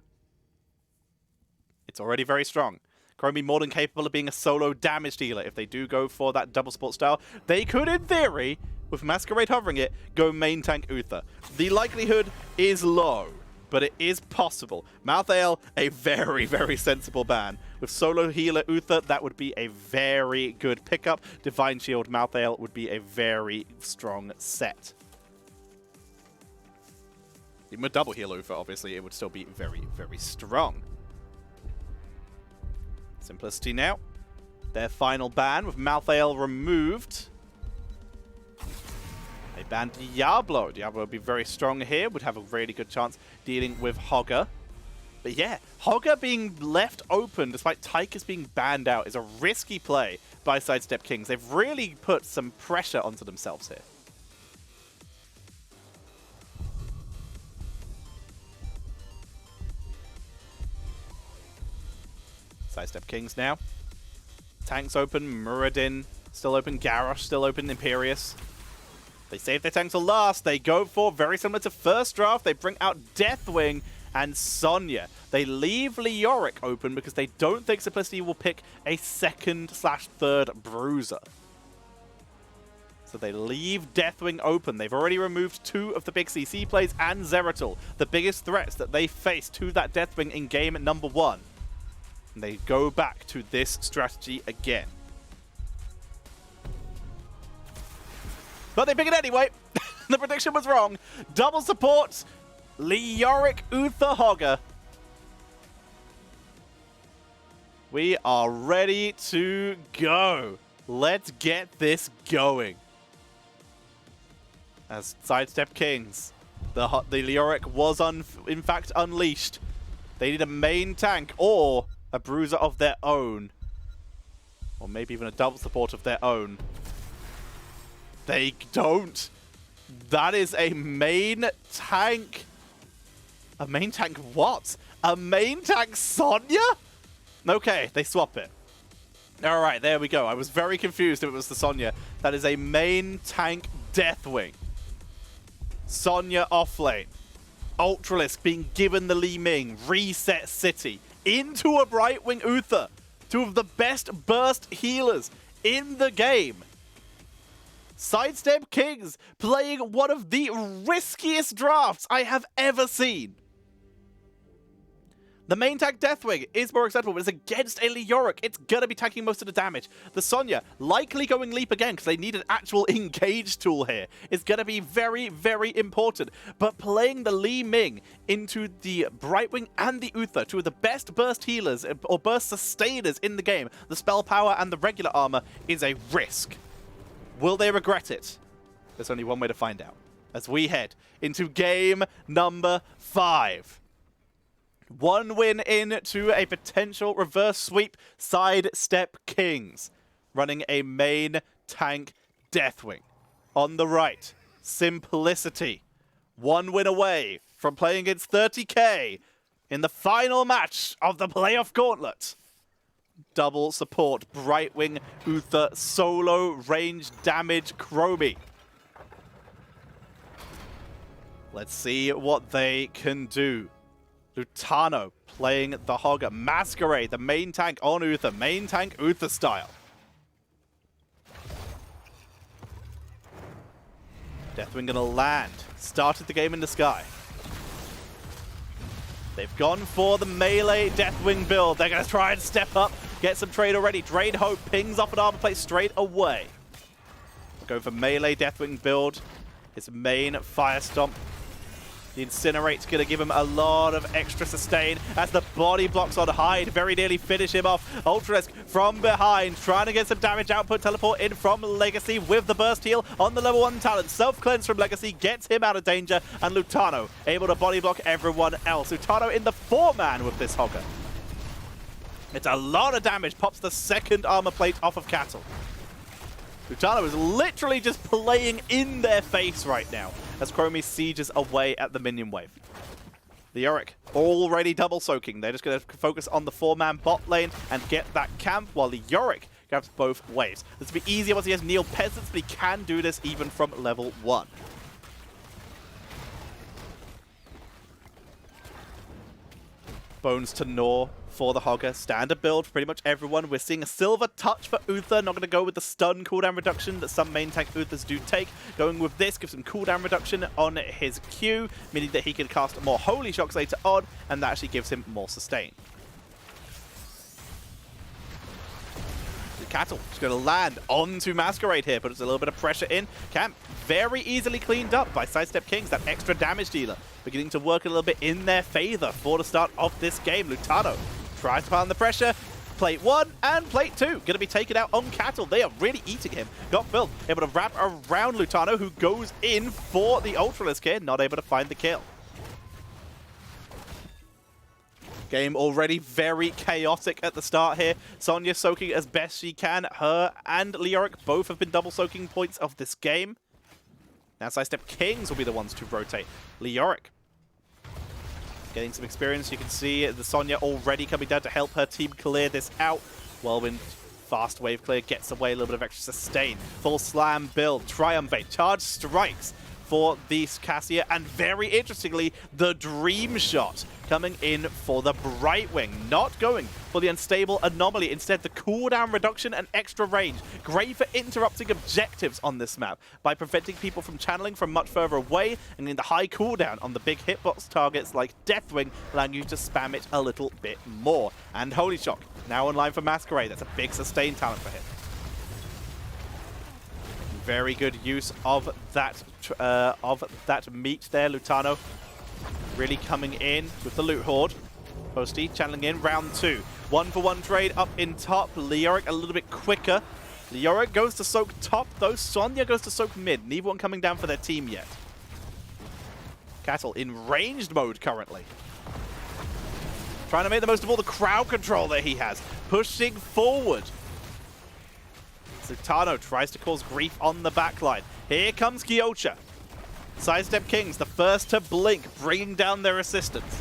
It's already very strong. Chromie more than capable of being a solo damage dealer if they do go for that double support style. They could, in theory, with Masquerade hovering it, go main tank Uther. The likelihood is low, but it is possible. Malthael, a very, very sensible ban. With solo healer Uther, that would be a very good pickup. Divine Shield Malthael would be a very strong set. Even with double healer Uther, obviously, it would still be very, very strong. Simplicity now. Their final ban with Malthael removed. They banned Diablo. Diablo would be very strong here, would have a really good chance dealing with Hogger. But yeah, Hogger being left open despite Tychus being banned out is a risky play by Sidestep Kings. They've really put some pressure onto themselves here. Sidestep Kings now. Tanks open, Muradin still open, Garrosh still open, Imperius. They save their tanks to last. They go for, very similar to first draft, they bring out Deathwing and Sonya. They leave Leoric open because they don't think Simplicity will pick a second/third Bruiser. So they leave Deathwing open. They've already removed 2 of the big CC plays and Zeratul, the biggest threats that they face to that Deathwing in game number 1. And they go back to this strategy again. But they pick it anyway. The prediction was wrong. Double support, Leoric Uther Hogger. We are ready to go. Let's get this going. As Sidestep Kings, the Leoric was in fact unleashed. They need a main tank or a Bruiser of their own. Or maybe even a double support of their own. They don't. That is a main tank. A main tank what? A main tank Sonya? Okay, they swap it. Alright, there we go. I was very confused if it was the Sonya. That is a main tank Deathwing. Sonya offlane. Ultralisk being given the Li Ming. Reset City. Into a Brightwing Uther. 2 of the best burst healers in the game. Sidestep Kings playing one of the riskiest drafts I have ever seen. The main tank Deathwing is more acceptable, but it's against a Leoric. It's going to be tanking most of the damage. The Sonya, likely going Leap again, because they need an actual engage tool here, is going to be very, very important. But playing the Li Ming into the Brightwing and the Uther, 2 of the best burst healers, or burst sustainers in the game, the spell power and the regular armor, is a risk. Will they regret it? There's only one way to find out. As we head into game number 5. 1 win into a potential reverse sweep. Sidestep Kings running a main tank Deathwing. On the right, Simplicity. 1 win away from playing against 30k in the final match of the playoff gauntlet. Double support, Brightwing, Uther, solo, range, damage, Chromie. Let's see what they can do. Lutano playing the Hogger. Masquerade, the main tank on Uther. Main tank Uther style. Deathwing gonna land. Started the game in the sky. They've gone for the melee Deathwing build. They're gonna try and step up. Get some trade already. Drain Hope pings off an armor plate straight away. Go for melee Deathwing build. His main Fire Stomp. The Incinerate's going to give him a lot of extra sustain as the body blocks on Hyde. Very nearly finish him off. Ultralisk from behind, trying to get some damage output. Teleport in from Legacy with the burst heal on the level 1 talent. Self-cleanse from Legacy gets him out of danger. And Lutano able to body block everyone else. Lutano in the 4-man with this Hogger. It's a lot of damage. Pops the second armor plate off of Cattle. Lutano is literally just playing in their face right now as Chromie sieges away at the minion wave. Leoric already double soaking. They're just going to focus on the 4-man bot lane and get that camp while Leoric grabs both waves. This will be easier once he has Neil Peasants, but he can do this even from level 1. Bones to gnaw for the Hogger. Standard build for pretty much everyone. We're seeing a silver touch for Uther. Not going to go with the stun cooldown reduction that some main tank Uthers do take. Going with this gives him cooldown reduction on his Q, meaning that he can cast more Holy Shocks later on, and that actually gives him more sustain. Cattle just going to land onto Masquerade here, but it's a little bit of pressure in. Camp very easily cleaned up by Sidestep Kings, that extra damage dealer, beginning to work a little bit in their favor for the start of this game. Lutano tries to pile on the pressure. Plate 1 and Plate 2 going to be taken out on Cattle. They are really eating him. Got Filth able to wrap around Lutano, who goes in for the Ultralisk here, not able to find the kill. Game already very chaotic at the start here. Sonya soaking as best she can. Her and Leoric both have been double soaking points of this game. Now Sidestep Kings will be the ones to rotate. Leoric getting some experience. You can see the Sonya already coming down to help her team clear this out. Whirlwind fast wave clear gets away a little bit of extra sustain. Full slam build. Triumphate. Charge strikes for the Cassia, and very interestingly, the Dream Shot coming in for the Brightwing, not going for the Unstable Anomaly, instead the cooldown reduction and extra range. Great for interrupting objectives on this map by preventing people from channeling from much further away, and in the high cooldown on the big hitbox targets like Deathwing, allowing you to spam it a little bit more. And Holy Shock, now online for Masquerade. That's a big sustain talent for him. Very good use of that meat there. Lutano really coming in with the loot horde. Posty channeling in round 2. 1-for-1 trade up in top. Leoric a little bit quicker. Leoric goes to soak top though. Sonya goes to soak mid. Neither one coming down for their team yet. Cattle in ranged mode currently. Trying to make the most of all the crowd control that he has. Pushing forward. Lutano tries to cause grief on the backline. Here comes Kyocha. Sidestep Kings, the first to blink, bringing down their assistance.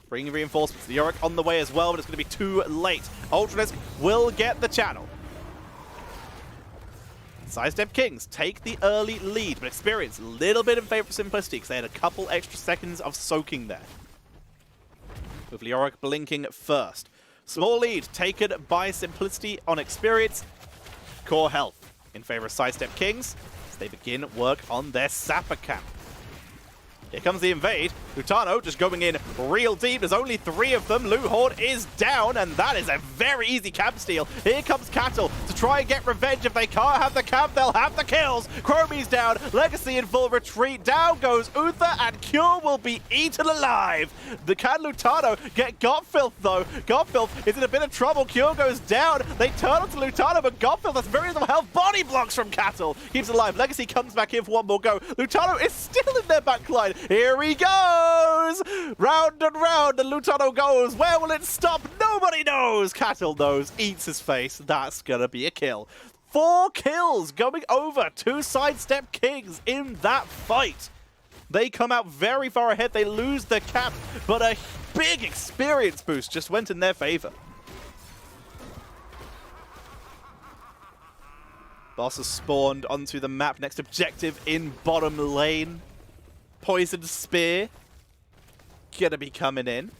Bringing reinforcements. The Yorick on the way as well, but it's going to be too late. Ultralisk will get the channel. Sidestep Kings take the early lead, but experience a little bit in favor of Simplicity because they had a couple extra seconds of soaking there. With Leoric blinking first. Small lead taken by Simplicity on experience. Core health in favor of Sidestep Kings as they begin work on their Sapper camp. Here comes the invade. Lutano just going in real deep. There's only 3 of them. Loot Horde is down, and that is a very easy camp steal. Here comes Cattle to try and get revenge. If they can't have the camp, they'll have the kills. Chromie's down. Legacy in full retreat. Down goes Uther, and Cure will be eaten alive. Can Lutano get Godfilth, though? Godfilth is in a bit of trouble. Cure goes down. They turn onto Lutano, but Godfilth has very little health. Body blocks from Cattle. Keeps alive. Legacy comes back in for one more go. Lutano is still in their backline. Here he goes! Round and round, and Lutano goes. Where will it stop? Nobody knows. Cattle knows. Eats his face. That's gonna be a kill. 4 kills going over to Sidestep Kings in that fight. They come out very far ahead. They lose the cap, but a big experience boost just went in their favor. Boss has spawned onto the map. Next objective in bottom lane. Poisoned Spear gonna be coming in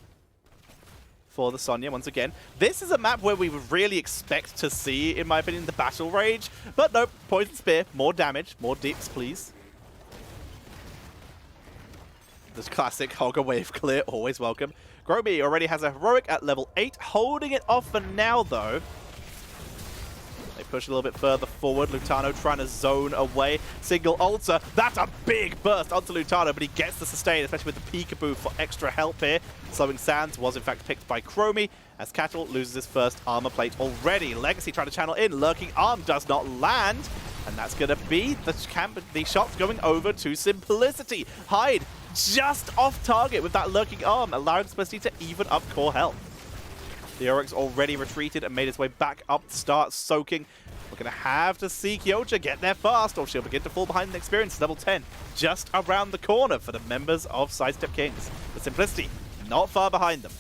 for the Sonya once again. This is a map where we would really expect to see, in my opinion, the battle rage. But nope, Poisoned Spear, more damage, more deeps, please. This classic Hogger wave clear, always welcome. Groby already has a heroic at level 8, holding it off for now though. They push a little bit further forward. Lutano trying to zone away. Single altar. That's a big burst onto Lutano, but he gets the sustain, especially with the peekaboo for extra help here. Slowing Sands was in fact picked by Chromie, as Cattle loses his first armor plate already. Legacy trying to channel in. Lurking Arm does not land, and that's going to be the shots going over to Simplicity. Hyde just off target with that Lurking Arm, allowing Simplicity to even up core health. The Oric's already retreated and made his way back up to start soaking. We're going to have to see Kyocha get there fast, or she'll begin to fall behind the experience. Level 10 just around the corner for the members of Sidestep Kings. But Simplicity not far behind them.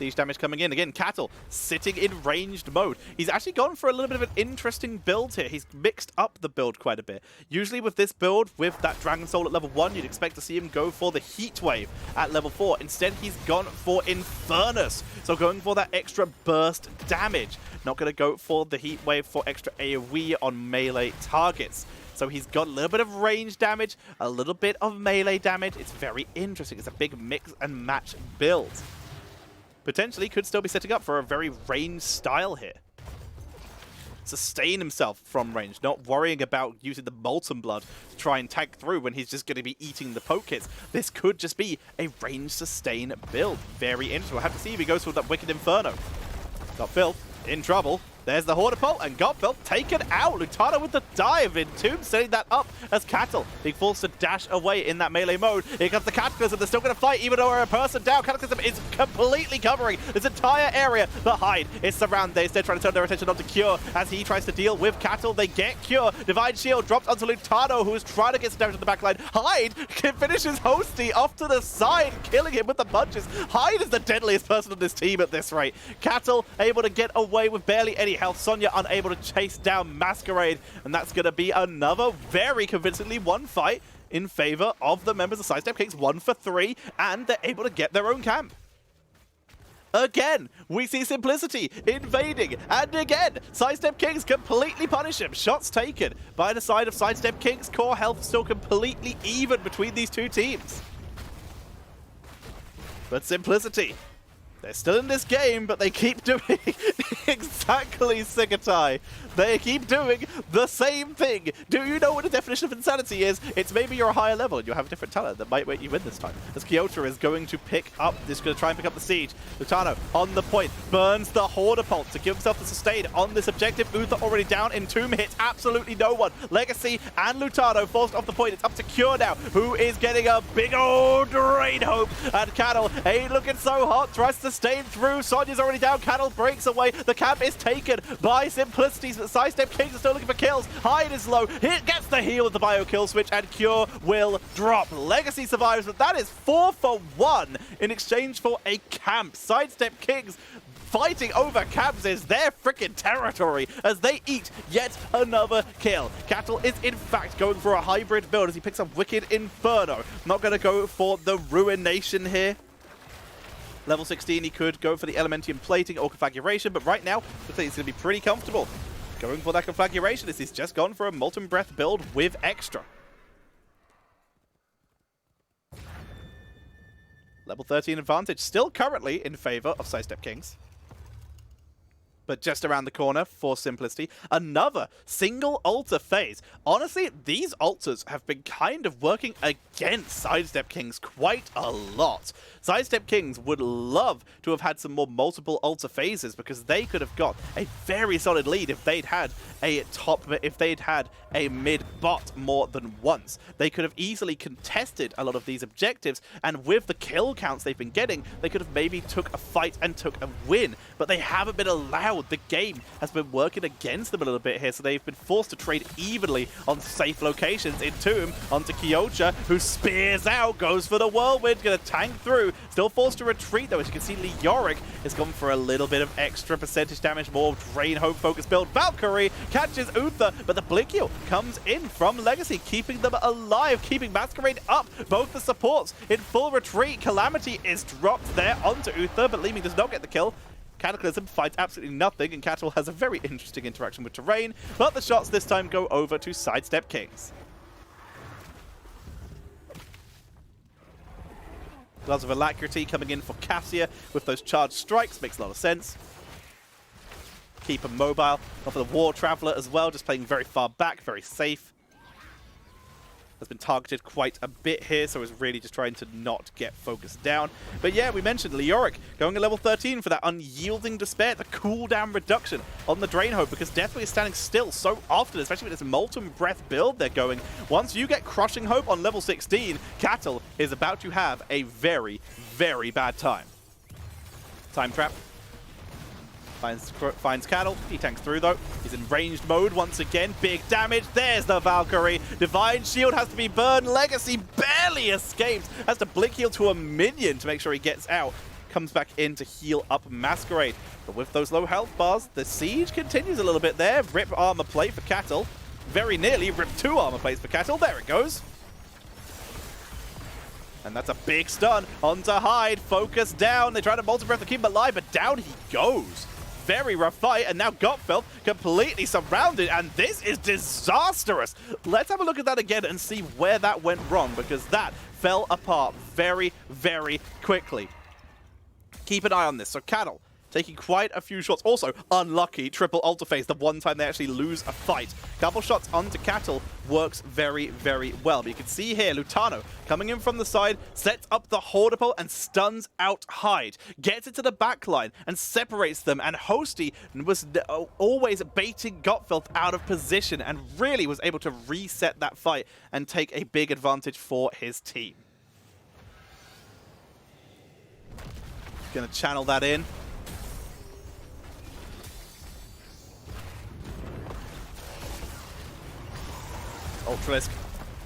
Siege damage coming in. Again, Cattle sitting in ranged mode. He's actually gone for a little bit of an interesting build here. He's mixed up the build quite a bit. Usually with this build, with that Dragon Soul at level 1, you'd expect to see him go for the Heat Wave at level 4. Instead, he's gone for Infernus. So going for that extra burst damage. Not going to go for the Heat Wave for extra AoE on melee targets. So he's got a little bit of range damage, a little bit of melee damage. It's very interesting. It's a big mix and match build. Potentially could still be setting up for a very range style here. Sustain himself from range, not worrying about using the Molten Blood to try and tank through when he's just going to be eating the poke hits. This could just be a range sustain build. Very interesting. We'll have to see if he goes for that Wicked Inferno. Got Phil in trouble. There's the Hortipole, and Godfell taken out. Lutano with the dive in Tomb, setting that up as Cattle being forced to dash away in that melee mode. Here comes the Cataclysm. They're still going to fight, even though a person down. Cataclysm is completely covering this entire area. The Hyde is surrounded. They're instead trying to turn their attention onto Cure as he tries to deal with Cattle. They get Cure. Divine Shield drops onto Lutano, who is trying to get some damage on the backline. Hyde finishes Hosty off to the side, killing him with the punches. Hyde is the deadliest person on this team at this rate. Cattle able to get away with barely any health. Sonya unable to chase down Masquerade, and that's going to be another very convincingly won fight in favor of the members of Sidestep Kings. 1 for 3, and they're able to get their own camp. Again, we see Simplicity invading, and again, Sidestep Kings completely punish him. Shots taken by the side of Sidestep Kings. Core health still completely even between these two teams. But Simplicity, they're still in this game, but they keep doing exactly Sigatai. They keep doing the same thing. Do you know what the definition of insanity is? It's maybe you're a higher level and you have a different talent that might make you win this time. As Kyota is going to pick up, is going to try and pick up the siege. Lutano on the point, burns the Hortipole to give himself the sustain on this objective. Uther already down in Tomb, hits absolutely no one. Legacy and Lutano forced off the point. It's up to Cure now, who is getting a big old Drain Hope. And Cattle ain't looking so hot, tries to stay through. Sonya's already down, Cattle breaks away. The camp is taken by Simplicities, but Sidestep Kings are still looking for kills. Hyde is low, he gets the heal with the bio kill switch, and Cure will drop. Legacy survives, but that is 4 for 1 in exchange for a camp. Sidestep Kings fighting over camps is their freaking territory as they eat yet another kill. Cattle is in fact going for a hybrid build as he picks up Wicked Inferno. Not going to go for the Ruination here. Level 16, he could go for the Elementium plating or configuration, but right now, looks like he's going to be pretty comfortable going for that configuration as he's just gone for a Molten Breath build with extra. Level 13 advantage still currently in favor of Sidestep Kings. But just around the corner for Simplicity, another single altar phase. Honestly, these altars have been kind of working against Sidestep Kings quite a lot. Sidestep Kings would love to have had some more multiple altar phases because they could have got a very solid lead if they'd had a mid bot more than once. They could have easily contested a lot of these objectives, and with the kill counts they've been getting, they could have maybe took a fight and took a win, but they haven't been allowed. The game has been working against them a little bit here, so they've been forced to trade evenly on safe locations. In Tomb, onto Kyota, who spears out, goes for the Whirlwind, gonna tank through, still forced to retreat though. As you can see, Leoric has gone for a little bit of extra percentage damage, more Drain Hope focus build. Valkyrie catches Uther, but the Blink Heal comes in from Legacy, keeping them alive, keeping Masquerade up. Both the supports in full retreat. Calamity is dropped there onto Uther, but Leeming does not get the kill. Cataclysm finds absolutely nothing, and Cattle has a very interesting interaction with terrain, but the shots this time go over to Sidestep Kings. Gloves of Alacrity coming in for Cassia with those charged strikes, makes a lot of sense. Keep him mobile. Not for the War Traveler as well, just playing very far back, very safe. Has been targeted quite a bit here, so is really just trying to not get focused down. But yeah, we mentioned Leoric going to level 13 for that Unyielding Despair, the cooldown reduction on the Drain Hope, because Deathwing is standing still so often, especially with this Molten Breath build they're going. Once you get Crushing Hope on level 16, Cattle is about to have a very, very bad time. Time Trap. Finds Cattle. He tanks through though. He's in ranged mode once again. Big damage. There's the Valkyrie. Divine Shield has to be burned. Legacy barely escapes. Has to Blink Heal to a minion to make sure he gets out. comes back in to heal up Masquerade. But with those low health bars, the siege continues a little bit there. Rip armor plate for Cattle. Very nearly rip 2 armor plates for Cattle. There it goes. And that's a big stun onto Hyde. Focus down. They try to multi-breath to keep him alive, but down he goes. Very rough fight, and now Gotfeld completely surrounded, and this is disastrous. Let's have a look at that again and see where that went wrong, because that fell apart very, very quickly. Keep an eye on this. So Cattle taking quite a few shots. Also, unlucky triple alter phase, the one time they actually lose a fight. Couple shots onto Cattle works very, very well. But you can see here, Lutano coming in from the side, sets up the Horde pole and stuns out Hyde. Gets into the back line and separates them. And Hosty was always baiting Gotfeld out of position and really was able to reset that fight and take a big advantage for his team. Gonna channel that in. Ultralisk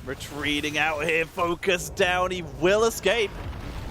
retreating out here, focus down, he will escape.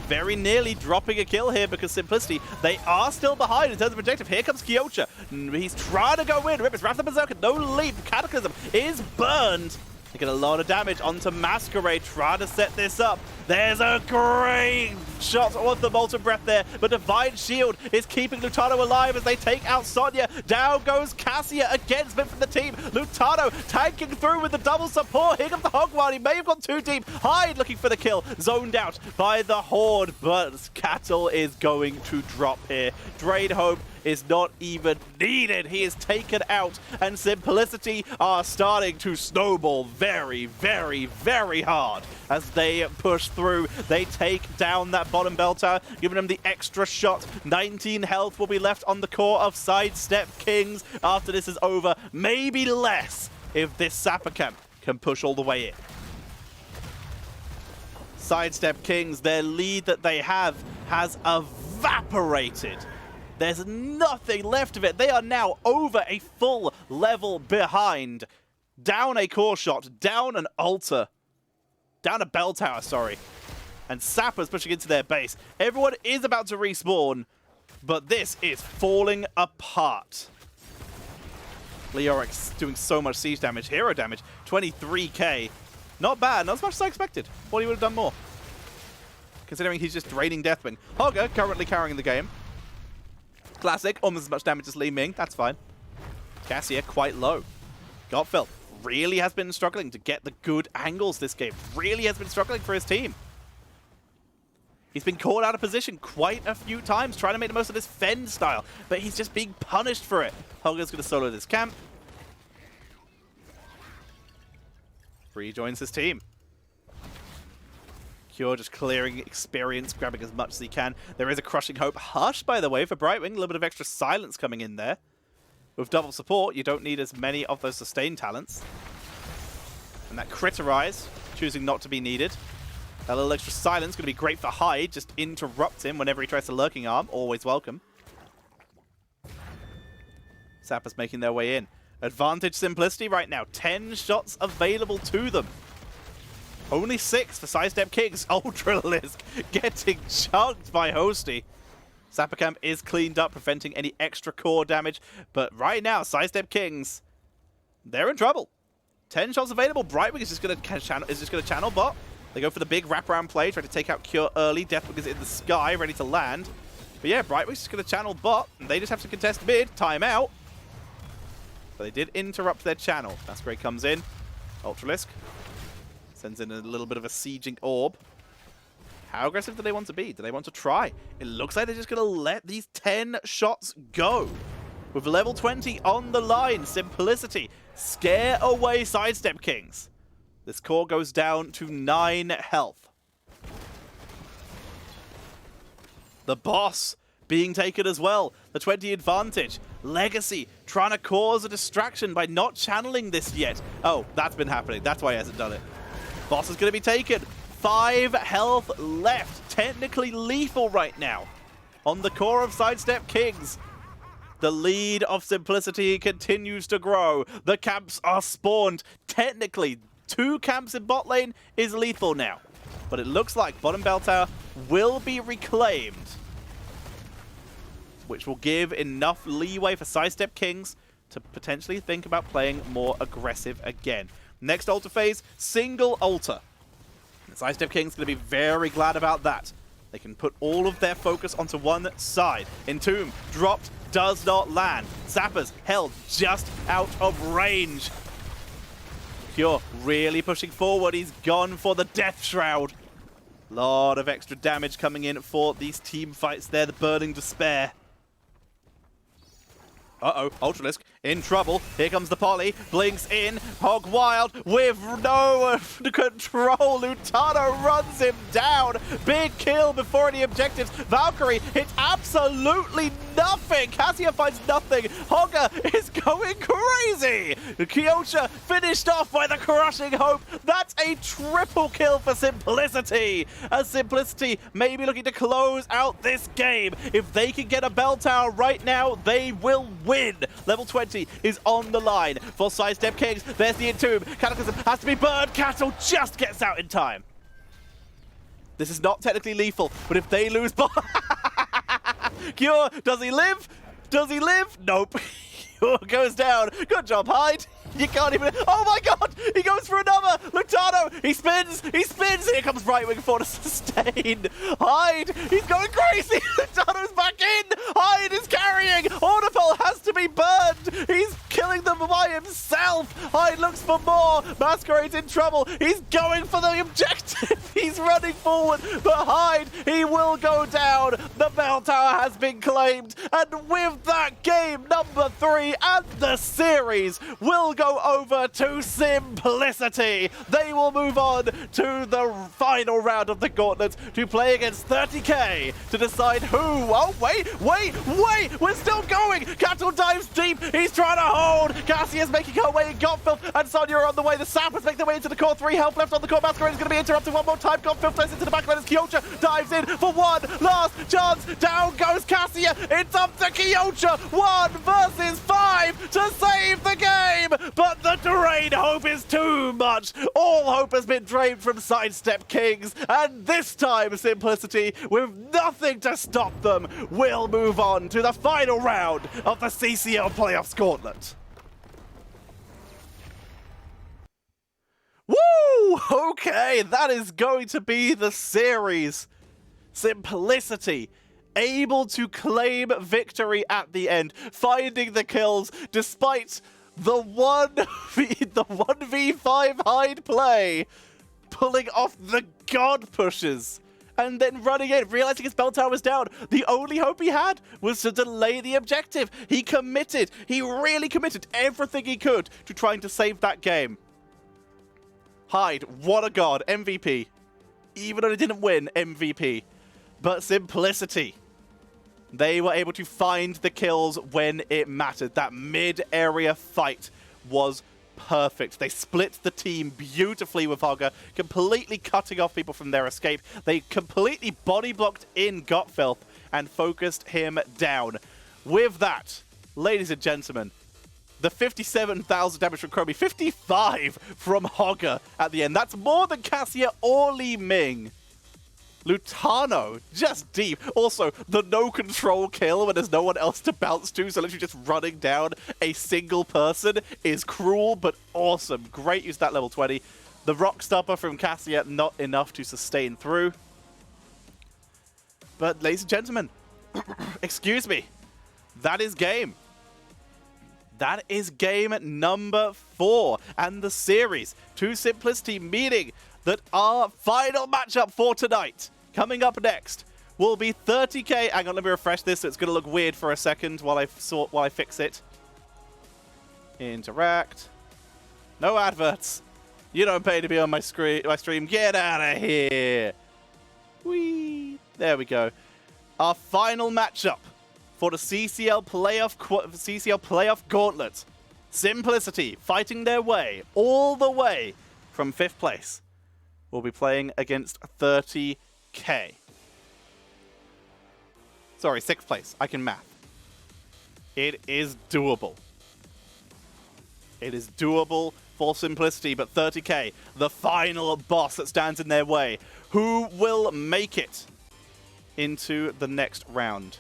Very nearly dropping a kill here because Simplicity, they are still behind in terms of objective. Here comes Kyocha. He's trying to go in. Rip is Wrath of Berserker, no leap. Cataclysm is burned. They get a lot of damage onto Masquerade, trying to set this up. There's a great shot with the Molten Breath there, but Divine Shield is keeping Lutano alive as they take out Sonya. Down goes Cassia again, split from the team. Lutano tanking through with the double support. Here comes the Hogwild. He may have gone too deep. Hyde looking for the kill, zoned out by the Horde, but Cattle is going to drop here. Drain Hope is not even needed. He is taken out, and Simplicity are starting to snowball very, very, very hard as they push through. They take down that bottom bell tower, giving them the extra shot. 19 health will be left on the core of Sidestep Kings after this is over. Maybe less if this Sapper camp can push all the way in. Sidestep Kings, their lead that they have has evaporated. There's nothing left of it. They are now over a full level behind. Down a core shot, down an altar, down a bell tower, sorry. And Sapper's pushing into their base. Everyone is about to respawn, but this is falling apart. Leoric doing so much siege damage, hero damage, 23k. Not bad, not as much as I expected. Thought he would have done more, considering he's just draining Deathwing. Hogger currently carrying the game. Classic, almost as much damage as Li Ming, that's fine. Cassia quite low. Gotfeld really has been struggling to get the good angles this game. Really has been struggling for his team. He's been caught out of position quite a few times, trying to make the most of this Fend style, but he's just being punished for it. Hogger's going to solo this camp. Rejoins his team. Cure just clearing experience, grabbing as much as he can. There is a Crushing Hope Hush, by the way, for Brightwing. A little bit of extra silence coming in there. With double support, you don't need as many of those sustain talents. And that Critterize, choosing not to be needed. That little extra silence going to be great for Hyde. Just interrupt him whenever he tries to Lurking Arm. Always welcome. Sapper's making their way in. Advantage Simplicity right now. 10 shots available to them. Only 6 for Sidestep Kings. Ultralisk getting chunked by Hosty. Sapper Camp is cleaned up, preventing any extra core damage. But right now, Sidestep Kings, they're in trouble. 10 shots available. Brightwing is just going to channel bot. They go for the big wraparound play, try to take out Cure early. Deathwing is in the sky, ready to land. But yeah, Brightwing's just going to channel bot, and they just have to contest mid. Timeout. But they did interrupt their channel. Masquerade comes in. Ultralisk sends in a little bit of a sieging orb. How aggressive do they want to be? Do they want to try? It looks like they're just going to let these 10 shots go. With level 20 on the line, Simplicity scare away Sidestep Kings. This core goes down to 9 health. The boss being taken as well. The 20 advantage. Legacy trying to cause a distraction by not channeling this yet. Oh, that's been happening. That's why he hasn't done it. Boss is going to be taken. 5 health left. Technically lethal right now on the core of Sidestep Kings. The lead of Simplicity continues to grow. The camps are spawned. Technically, 2 camps in bot lane is lethal now. But it looks like bottom bell tower will be reclaimed which will give enough leeway for Sidestep Kings to potentially think about playing more aggressive again. Next altar phase, single altar. The Sidestep Kings going to be very glad about that. They can put all of their focus onto one side. Entomb, dropped, does not land. Sappers, held just out of range. Pure really pushing forward. He's gone for the Death Shroud. Lot of extra damage coming in for these team fights there. The Burning Despair. Uh-oh, Ultralisk in trouble. Here comes the Poly. Blinks in. Hog Wild with no control. Lutano runs him down. Big kill before any objectives. Valkyrie hits absolutely nothing. Cassia finds nothing. Hogger is going crazy. Kyocha finished off by the Crushing Hope. That's a triple kill for Simplicity. As Simplicity may be looking to close out this game. If they can get a bell tower right now, they will win. Level 20 is on the line for Sidestep Kings. There's the Entomb. Cataclysm has to be burned. Cattle just gets out in time. This is not technically lethal, but if they lose... Cure, does he live? Does he live? Nope. Cure goes down. Good job, Hyde. You can't even... Oh my god! He goes for another! Lutano! He spins! He spins! Here comes Right Wing for to sustain. Hyde! He's going crazy! Lutano's back in! Hyde is carrying! Ornifol has to be burned! He's killing them by himself! Hyde looks for more! Masquerade's in trouble! He's going for the objective! He's running forward! But Hyde, he will go down! The bell tower has been claimed! And with that, game number 3 and the series will go over to Simplicity. They will move on to the final round of the gauntlet to play against 30k to decide who. Oh, wait, we're still going. Cattle dives deep. He's trying to hold. Cassia's making her way in Godfilth and Sonya are on the way. The Sappers make their way into the core. 3 health left on the core. Masquerade is going to be interrupted one more time. Godfilth plays into the back line as Kyocha dives in for one last chance. Down goes Cassia. It's up to Kyocha. 1 versus 5 to save the game. But the drained hope is too much. All hope has been drained from Sidestep Kings. And this time, Simplicity, with nothing to stop them, will move on to the final round of the CCL Playoffs Gauntlet. Woo! Okay, that is going to be the series. Simplicity able to claim victory at the end, finding the kills despite the 1v5 Hyde play, pulling off the God pushes, and then running in, realizing his bell tower was down. The only hope he had was to delay the objective. He committed. He really committed everything he could to trying to save that game. Hyde, what a god. MVP. Even though he didn't win, MVP. But Simplicity, they were able to find the kills when it mattered. That mid-area fight was perfect. They split the team beautifully with Hogger, completely cutting off people from their escape. They completely body-blocked in Godfilth and focused him down. With that, ladies and gentlemen, the 57,000 damage from Chromie, 55 from Hogger at the end. That's more than Cassia or Li Ming. Lutano, just deep. Also, the no control kill when there's no one else to bounce to, so literally just running down a single person is cruel, but awesome. Great use that level 20. The Rock Stopper from Cassia, not enough to sustain through. But, ladies and gentlemen, excuse me, that is game. That is game number 4, and the series to Simplicity, meaning that our final matchup for tonight, coming up next, will be 30k. Hang on, let me refresh this. So it's going to look weird for a second while I fix it. Interact. No adverts. You don't pay to be on my stream. Get out of here. Whee. There we go. Our final matchup for the CCL Playoff Gauntlet. Simplicity fighting their way all the way from 5th place. We'll be playing against 30k. Sorry, 6th place. I can math. It is doable. It is doable for Simplicity, but 30k, the final boss that stands in their way. Who will make it into the next round?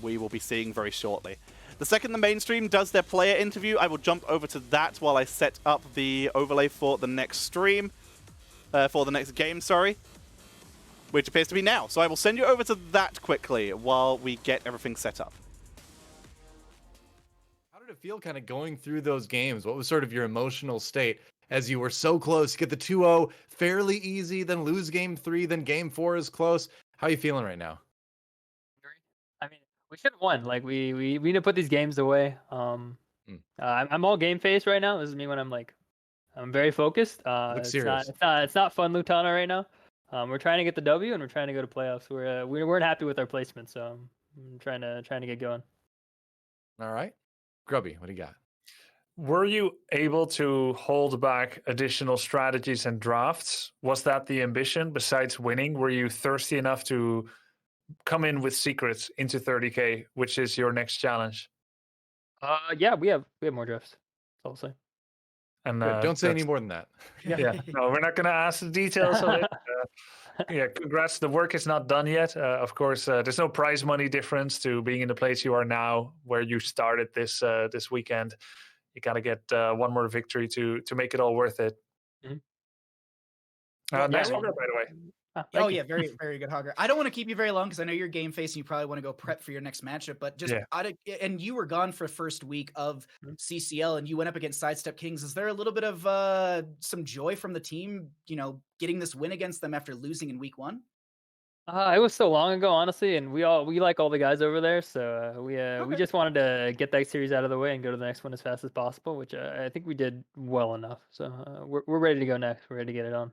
we will be seeing very shortly. The second the mainstream does their player interview, I will jump over to that while I set up the overlay for the next stream, for the next game, sorry, which appears to be now. So I will send you over to that quickly while we get everything set up. How did it feel kind of going through those games? What was sort of your emotional state as you were so close to get the 2-0 fairly easy, then lose game 3, then game 4 is close? How are you feeling right now? I mean, we should have won. Like we need to put these games away. I'm all game face right now. This is me when I'm very focused. It's not fun Lutana right now. We're trying to get the W and we're trying to go to playoffs. We weren't happy with our placement, so I'm trying to get going. All right, Grubby, what do you got? Were you able to hold back additional strategies and drafts? Was that the ambition besides winning? Were you thirsty enough to come in with secrets into 30K, which is your next challenge? Yeah, we have more drafts. I'll say. And don't say any more than that. Yeah, no, we're not going to ask the details of it. Yeah, congrats. The work is not done yet. Of course, there's no prize money difference to being in the place you are now, where you started this weekend. You got to get one more victory to make it all worth it. Nice hogger, by the way. Yeah, very, very good hogger. I don't want to keep you very long because I know you're game face and you probably want to go prep for your next matchup. But just and you were gone for first week of CCL and you went up against Sidestep Kings. Is there a little bit of some joy from the team, getting this win against them after losing in week 1? It was so long ago, honestly, and we like all the guys over there, so we just wanted to get that series out of the way and go to the next one as fast as possible, which I think we did well enough. So we're ready to go next. We're ready to get it on.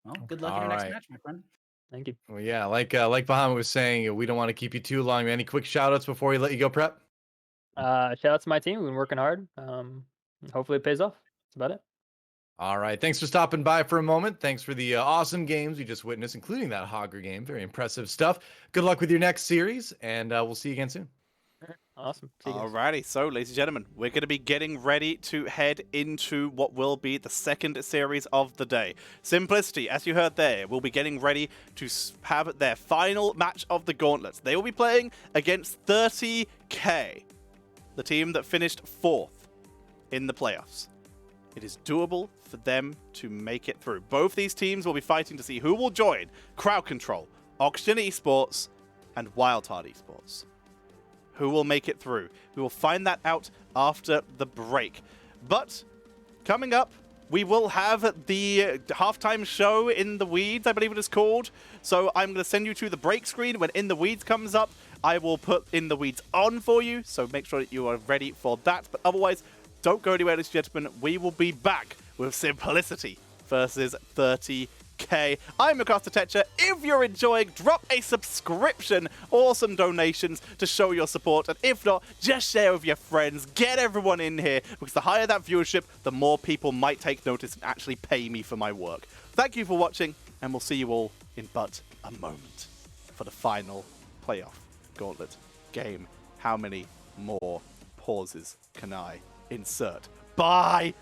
Well, good luck in your next match, my friend. Thank you. Well, yeah, like Bahamut was saying, we don't want to keep you too long. Any quick shout outs before we let you go prep? Shout out to my team. We've been working hard. Hopefully it pays off. That's about it. All right. Thanks for stopping by for a moment. Thanks for the awesome games we just witnessed, including that Hogger game. Very impressive stuff. Good luck with your next series, and we'll see you again soon. Awesome. Alrighty, so ladies and gentlemen, we're going to be getting ready to head into what will be the second series of the day. Simplicity, as you heard there, will be getting ready to have their final match of the Gauntlet. They will be playing against 30K, the team that finished 4th in the playoffs. It is doable for them to make it through. Both these teams will be fighting to see who will join Crowd Control, Oxygen Esports, and Wildheart Esports. Who will make it through? We will find that out after the break. But coming up, we will have the halftime show in the Weeds, I believe it is called. So I'm going to send you to the break screen. When In the Weeds comes up, I will put In the Weeds on for you. So make sure that you are ready for that. But otherwise, don't go anywhere, ladies and gentlemen. We will be back with Simplicity versus 30K. I'm your caster Tetcher. If you're enjoying, drop a subscription or some donations to show your support. And if not, just share with your friends. Get everyone in here, because the higher that viewership, the more people might take notice and actually pay me for my work. Thank you for watching, and we'll see you all in but a moment for the final playoff gauntlet game. How many more pauses can I insert? Bye!